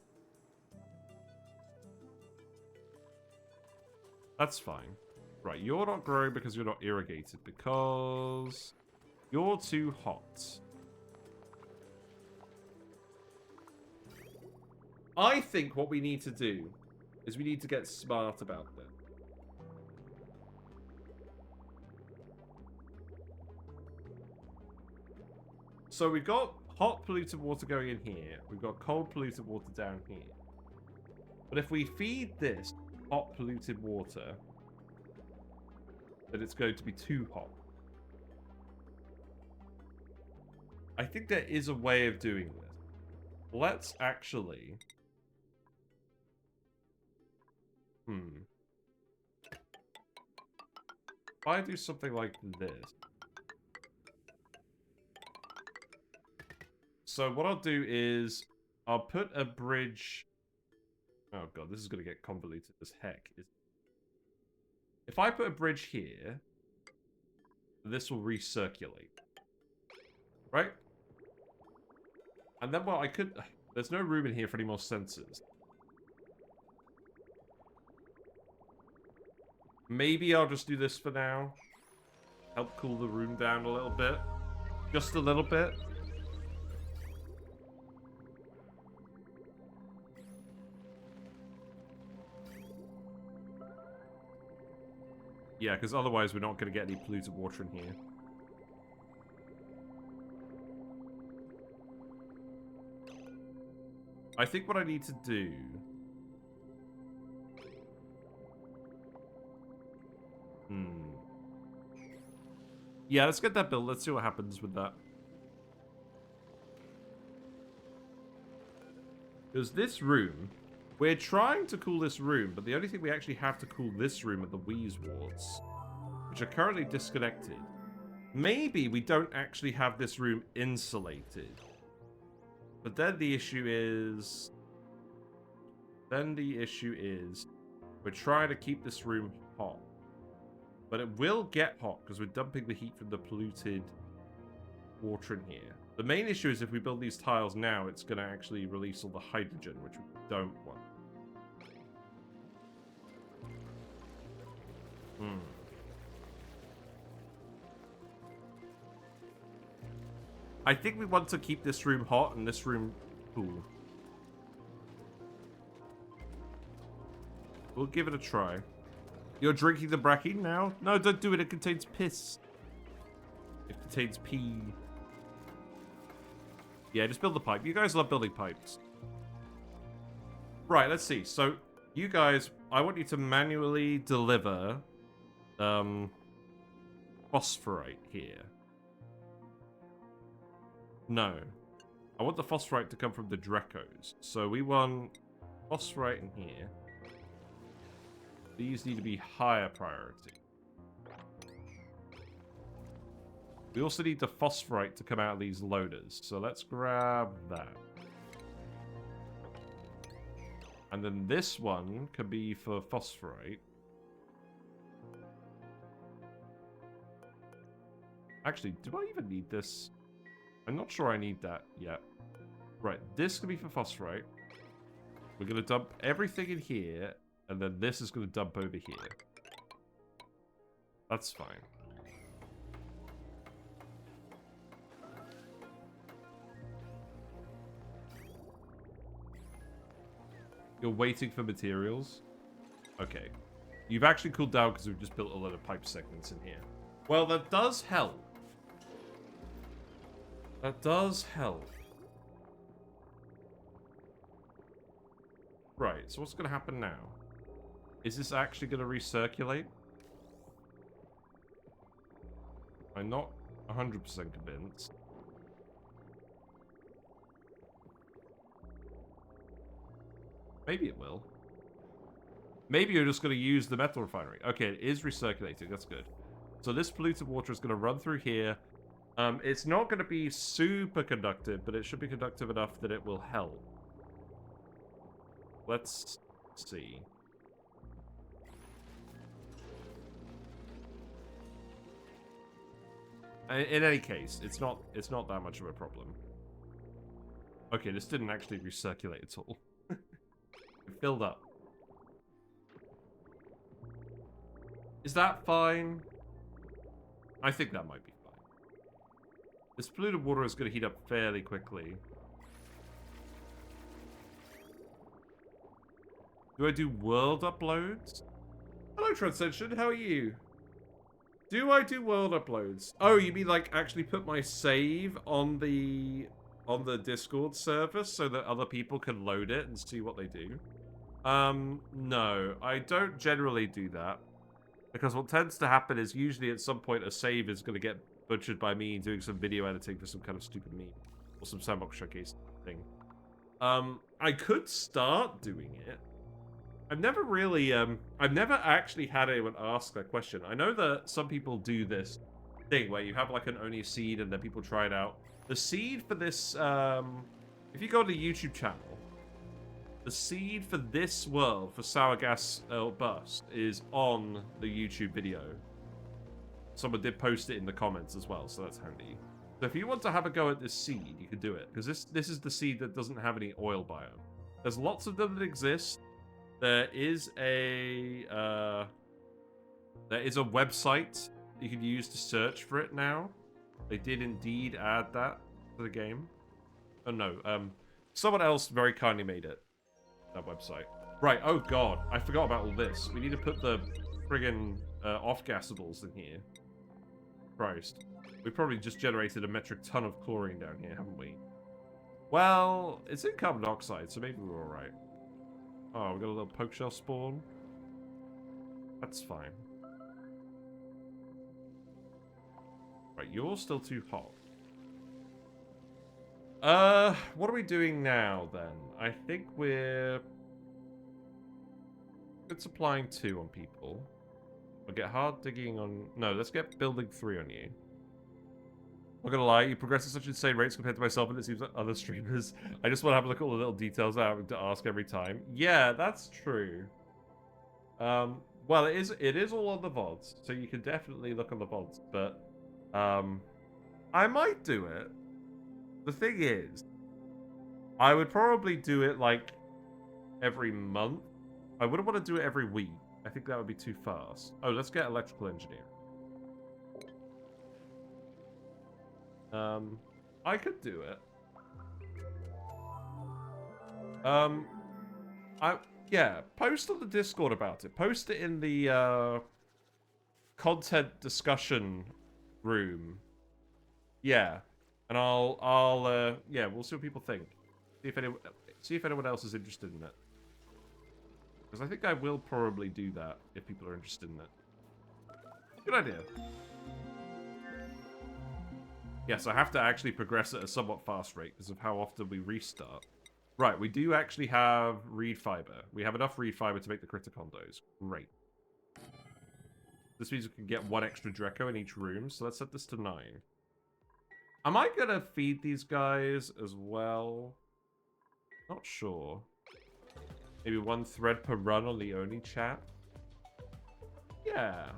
That's fine. Right, you're not growing because you're not irrigated, because you're too hot. I think what we need to do is we need to get smart about them. So we've got hot polluted water going in here. We've got cold polluted water down here. But if we feed this hot polluted water, then it's going to be too hot. I think there is a way of doing this. Let's actually... If I do something like this. So what I'll do is I'll put a bridge. Oh god, this is going to get convoluted as heck. If I put a bridge here, this will recirculate. Right? And then what I could... There's no room in here for any more sensors. Maybe I'll just do this for now. Help cool the room down a little bit. Just a little bit. Yeah, because otherwise we're not going to get any polluted water in here. I think what I need to do... Yeah, let's get that built. Let's see what happens with that. Because this room... We're trying to cool this room, but the only thing we actually have to cool this room are the wheeze wards, which are currently disconnected. Maybe we don't actually have this room insulated. But then the issue is... we're trying to keep this room hot. But it will get hot because we're dumping the heat from the polluted water in here. The main issue is if we build these tiles now, it's going to actually release all the hydrogen, which we don't want. I think we want to keep this room hot and this room cool. We'll give it a try. You're drinking the bracky now? No, don't do it. It contains piss. It contains pee. Yeah, just build the pipe. You guys love building pipes. Right, let's see. So, you guys, I want you to manually deliver phosphorite here. No. I want the phosphorite to come from the Dreckos. So we want phosphorite in here. These need to be higher priority. We also need the phosphorite to come out of these loaders. So let's grab that. And then this one can be for phosphorite. Actually, do I even need this? I'm not sure I need that yet. Right, this can be for phosphorite. We're going to dump everything in here, and then this is going to dump over here. That's fine. You're waiting for materials? Okay. You've actually cooled down because we've just built a lot of pipe segments in here. Well, that does help. That does help. Right, so what's going to happen now? Is this actually going to recirculate? I'm not 100% convinced. Maybe it will. Maybe you're just going to use the Metal Refinery. Okay, it is recirculating. That's good. So this polluted water is going to run through here. It's not going to be super conductive, but it should be conductive enough that it will help. Let's see. In any case, it's not that much of a problem. Okay, this didn't actually recirculate at all. It filled up. Is that fine? I think that might be fine. This polluted water is going to heat up fairly quickly. Do I do world uploads? Hello, Transcension. How are you? Do I do world uploads? Oh, you mean like actually put my save on the Discord server so that other people can load it and see what they do? No, I don't generally do that. Because what tends to happen is usually at some point a save is going to get butchered by me doing some video editing for some kind of stupid meme. Or some sandbox showcase thing. I could start doing it. I've never really, I've never actually had anyone ask that question. I know that some people do this thing where you have like an ONI seed and then people try it out. The seed for this, if you go to the YouTube channel, the seed for this world, for Sour Gas Bust, is on the YouTube video. Someone did post it in the comments as well, so that's handy. So if you want to have a go at this seed, you can do it. Because this is the seed that doesn't have any oil biome. There's lots of them that exist. There is a website you can use to search for it now. They did indeed add that to the game. Oh no, someone else very kindly made it. That website. Right, oh god, I forgot about all this. We need to put the friggin' off-gasables in here. Christ. We probably just generated a metric ton of chlorine down here, haven't we? Well, it's in carbon dioxide, so maybe we're alright. Oh, we got a little poke shell spawn. That's fine. Right, you're still too hot. What are we doing now, then? I think we're... good supplying 2 on people. We'll get hard digging on... no, let's get building 3 on you. I'm not gonna lie, you progress at such insane rates compared to myself, and it seems like other streamers. I just want to have a look at all the little details I have to ask every time. Yeah, that's true. Well, it is all on the VODs, so you can definitely look on the VODs, but I might do it. The thing is, I would probably do it like every month. I wouldn't want to do it every week. I think that would be too fast. Oh, let's get electrical engineer. I could do it. Yeah, post on the Discord about it. Post it in the content discussion room. Yeah, and yeah, we'll see what people think. See if anyone else is interested in it. Because I think I will probably do that if people are interested in it. Good idea. Yes, I have to actually progress at a somewhat fast rate because of how often we restart. Right, we do actually have reed fiber. We have enough reed fiber to make the critter condos. Great. This means we can get 1 extra Drecko in each room, so let's set this to 9. Am I gonna feed these guys as well? Not sure. Maybe 1 thread per run on the ONI chat? Yeah.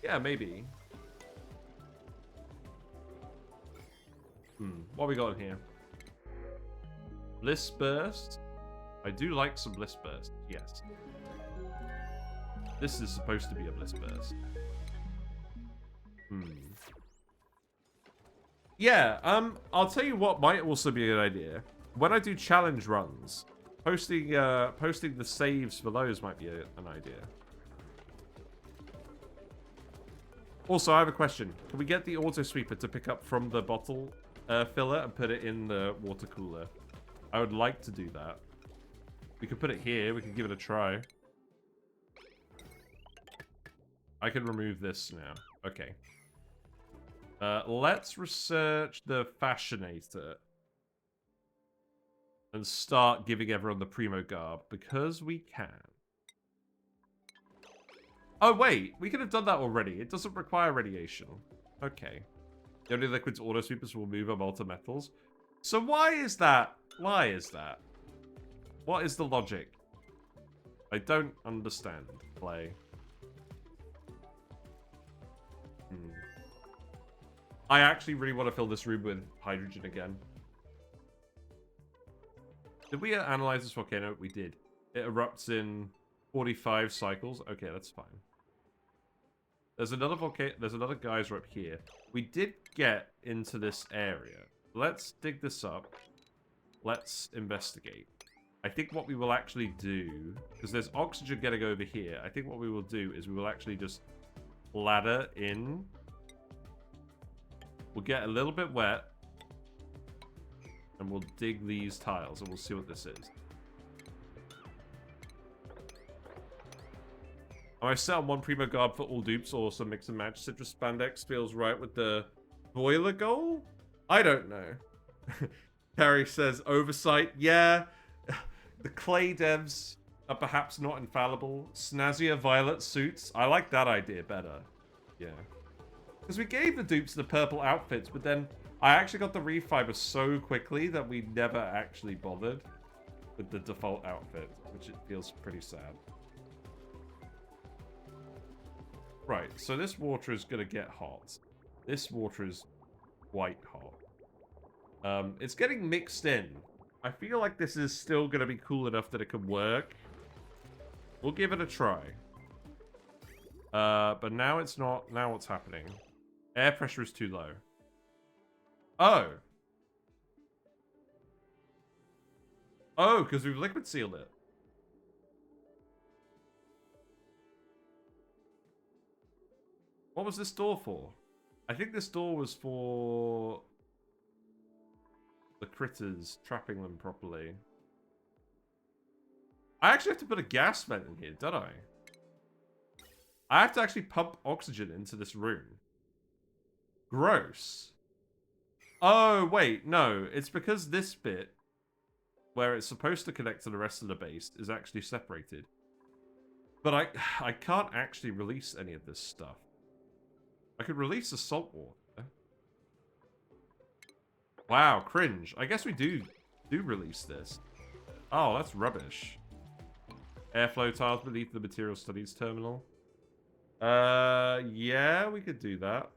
Yeah, maybe. What we got in here? Bliss Burst. I do like some Bliss Burst, yes. This is supposed to be a Bliss Burst. Yeah, I'll tell you what might also be a good idea. When I do challenge runs, posting the saves for those might be an idea. Also, I have a question. Can we get the auto sweeper to pick up from the bottle filler and put it in the water cooler? I would like to do that. We could put it here. We can give it a try. I can remove this now. Okay. Let's research the Fascinator. And start giving everyone the Primo Garb. Because we can. Oh, wait. We could have done that already. It doesn't require radiation. Okay. The only liquids auto sweepers will move are molten metals. So why is that? Why is that? What is the logic? I don't understand. Play. I actually really want to fill this room with hydrogen again. Did we analyze this volcano? We did. It erupts in 45 cycles. Okay, that's fine. There's another volcano. There's another geyser up here. We did get into this area. Let's dig this up. Let's investigate. I think what we will actually do, because there's oxygen getting over here, I think what we will do is we will actually just ladder in. We'll get a little bit wet. And we'll dig these tiles and we'll see what this is. Am I set on 1 Primo Garb for all dupes or some mix and match? Citrus Spandex feels right with the boiler goal? I don't know. Carrie says oversight. Yeah. The clay devs are perhaps not infallible. Snazzier violet suits. I like that idea better. Yeah. Because we gave the dupes the purple outfits, but then I actually got the refiber so quickly that we never actually bothered with the default outfit, which it feels pretty sad. Right, so this water is going to get hot. This water is quite hot. It's getting mixed in. I feel like this is still going to be cool enough that it can work. We'll give it a try. But now it's not. Now what's happening? Air pressure is too low. Oh. Oh, because we've liquid sealed it. What was this door for? I think this door was for the critters, trapping them properly. I actually have to put a gas vent in here, don't I? I have to actually pump oxygen into this room. Gross. Oh, wait, no. It's because this bit, where it's supposed to connect to the rest of the base, is actually separated. But I can't actually release any of this stuff. I could release the salt water. Wow, cringe. I guess we do release this. Oh, that's rubbish. Airflow tiles beneath the material studies terminal. Yeah, we could do that.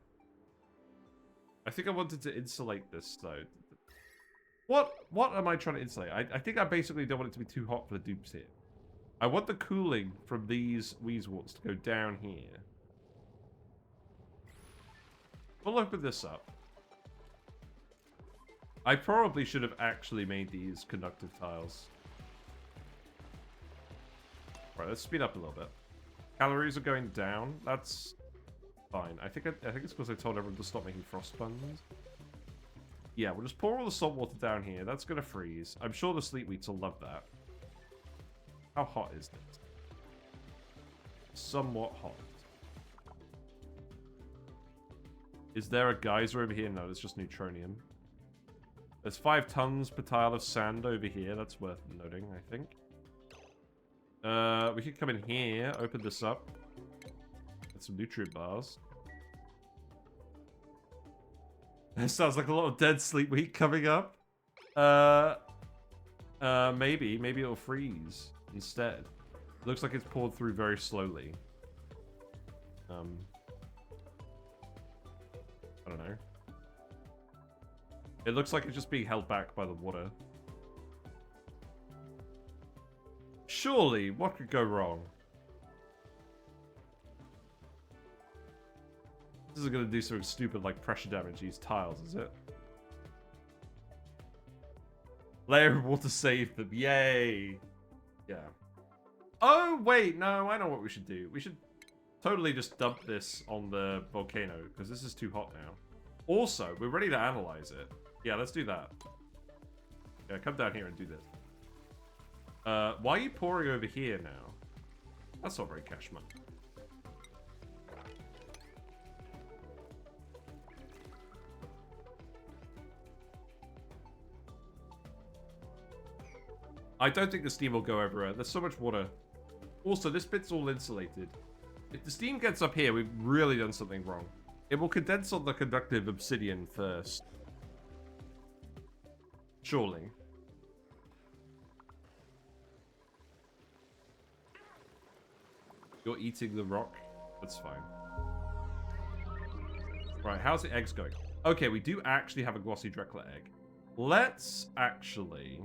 I think I wanted to insulate this, though. What am I trying to insulate? I think I basically don't want it to be too hot for the dupes here. I want the cooling from these Weezeworts to go down here. We'll open this up. I probably should have actually made these conductive tiles. Right, let's speed up a little bit. Calories are going down. That's fine. I think it's because I told everyone to stop making frost buns. Yeah, we'll just pour all the salt water down here. That's gonna freeze. I'm sure the sleepweeds will love that. How hot is it? Somewhat hot. Is there a geyser over here? No, it's just neutronium. There's 5 tons per tile of sand over here. That's worth noting, I think. We could come in here, open this up. Get some nutrient bars. It sounds like a lot of dead sleep week coming up. Maybe it'll freeze instead. It looks like it's poured through very slowly. I don't know. It looks like it's just being held back by the water. Surely, what could go wrong? This isn't gonna do something stupid like pressure damage these tiles, is it? Layer of water saved them. Yay! Yeah. Oh, wait, no, I know what we should do. We should totally just dump this on the volcano, because this is too hot now. Also, we're ready to analyze it. Yeah, let's do that. Yeah, come down here and do this. Why are you pouring over here now? That's not very cash money. I don't think the steam will go everywhere. There's so much water. Also, this bit's all insulated. If the steam gets up here, we've really done something wrong. It will condense on the conductive obsidian first. Surely. You're eating the rock? That's fine. Right, how's the eggs going? Okay, we do actually have a glossy Drecko egg. Let's actually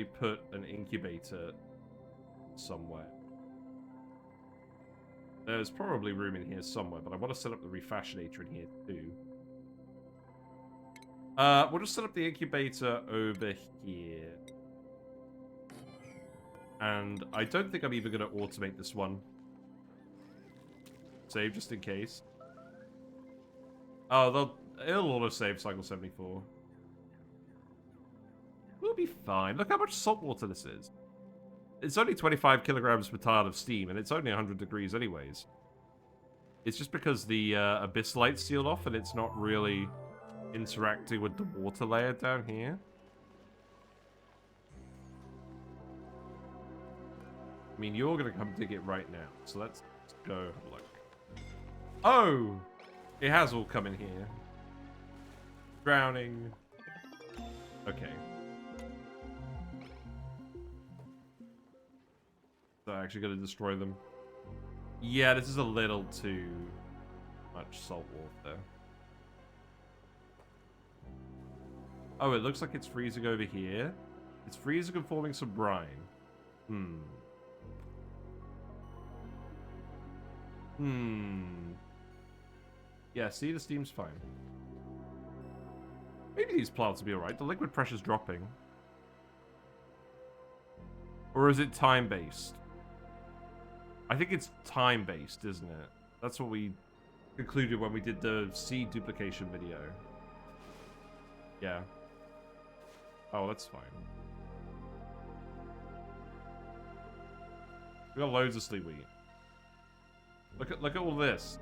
put an incubator somewhere. There's probably room in here somewhere, but I want to set up the refashionator in here too. We'll just set up the incubator over here. And I don't think I'm even going to automate this one. Save just in case. Oh, it'll auto-save cycle 74. We'll be fine. Look how much salt water this is. It's only 25 kilograms per tile of steam, and it's only 100 degrees anyways. It's just because the abyss light's sealed off, and it's not really interacting with the water layer down here. I mean, you're going to come dig it right now, so let's go have a look. Oh! It has all come in here. Drowning. Okay. So I'm actually going to destroy them. Yeah, this is a little too much salt water. Oh, it looks like it's freezing over here. It's freezing and forming some brine. Yeah, see, the steam's fine. Maybe these plants will be alright. The liquid pressure's dropping. Or is it time-based? I think it's time-based, isn't it? That's what we concluded when we did the seed duplication video. Yeah. Oh, that's fine. We got loads of sleep wheat. Look at all this.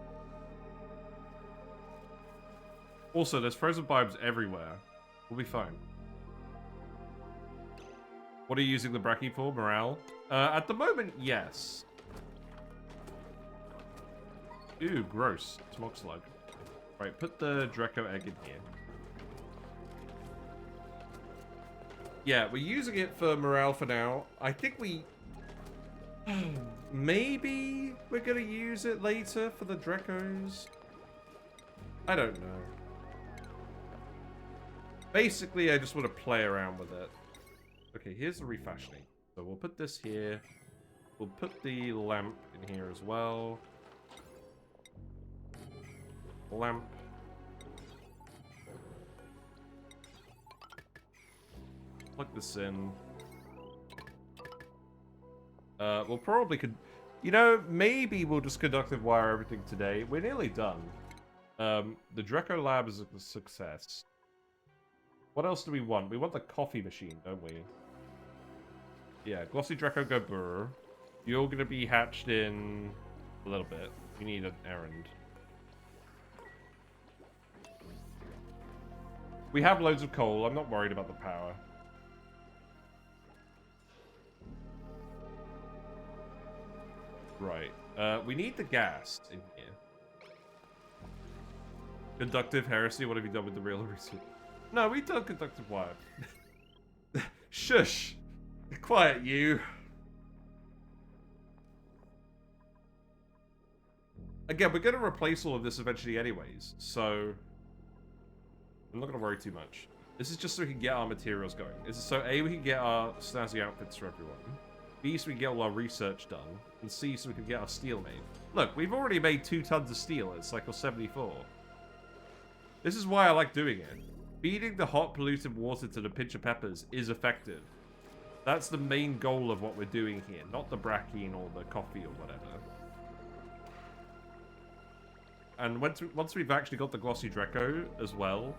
Also, there's frozen biobes everywhere. We'll be fine. What are you using the brachy for? Morale? At the moment, yes. Ooh, gross. Smog slug. Right, put the Drecko egg in here. Yeah, we're using it for morale for now. I think we... Maybe we're going to use it later for the Dreckos. I don't know. Basically, I just want to play around with it. Okay, here's the refashioning. So we'll put this here. We'll put the lamp in here as well. Lamp. Plug this in. We'll probably could... You know, maybe we'll just conductive wire everything today. We're nearly done. The Drecko lab is a success. What else do we want? We want the coffee machine, don't we? Yeah, glossy Drecko go brr. You're gonna be hatched in a little bit. We need an errand. We have loads of coal. I'm not worried about the power. Right. We need the gas in here. Conductive heresy, what have you done with the real research? No, we've done conductive wire. Shush! Quiet, you. Again, we're going to replace all of this eventually anyways, so I'm not going to worry too much. This is just so we can get our materials going. This is so A, we can get our snazzy outfits for everyone. B, so we can get all our research done. And C, so we can get our steel made. Look, we've already made 2 tons of steel at cycle 74. This is why I like doing it. Feeding the hot, polluted water to the Pincha Peppers is effective. That's the main goal of what we're doing here, not the brackine or the coffee or whatever. And once we've actually got the glossy Drecko as well,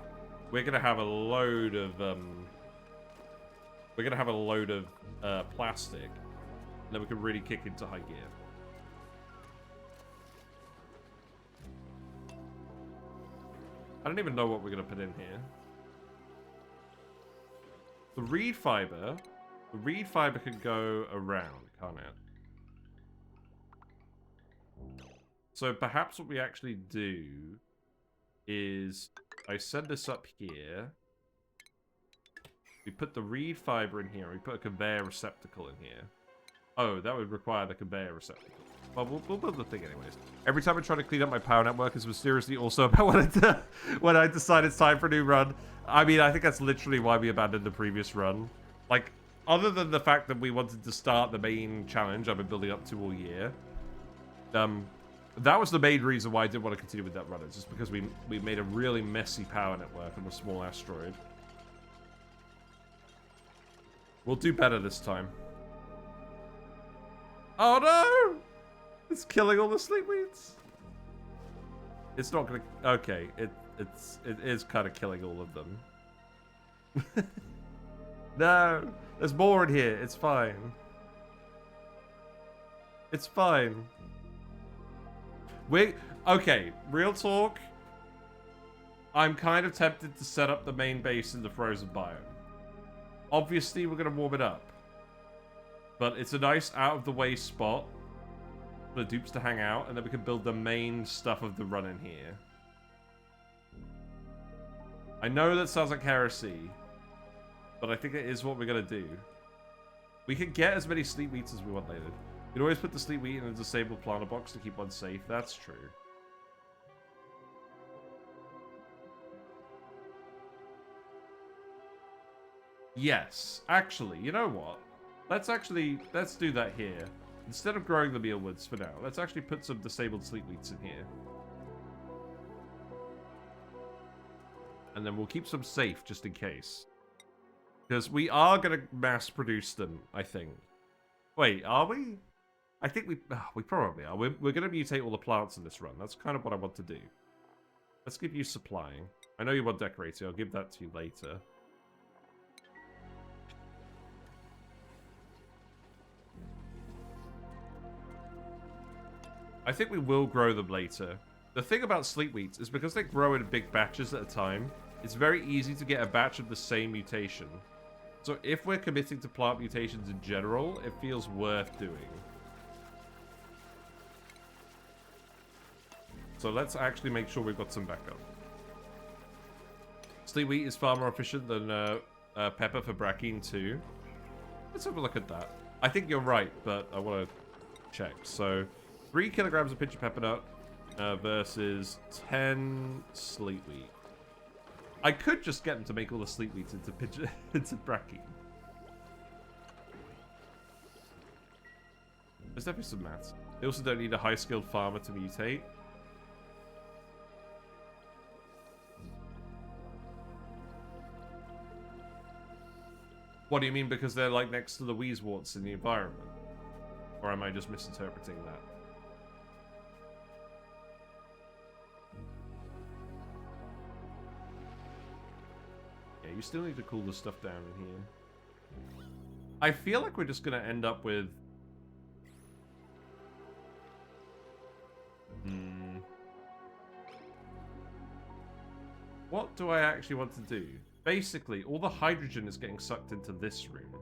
we're gonna have a load of plastic, and then we can really kick into high gear. I don't even know what we're gonna put in here. The reed fiber can go around, can't it? So perhaps what we actually do is I set this up here. We put the reed fiber in here. We put a conveyor receptacle in here. Oh, that would require the conveyor receptacle. Well, we'll build the thing anyways. Every time I try to clean up my power network is mysteriously also about when I decide it's time for a new run. I mean, I think that's literally why we abandoned the previous run. Like, other than the fact that we wanted to start the main challenge I've been building up to all year. That was the main reason why I didn't want to continue with that run. It's just because we made a really messy power network on a small asteroid. We'll do better this time. Oh no! It's killing all the sleepweeds. It's not gonna... Okay, it is kind of killing all of them. No! There's more in here. It's fine. It's fine. Okay, real talk. I'm kind of tempted to set up the main base in the frozen biome. Obviously, we're going to warm it up. But it's a nice out-of-the-way spot for the dupes to hang out, and then we can build the main stuff of the run in here. I know that sounds like heresy, but I think it is what we're going to do. We can get as many sleep meats as we want later. You can always put the sleep wheat in a disabled planter box to keep one safe. That's true. Yes. Actually, you know what? Let's do that here. Instead of growing the mealwoods for now, let's actually put some disabled sleep wheats in here. And then we'll keep some safe just in case. Because we are going to mass produce them, I think. Wait, are we? I think we probably are. We're going to mutate all the plants in this run. That's kind of what I want to do. Let's give you supplying. I know you want decorating. I'll give that to you later. I think we will grow them later. The thing about sleep wheats is because they grow in big batches at a time, it's very easy to get a batch of the same mutation. So if we're committing to plant mutations in general, it feels worth doing. So let's actually make sure we've got some backup. Sleep wheat is far more efficient than pepper for brackine too. Let's have a look at that. I think you're right, but I want to check. So 3 kilograms of Pincha Peppernut versus 10 sleep wheat. I could just get them to make all the sleep wheats into brackine. There's definitely some maths. They also don't need a high-skilled farmer to mutate. What do you mean? Because they're like next to the Wheezeworts in the environment? Or am I just misinterpreting that? Yeah, you still need to cool the stuff down in here. I feel like we're just going to end up with... What do I actually want to do? Basically, all the hydrogen is getting sucked into this room.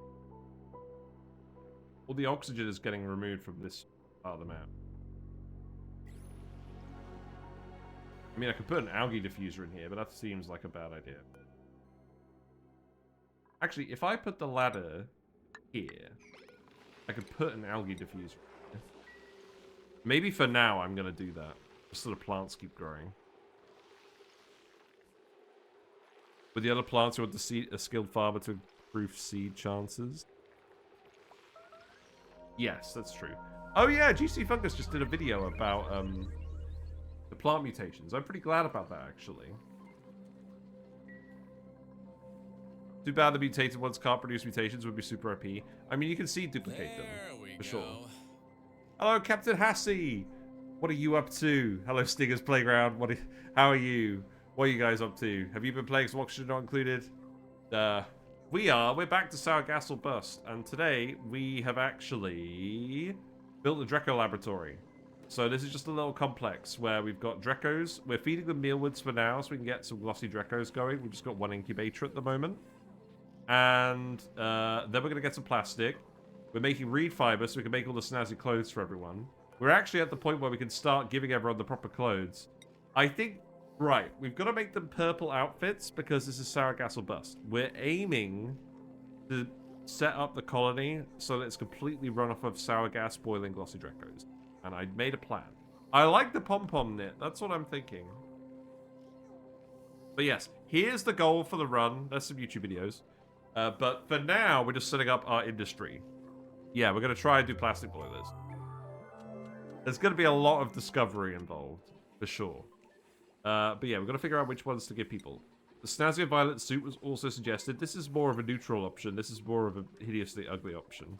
All the oxygen is getting removed from this part of the map. mean, I could put an algae diffuser in here, but that seems like a bad idea. Actually, if I put the ladder here, I could put an algae diffuser. Maybe for now I'm going to do that. Just so the plants keep growing. With the other plants, you want a skilled farmer to improve seed chances. Yes, that's true. Oh yeah, GC Fungus just did a video about the plant mutations. I'm pretty glad about that, actually. Too bad the mutated ones can't produce mutations, would be super OP. I mean, you can see duplicate them, for sure. Hello, Captain Hassie! What are you up to? Hello, Stingers Playground. How are you? What are you guys up to? Have you been playing some Oxygen Not Included? We're back to Sour Gas or Bust, and today we have actually built the Drecko laboratory. So this is just a little complex where we've got Dreckos. We're feeding them mealwoods for now so we can get some glossy Dreckos going. We've just got one incubator at the moment. And then we're going to get some plastic. We're making reed fiber so we can make all the snazzy clothes for everyone. We're actually at the point where we can start giving everyone the proper clothes. I think, right, we've got to make them purple outfits because this is Sour Gas or Bust. We're aiming to set up the colony so that it's completely run off of sour gas boiling glossy Dreckos. And I made a plan. I like the pom-pom knit. That's what I'm thinking. But yes, here's the goal for the run. There's some YouTube videos. But for now, we're just setting up our industry. Yeah, we're going to try and do plastic boilers. There's going to be a lot of discovery involved, for sure. But yeah, we're going to figure out which ones to give people. The snazzy violet suit was also suggested. This is more of a neutral option. This is more of a hideously ugly option.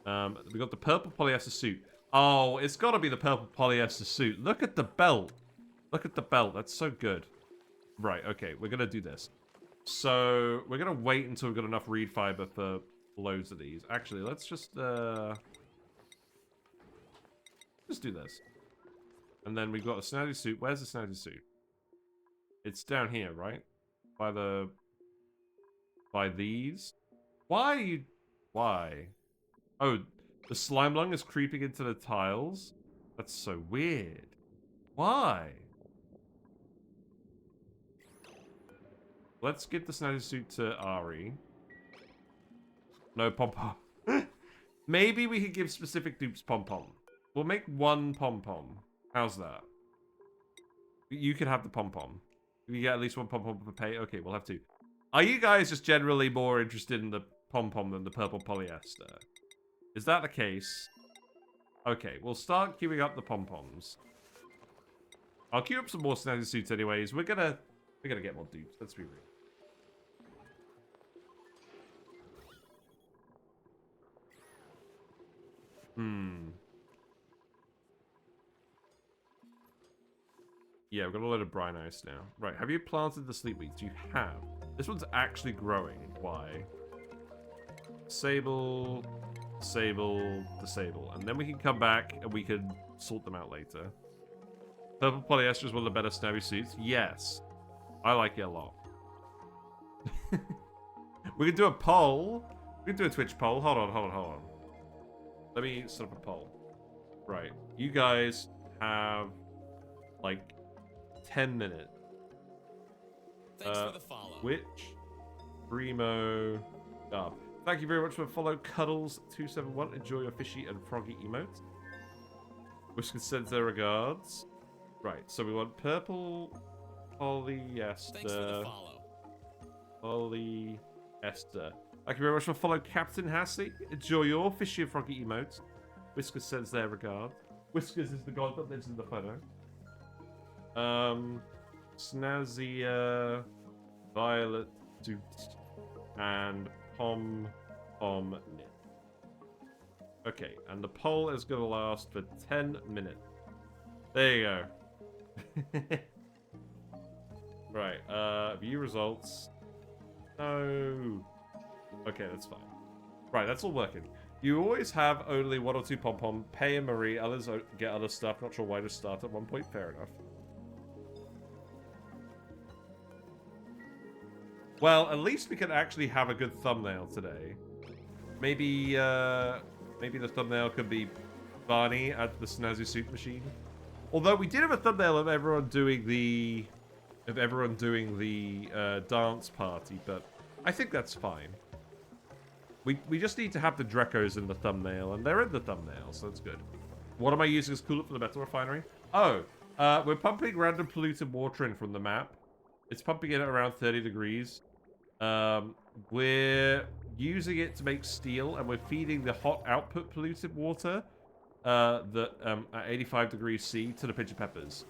We got the purple polyester suit. Oh, it's got to be the purple polyester suit. Look at the belt. Look at the belt. That's so good. Right, okay. We're going to do this. So, we're going to wait until we've got enough reed fiber for loads of these. Actually, let's just do this. And then we've got a snazzy suit. Where's the snazzy suit? It's down here, right? By these? Why are you... Why? Oh, the slime lung is creeping into the tiles? That's so weird. Why? Let's get the snazzy suit to Ari. No pom-pom. Maybe we could give specific dupes pom-pom. We'll make one pom-pom. How's that? You can have the pom-pom. You get at least one pom-pom per pay. Okay, we'll have two. Are you guys just generally more interested in the pom-pom than the purple polyester? Is that the case? Okay, we'll start queuing up the pom-poms. I'll queue up some more snazzy suits anyways. We're gonna get more dupes. Let's be real. Yeah, we've got a load of brine ice now. Right, have you planted the sleep weeds? You have. This one's actually growing. Why? Disable, disable, disable. And then we can come back and we can sort them out later. Purple polyester is one of the better snazzy suits. Yes. I like it a lot. We can do a poll. We can do a Twitch poll. Hold on. Let me set up a poll. Right. You guys have, like, 10 minutes. Thanks for the follow. Which? Primo. Thank you very much for the follow, Cuddles271. Enjoy your fishy and froggy emotes. Whiskers sends their regards. Right, so we want purple polyester. Thanks for the follow. Polyester. Thank you very much for follow, Captain Hassie. Enjoy your fishy and froggy emotes. Whiskers sends their regard. Whiskers is the god that lives in the photo. Snazzy violet suit and pom knit. Okay, and the poll is gonna last for 10 minutes. There you go. Right, view results. No. Okay, that's fine. Right, that's all working. You always have only 1 or 2 pom-pom. Pay and Marie, others get other stuff. Not sure why to start at one point. Fair enough. Well, at least we can actually have a good thumbnail today. Maybe the thumbnail could be Barney at the snazzy suit machine. Although we did have a thumbnail of everyone doing the dance party, but I think that's fine. We just need to have the Dreckos in the thumbnail, and they're in the thumbnail, so that's good. What am I using as coolant for the Metal Refinery? Oh, we're pumping random polluted water in from the map. It's pumping in at around 30 degrees. We're using it to make steel, and we're feeding the hot output polluted water at 85 degrees C to the Pincha Peppers.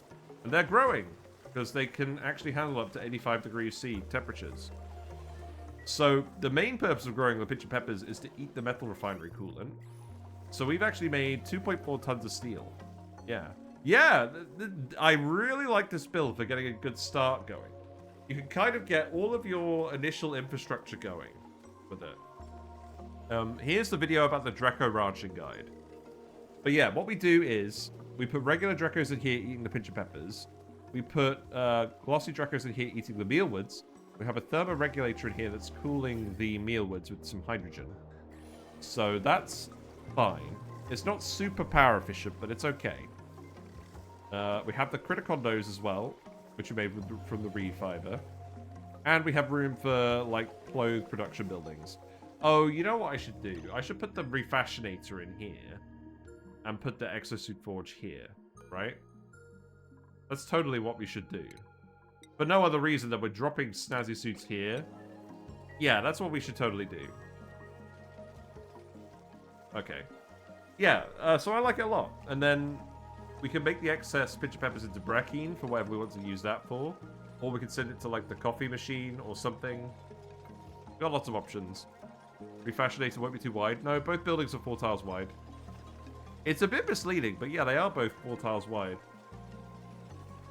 And they're growing, because they can actually handle up to 85 degrees C temperatures. So the main purpose of growing the Pincha Peppers is to eat the Metal Refinery coolant. So we've actually made 2.4 tons of steel. Yeah. Yeah, I really like this build for getting a good start going. You can kind of get all of your initial infrastructure going with it. Here's the video about the Drecko ranching guide. But yeah, what we do is we put regular Dreckos in here eating the Pincha Peppers. We put glossy Dreckos in here eating the mealwoods. We have a thermoregulator in here that's cooling the mealwoods with some hydrogen. So that's fine. It's not super power efficient, but it's okay. We have the Criticondos as well, which we made from the reed fiber. And we have room for, like, clothes production buildings. Oh, you know what I should do? I should put the refashionator in here. And put the exosuit forge here, right? That's totally what we should do. For no other reason than we're dropping snazzy suits here. Yeah, that's what we should totally do. Okay. Yeah, so I like it a lot. And then we can make the excess Pincha Peppers into Brekine for whatever we want to use that for. Or we can send it to, like, the coffee machine or something. We've got lots of options. Refashionator won't be too wide. No, both buildings are 4 tiles wide. It's a bit misleading, but yeah, they are both 4 tiles wide.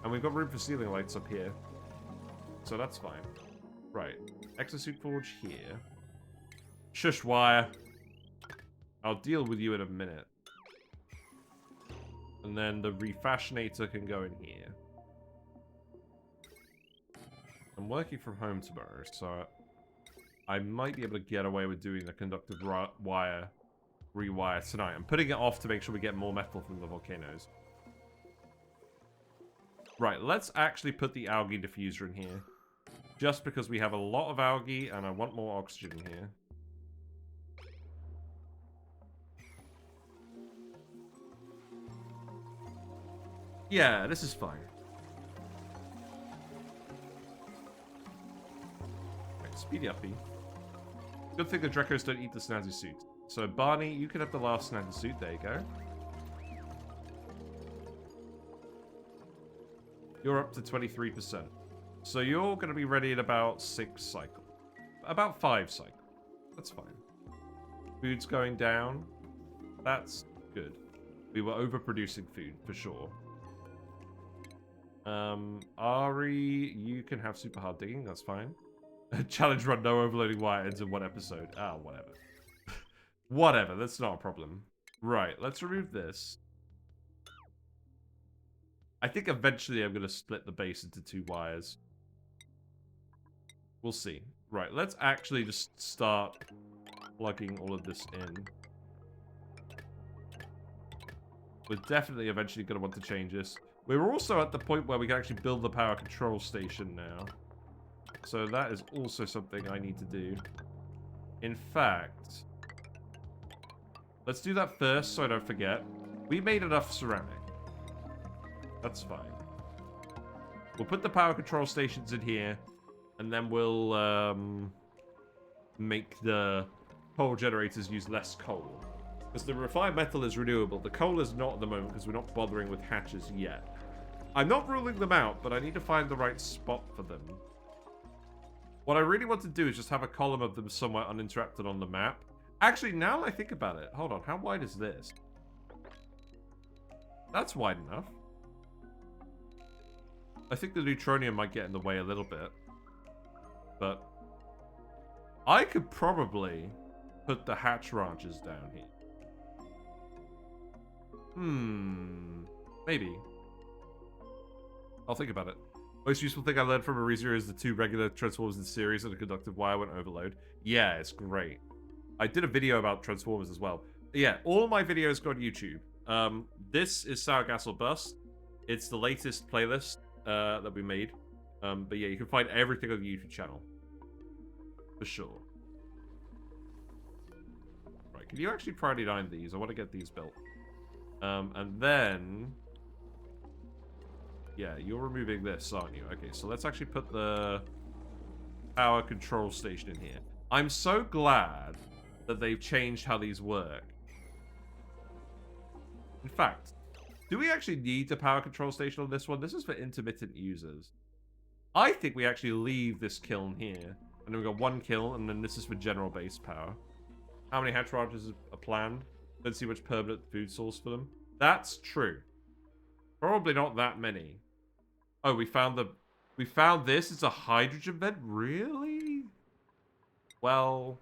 And we've got room for ceiling lights up here. So that's fine. Right. Exosuit forge here. Shush wire. I'll deal with you in a minute. And then the refashionator can go in here. I'm working from home tomorrow, so I might be able to get away with doing the conductive wire rewire tonight. I'm putting it off to make sure we get more metal from the volcanoes. Right, let's actually put the algae diffuser in here. Just because we have a lot of algae and I want more oxygen in here. Yeah, this is fine. Right, speedy uppy. Good thing the Dreckos don't eat the snazzy suit. So, Barney, you can have the last snazzy suit. There you go. You're up to 23%. So you're going to be ready in about 6 cycles. About 5 cycles. That's fine. Food's going down. That's good. We were overproducing food, for sure. Ari, you can have super hard digging. That's fine. Challenge run, no overloading wire ends in 1 episode. Ah, whatever. Whatever, that's not a problem. Right, let's remove this. I think eventually I'm going to split the base into 2 wires. We'll see. Right, let's actually just start plugging all of this in. We're definitely eventually going to want to change this. We're also at the point where we can actually build the power control station now. So that is also something I need to do. In fact, let's do that first so I don't forget. We made enough ceramic. That's fine. We'll put the power control stations in here, and then we'll make the coal generators use less coal. Because the refined metal is renewable. The coal is not at the moment because we're not bothering with hatches yet. I'm not ruling them out, but I need to find the right spot for them. What I really want to do is just have a column of them somewhere uninterrupted on the map. Actually, now I think about it. Hold on, how wide is this? That's wide enough. I think the neutronium might get in the way a little bit. But I could probably put the hatch ranches down here. Maybe. I'll think about it. Most useful thing I learned from Arizia is the 2 regular transformers in the series and a conductive wire went overload. Yeah, it's great. I did a video about transformers as well. Yeah, all my videos go on YouTube. This is Sour Gas or Bust. It's the latest playlist that we made. But yeah, you can find everything on the YouTube channel. For sure. Right, can you actually priority 9 these? I want to get these built. And then... Yeah, you're removing this, aren't you? Okay, so let's actually put the power control station in here. I'm so glad that they've changed how these work. In fact, do we actually need the power control station on this one? This is for intermittent users. I think we actually leave this kiln here. And then we've got 1 kiln, and then this is for general base power. How many hatch ranches are planned? Let's see which permanent food source for them. That's true. Probably not that many. Oh, we found this. It's a hydrogen vent? Really? Well,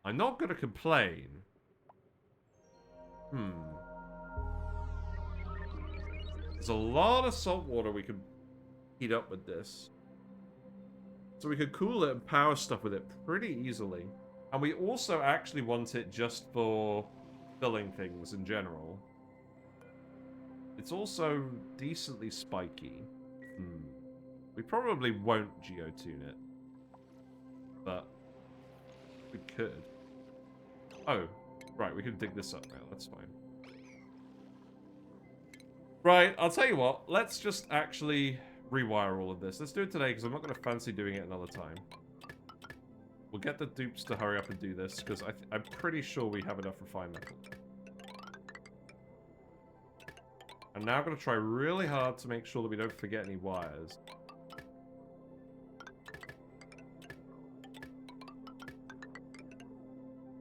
I'm not going to complain. There's a lot of salt water we could heat up with this. So we could cool it and power stuff with it pretty easily. And we also actually want it just for filling things in general. It's also decently spiky. We probably won't geotune it. But we could. Oh, right, we can dig this up now. That's fine. Right, I'll tell you what. Let's just actually rewire all of this. Let's do it today, because I'm not going to fancy doing it another time. We'll get the dupes to hurry up and do this, because I'm pretty sure we have enough refined metal. I'm now going to try really hard to make sure that we don't forget any wires.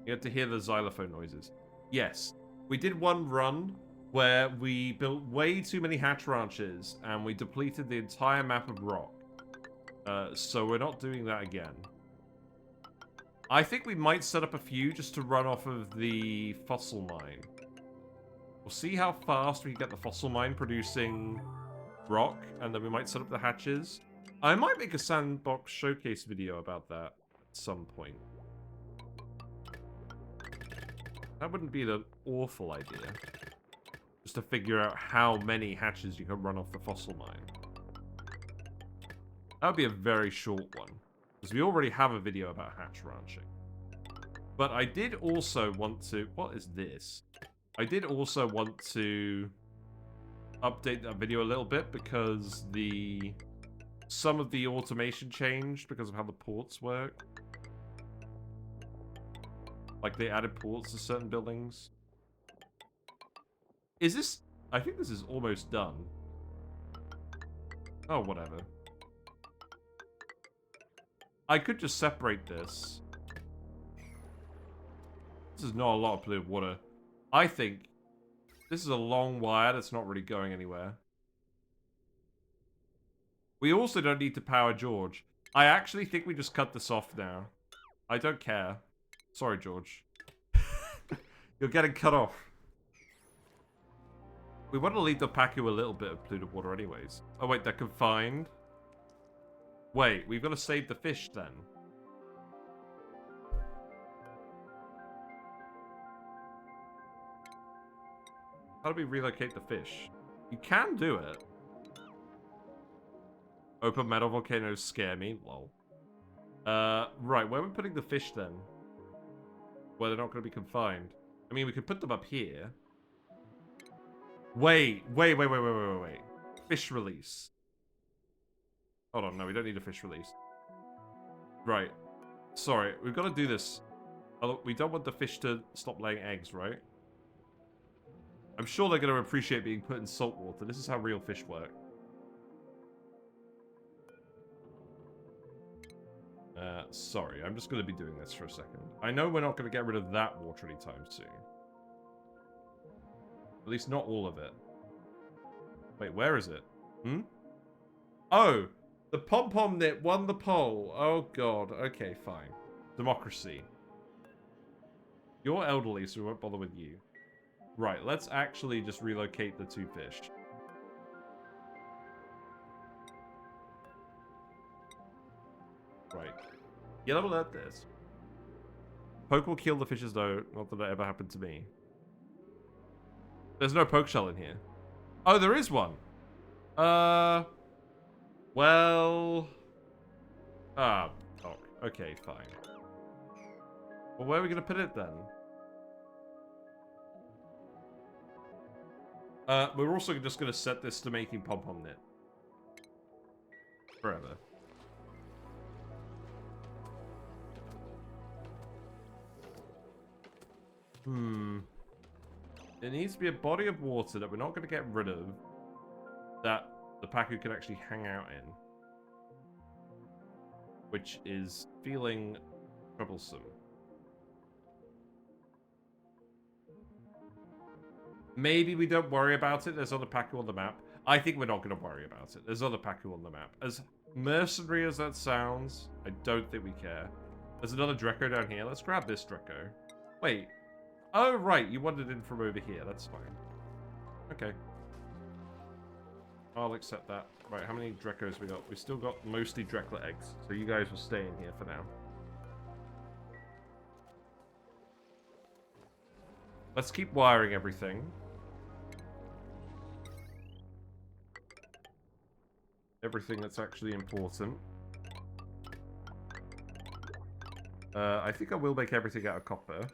You have to hear the xylophone noises. Yes, we did one run where we built way too many hatch ranches and we depleted the entire map of rock. So we're not doing that again. I think we might set up a few just to run off of the fossil mine. We'll see how fast we can get the fossil mine producing rock, and then we might set up the hatches. I might make a sandbox showcase video about that at some point. That wouldn't be an awful idea. Just to figure out how many hatches you can run off the fossil mine. That would be a very short one. Because we already have a video about hatch ranching. But I did also want to... What is this? I did also want to update that video a little bit because some of the automation changed because of how the ports work. Like they added ports to certain buildings. Is this... I think this is almost done. Oh, whatever. I could just separate this. This is not a lot of polluted water. I think this is a long wire that's not really going anywhere. We also don't need to power George. I actually think we just cut this off now. I don't care. Sorry, George. You're getting cut off. We want to leave the Pacu a little bit of polluted water anyways. Oh wait, they're confined? Wait, we've got to save the fish then. How do we relocate the fish? You can do it. Open metal volcanoes scare me. Lol. Right, where are we putting the fish then? Where they're not going to be confined. I mean, we could put them up here. Wait. Fish release. Hold on, no, we don't need a fish release. Right. Sorry, we've got to do this. We don't want the fish to stop laying eggs, right? I'm sure they're going to appreciate being put in salt water. This is how real fish work. Sorry, I'm just going to be doing this for a second. I know we're not going to get rid of that water anytime soon. At least not all of it. Wait, where is it? Oh! The pom-pom nip won the poll. Oh, God. Okay, fine. Democracy. You're elderly, so we won't bother with you. Right, let's actually just relocate the 2 fish. Right. Yellow alert this. Poke will kill the fishes, though. Not that it ever happened to me. There's no poke shell in here. Oh, there is one. Well... Ah, oh, okay, fine. Well, where are we going to put it then? We're also just going to set this to making pom-pom knit. Forever. There needs to be a body of water that we're not going to get rid of, that the Paku can actually hang out in. Which is feeling troublesome. Maybe we don't worry about it. There's other Paku on the map. I think we're not going to worry about it. There's other Paku on the map. As mercenary as that sounds, I don't think we care. There's another Drecko down here. Let's grab this Drecko. Wait. Oh, right. You wanted in from over here. That's fine. Okay. I'll accept that. Right, how many Dreckos we got? We've still got mostly Drecklet eggs. So you guys will stay in here for now. Let's keep wiring everything. Everything that's actually important. I think I will make everything out of copper.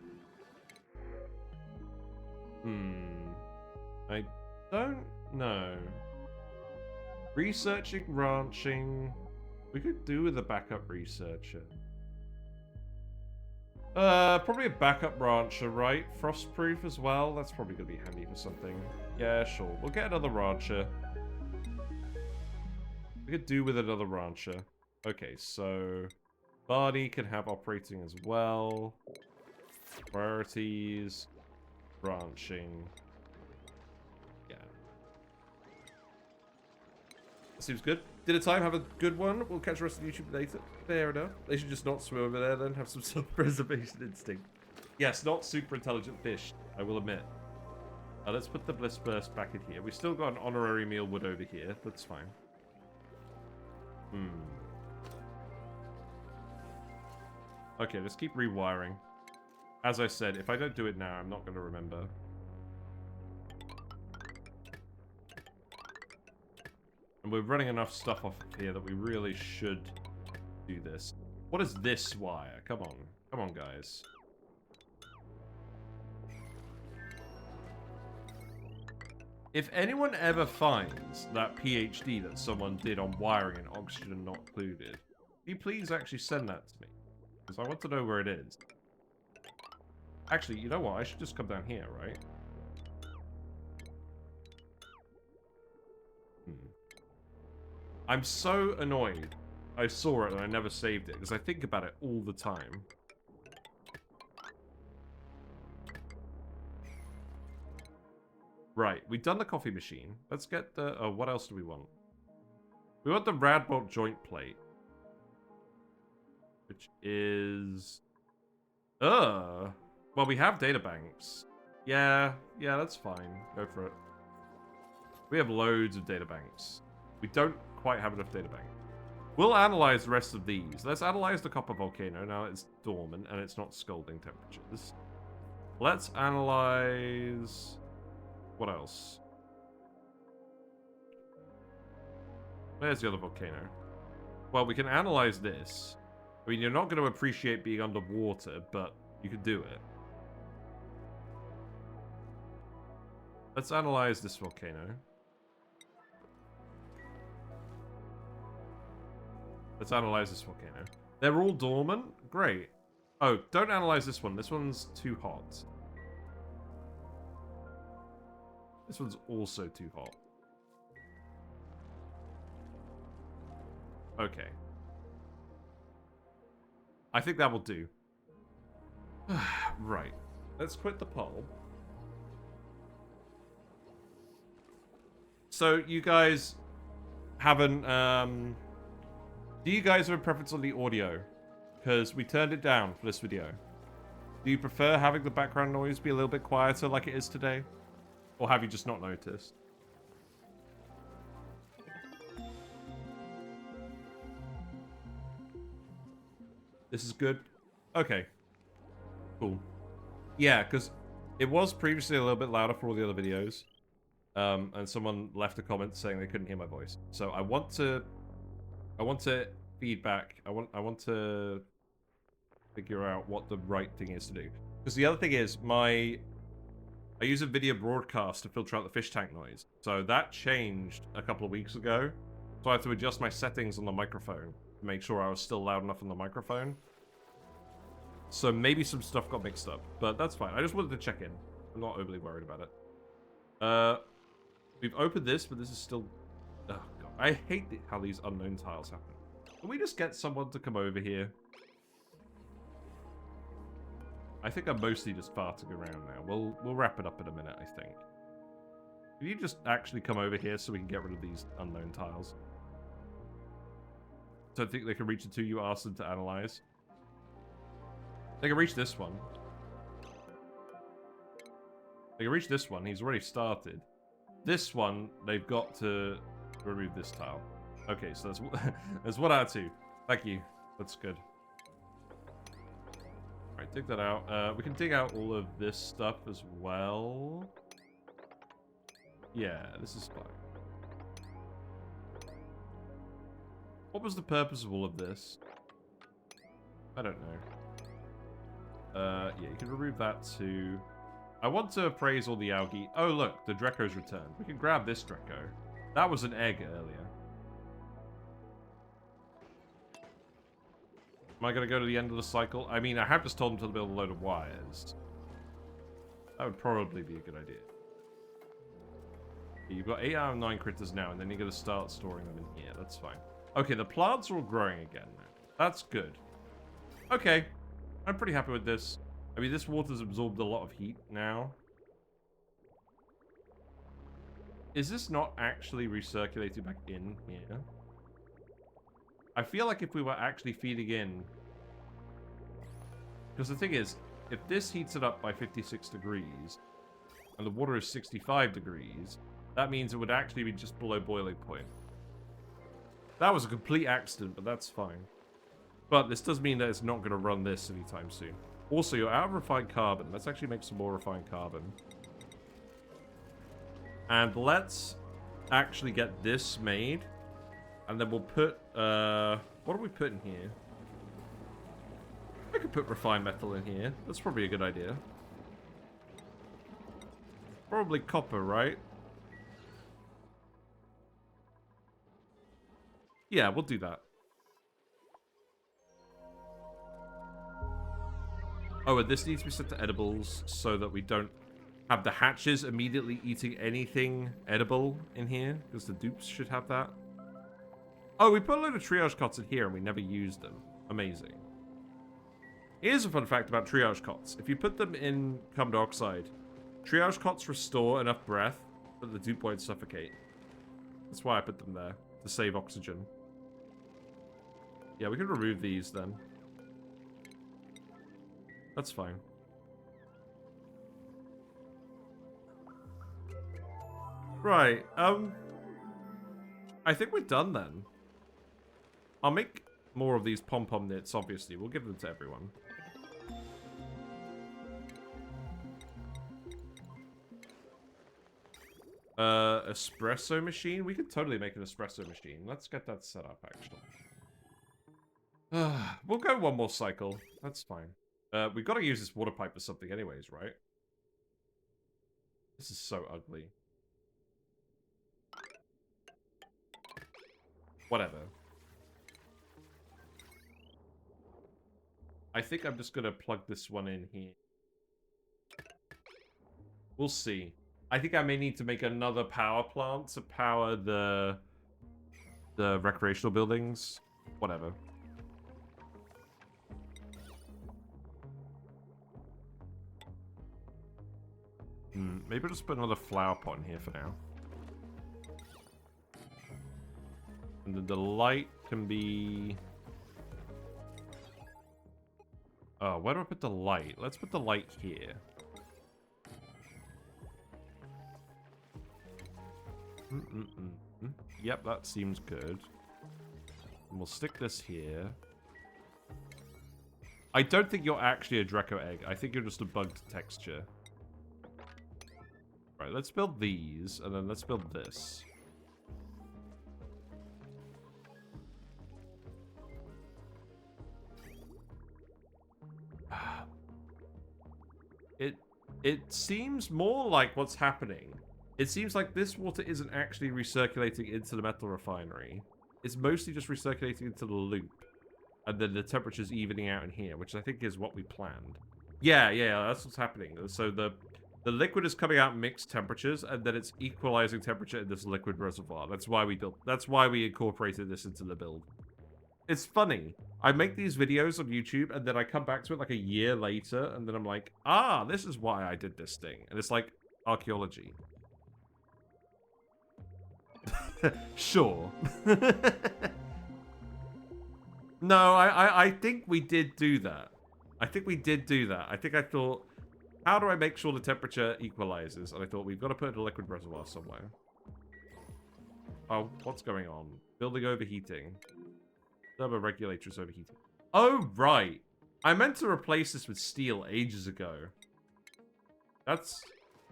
I don't know. Researching, ranching. We could do with a backup researcher. Probably a backup rancher, right? Frostproof as well. That's probably gonna be handy for something. Yeah, sure. We'll get another rancher. We could do with another rancher. Okay, so Barney can have operating as well. Priorities. Ranching. Yeah. Seems good. Dinner time, have a good one. We'll catch the rest of YouTube later. Fair enough. They should just not swim over there then, have some self-preservation instinct. Yes, not super intelligent fish, I will admit. Let's put the Bliss Burst back in here. We still got an honorary meal wood over here. That's fine. Okay, let's keep rewiring. As I said, if I don't do it now, I'm not going to remember. And we're running enough stuff off of here that we really should do this. What is this wire? Come on. Come on, guys. If anyone ever finds that PhD that someone did on wiring and oxygen not included, can you please actually send that to me? Because I want to know where it is. Actually, you know what? I should just come down here, right? I'm so annoyed I saw it and I never saved it, because I think about it all the time. Right, we've done the coffee machine. Let's get the... Oh, what else do we want? We want the Radbolt joint plate. Which is... Well, we have databanks. Yeah, that's fine. Go for it. We have loads of databanks. We don't quite have enough databank. We'll analyze the rest of these. Let's analyze the copper volcano. Now it's dormant and it's not scalding temperatures. Let's analyze... What else? Where's the other volcano? Well, we can analyze this. I mean, you're not going to appreciate being underwater, but you can do it. Let's analyze this volcano. Let's analyze this volcano. They're all dormant? Great. Oh, don't analyze this one. This one's too hot. This one's also too hot. Okay. I think that will do. Right. Let's quit the poll. So, you guys haven't, do you guys have a preference on the audio? Because we turned it down for this video. Do you prefer having the background noise be a little bit quieter like it is today? Or have you just not noticed? This is good? Okay. Cool. Yeah, because it was previously a little bit louder for all the other videos. And someone left a comment saying they couldn't hear my voice. So I want to feedback. I want to figure out what the right thing is to do. Because the other thing is, I use a video broadcast to filter out the fish tank noise. So that changed a couple of weeks ago. So I have to adjust my settings on the microphone to make sure I was still loud enough on the microphone. So maybe some stuff got mixed up, but that's fine. I just wanted to check in. I'm not overly worried about it. We've opened this, but this is still... Oh, God. I hate how these unknown tiles happen. Can we just get someone to come over here? I think I'm mostly just farting around now. We'll wrap it up in a minute, I think. Can you just actually come over here so we can get rid of these unknown tiles? Don't think they can reach the two you asked them to analyze. They can reach this one. They can reach this one. He's already started. This one, they've got to remove this tile. Okay, so that's 1 out of 2. Thank you. That's good. Alright, dig that out. We can dig out all of this stuff as well. Yeah, this is fine. What was the purpose of all of this? I don't know. Yeah, you can remove that too. I want to appraise all the algae. Oh, look, the Drecko's returned. We can grab this Drecko. That was an egg earlier. Am I going to go to the end of the cycle? I mean, I have just told him to build a load of wires. That would probably be a good idea. You've got 8 out of 9 critters now, and then you're going to start storing them in here. That's fine. Okay, the plants are all growing again now. That's good. Okay. I'm pretty happy with this. I mean, this water's absorbed a lot of heat now. Is this not actually recirculated back in here? I feel like if we were actually feeding in... Because the thing is, if this heats it up by 56 degrees, and the water is 65 degrees, that means it would actually be just below boiling point. That was a complete accident, but that's fine. But this does mean that it's not going to run this anytime soon. Also, you're out of refined carbon. Let's actually make some more refined carbon. And let's actually get this made. And then we'll put... what do we put in here? I could put refined metal in here. That's probably a good idea. Probably copper, right? Yeah, we'll do that. Oh, and this needs to be set to edibles so that we don't have the hatches immediately eating anything edible in here, because the dupes should have that. Oh, we put a load of triage cots in here and we never used them. Amazing. Here's a fun fact about triage cots. If you put them in carbon dioxide, triage cots restore enough breath that the dupe won't suffocate. That's why I put them there, to save oxygen. Yeah, we can remove these then. That's fine. Right, I think we're done then. I'll make more of these pom-pom knits, obviously. We'll give them to everyone. Espresso machine? We could totally make an espresso machine. Let's get that set up, actually. We'll go one more cycle. That's fine. We've got to use this water pipe for something anyways, right? This is so ugly. Whatever. I think I'm just going to plug this one in here. We'll see. I think I may need to make another power plant to power the recreational buildings. Whatever. Maybe I'll just put another flower pot in here for now. And then the light can be... Oh, where do I put the light? Let's put the light here. Yep, that seems good. And we'll stick this here. I don't think you're actually a Drecko egg. I think you're just a bugged texture. Right, let's build these, and then let's build this. It seems more like what's happening. It seems like this water isn't actually recirculating into the metal refinery. It's mostly just recirculating into the loop. And then the temperature's evening out in here, which I think is what we planned. Yeah, that's what's happening. So the liquid is coming out mixed temperatures, and then it's equalizing temperature in this liquid reservoir. That's why we incorporated this into the build. It's funny. I make these videos on YouTube, and then I come back to it like a year later, and then I'm like, ah, this is why I did this thing. And it's like archaeology. Sure. No, I think we did do that. I think I thought, how do I make sure the temperature equalizes? And I thought, we've got to put in a liquid reservoir somewhere. Oh, what's going on? Building overheating. Turbo regulator is overheating. Oh, right. I meant to replace this with steel ages ago. That's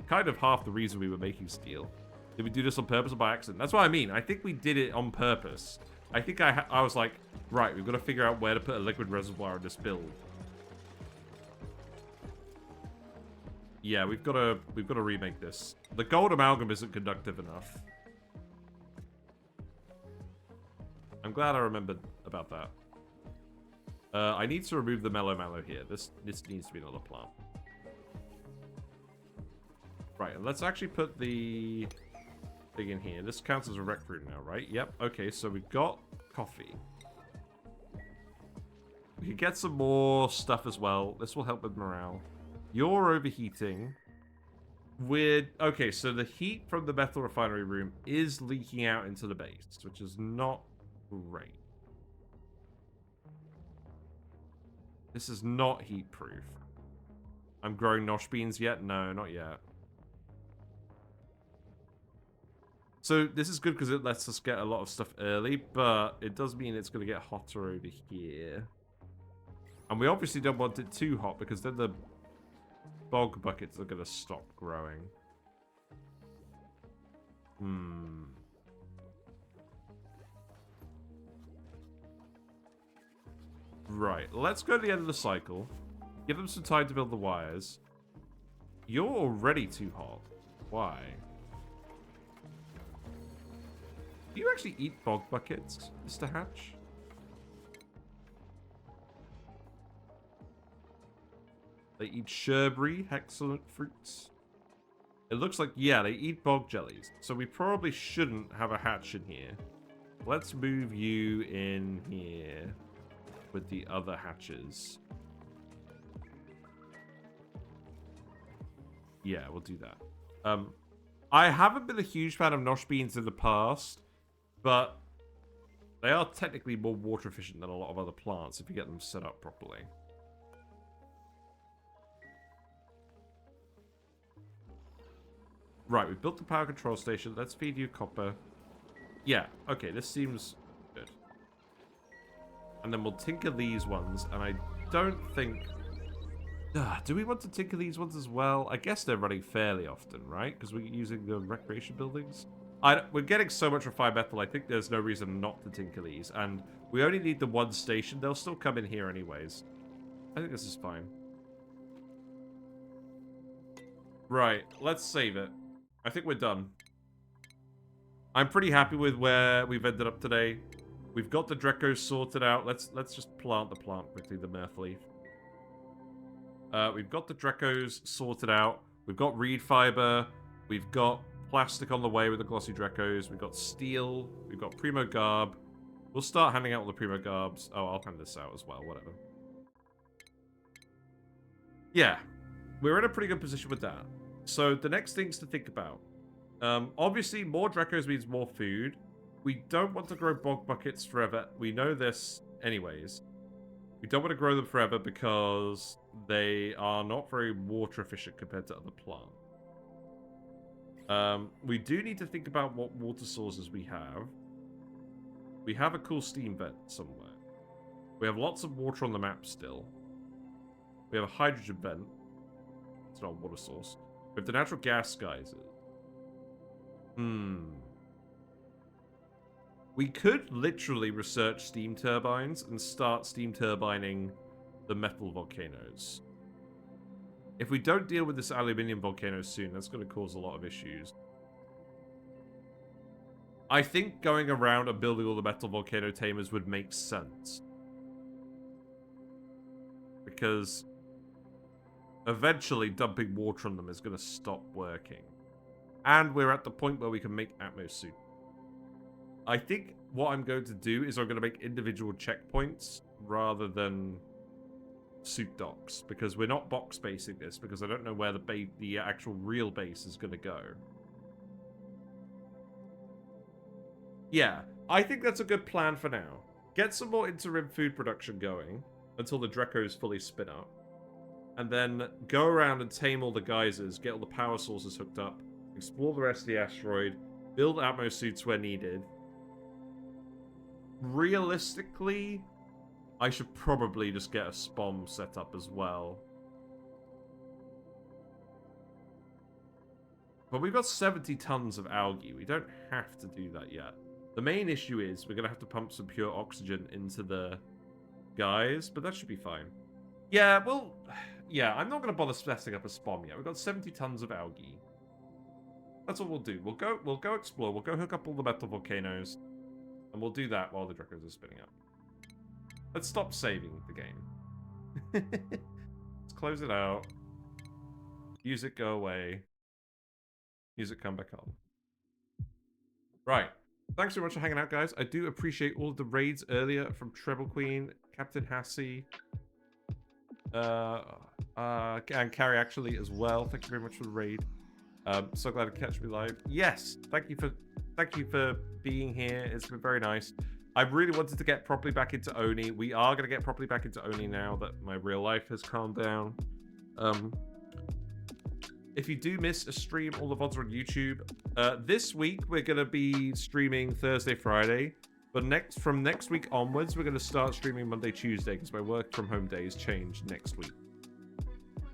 kind of half the reason we were making steel. Did we do this on purpose or by accident? That's what I mean. I think we did it on purpose. I think I was like, right, we've got to figure out where to put a liquid reservoir in this build. Yeah, we've got to remake this. The gold amalgam isn't conductive enough. I'm glad I remembered about that. I need to remove the mellow mallow here. This needs to be another plant. Right, and let's actually put the thing in here. This counts as a rec room now, right? Yep. Okay, so we've got coffee. We can get some more stuff as well. This will help with morale. You're overheating. Weird. Okay, so the heat from the metal refinery room is leaking out into the base, which is not great. This is not heat proof. I'm growing nosh beans yet? No, not yet. So this is good because it lets us get a lot of stuff early, but it does mean it's going to get hotter over here. And we obviously don't want it too hot because then the bog buckets are going to stop growing. Right, let's go to the end of the cycle. Give them some time to build the wires. You're already too hot. Why? Do you actually eat bog buckets, Mr. Hatch? They eat sherbet, excellent fruits. It looks like, yeah, they eat bog jellies. So we probably shouldn't have a hatch in here. Let's move you in here with the other hatches. Yeah, we'll do that. I haven't been a huge fan of nosh beans in the past, but they are technically more water efficient than a lot of other plants if you get them set up properly. Right, we've built the power control station. Let's feed you copper. Yeah, okay, this seems good. And then we'll tinker these ones, and I don't think... do we want to tinker these ones as well? I guess they're running fairly often, right? Because we're using the recreation buildings. We're getting so much refined metal, I think there's no reason not to tinker these. And we only need the one station. They'll still come in here anyways. I think this is fine. Right, let's save it. I think we're done. I'm pretty happy with where we've ended up today. We've got the Dreckos sorted out. Let's just plant the plant quickly, the Mirth Leaf. We've got the Dreckos sorted out. We've got reed fiber. We've got plastic on the way with the glossy Dreckos. We've got steel. We've got Primo Garb. We'll start handing out all the Primo Garbs. Oh, I'll hand this out as well. Whatever. Yeah. We're in a pretty good position with that. So the next things to think about. Obviously, more Dreckos means more food. We don't want to grow bog buckets forever. We know this anyways. We don't want to grow them forever because they are not very water efficient compared to other plants. We do need to think about what water sources we have. We have a cool steam vent somewhere. We have lots of water on the map still. We have a hydrogen vent. It's not a water source. We have the natural gas geysers. We could literally research steam turbines and start steam turbining the metal volcanoes. If we don't deal with this aluminium volcano soon, that's going to cause a lot of issues. I think going around and building all the metal volcano tamers would make sense. Because eventually dumping water on them is going to stop working. And we're at the point where we can make Atmos suit. I think what I'm going to do is I'm going to make individual checkpoints rather than suit docks, because we're not box basing this, because I don't know where the actual real base is going to go. Yeah, I think that's a good plan for now. Get some more interim food production going until the Dreckos fully spin up, and then go around and tame all the geysers, get all the power sources hooked up, explore the rest of the asteroid, build Atmos suits where needed. Realistically, I should probably just get a SPOM set up as well. But we've got 70 tons of algae. We don't have to do that yet. The main issue is we're going to have to pump some pure oxygen into the guys, but that should be fine. Yeah, well, yeah, I'm not going to bother setting up a SPOM yet. We've got 70 tons of algae. That's what we'll do. We'll go explore. We'll go hook up all the metal volcanoes. And we'll do that while the Dreckos are spinning up. Let's stop saving the game. Let's close it out. Music go away. Music come back on. Right. Thanks very much for hanging out, guys. I do appreciate all of the raids earlier from Treble Queen, Captain Hassie, and Carrie actually as well. Thank you very much for the raid. So glad to catch me live. Yes, thank you for being here. It's been very nice. I really wanted to get properly back into ONI. We are going to get properly back into ONI now that my real life has calmed down. If you do miss a stream, all the VODs are on YouTube. This week, we're going to be streaming Thursday, Friday. But from next week onwards, we're going to start streaming Monday, Tuesday, because my work from home days change next week.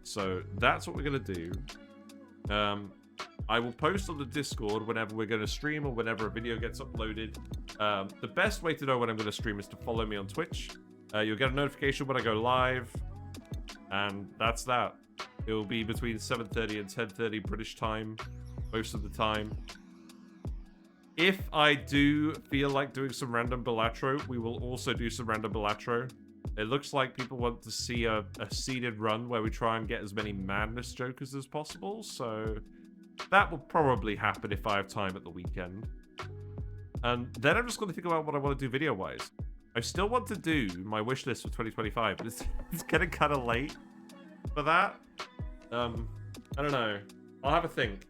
So that's what we're going to do. I will post on the Discord whenever we're going to stream or whenever a video gets uploaded. The best way to know when I'm going to stream is to follow me on Twitch. You'll get a notification when I go live. And that's that. It will be between 7:30 and 10:30 British time most of the time. If I do feel like doing some random Balatro, we will also do some random Balatro. It looks like people want to see a seeded run where we try and get as many Madness Jokers as possible, so that will probably happen if I have time at the weekend. And then I'm just going to think about what I want to do video-wise. I still want to do my wish list for 2025, but it's getting kind of late for that. I don't know. I'll have a think.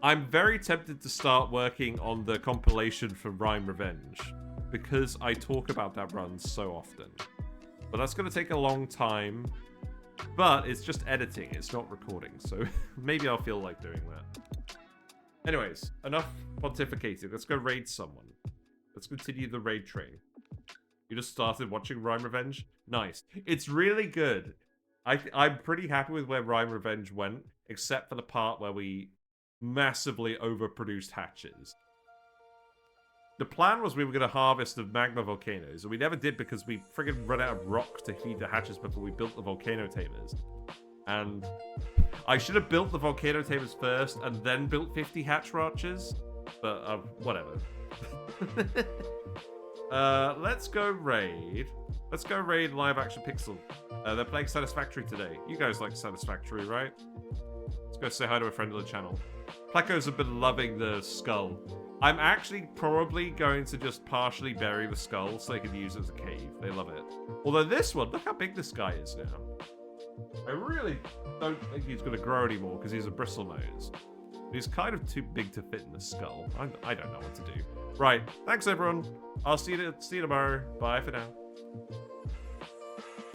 I'm very tempted to start working on the compilation for Rhyme Revenge, because I talk about that run so often. But that's going to take a long time. But it's just editing, it's not recording, so maybe I'll feel like doing that. Anyways, enough pontificating. Let's go raid someone. Let's continue the raid train. You just started watching Rhyme Revenge? Nice. It's really good. I'm pretty happy with where Rhyme Revenge went, except for the part where we massively overproduced hatches. The plan was we were going to harvest the magma volcanoes, and we never did because we friggin' ran out of rock to feed the hatches before we built the volcano tamers. And I should have built the volcano tamers first and then built 50 hatch ranches, but whatever. Let's go raid. Let's go raid Live Action Pixel. They're playing Satisfactory today. You guys like Satisfactory, right? Let's go say hi to a friend of the channel. Plecos have been loving the skull. I'm actually probably going to just partially bury the skull so they can use it as a cave. They love it. Although this one, look how big this guy is now. I really don't think he's going to grow anymore because he's a bristle nose. He's kind of too big to fit in the skull. I don't know what to do. Right. Thanks, everyone. I'll see you tomorrow. Bye for now.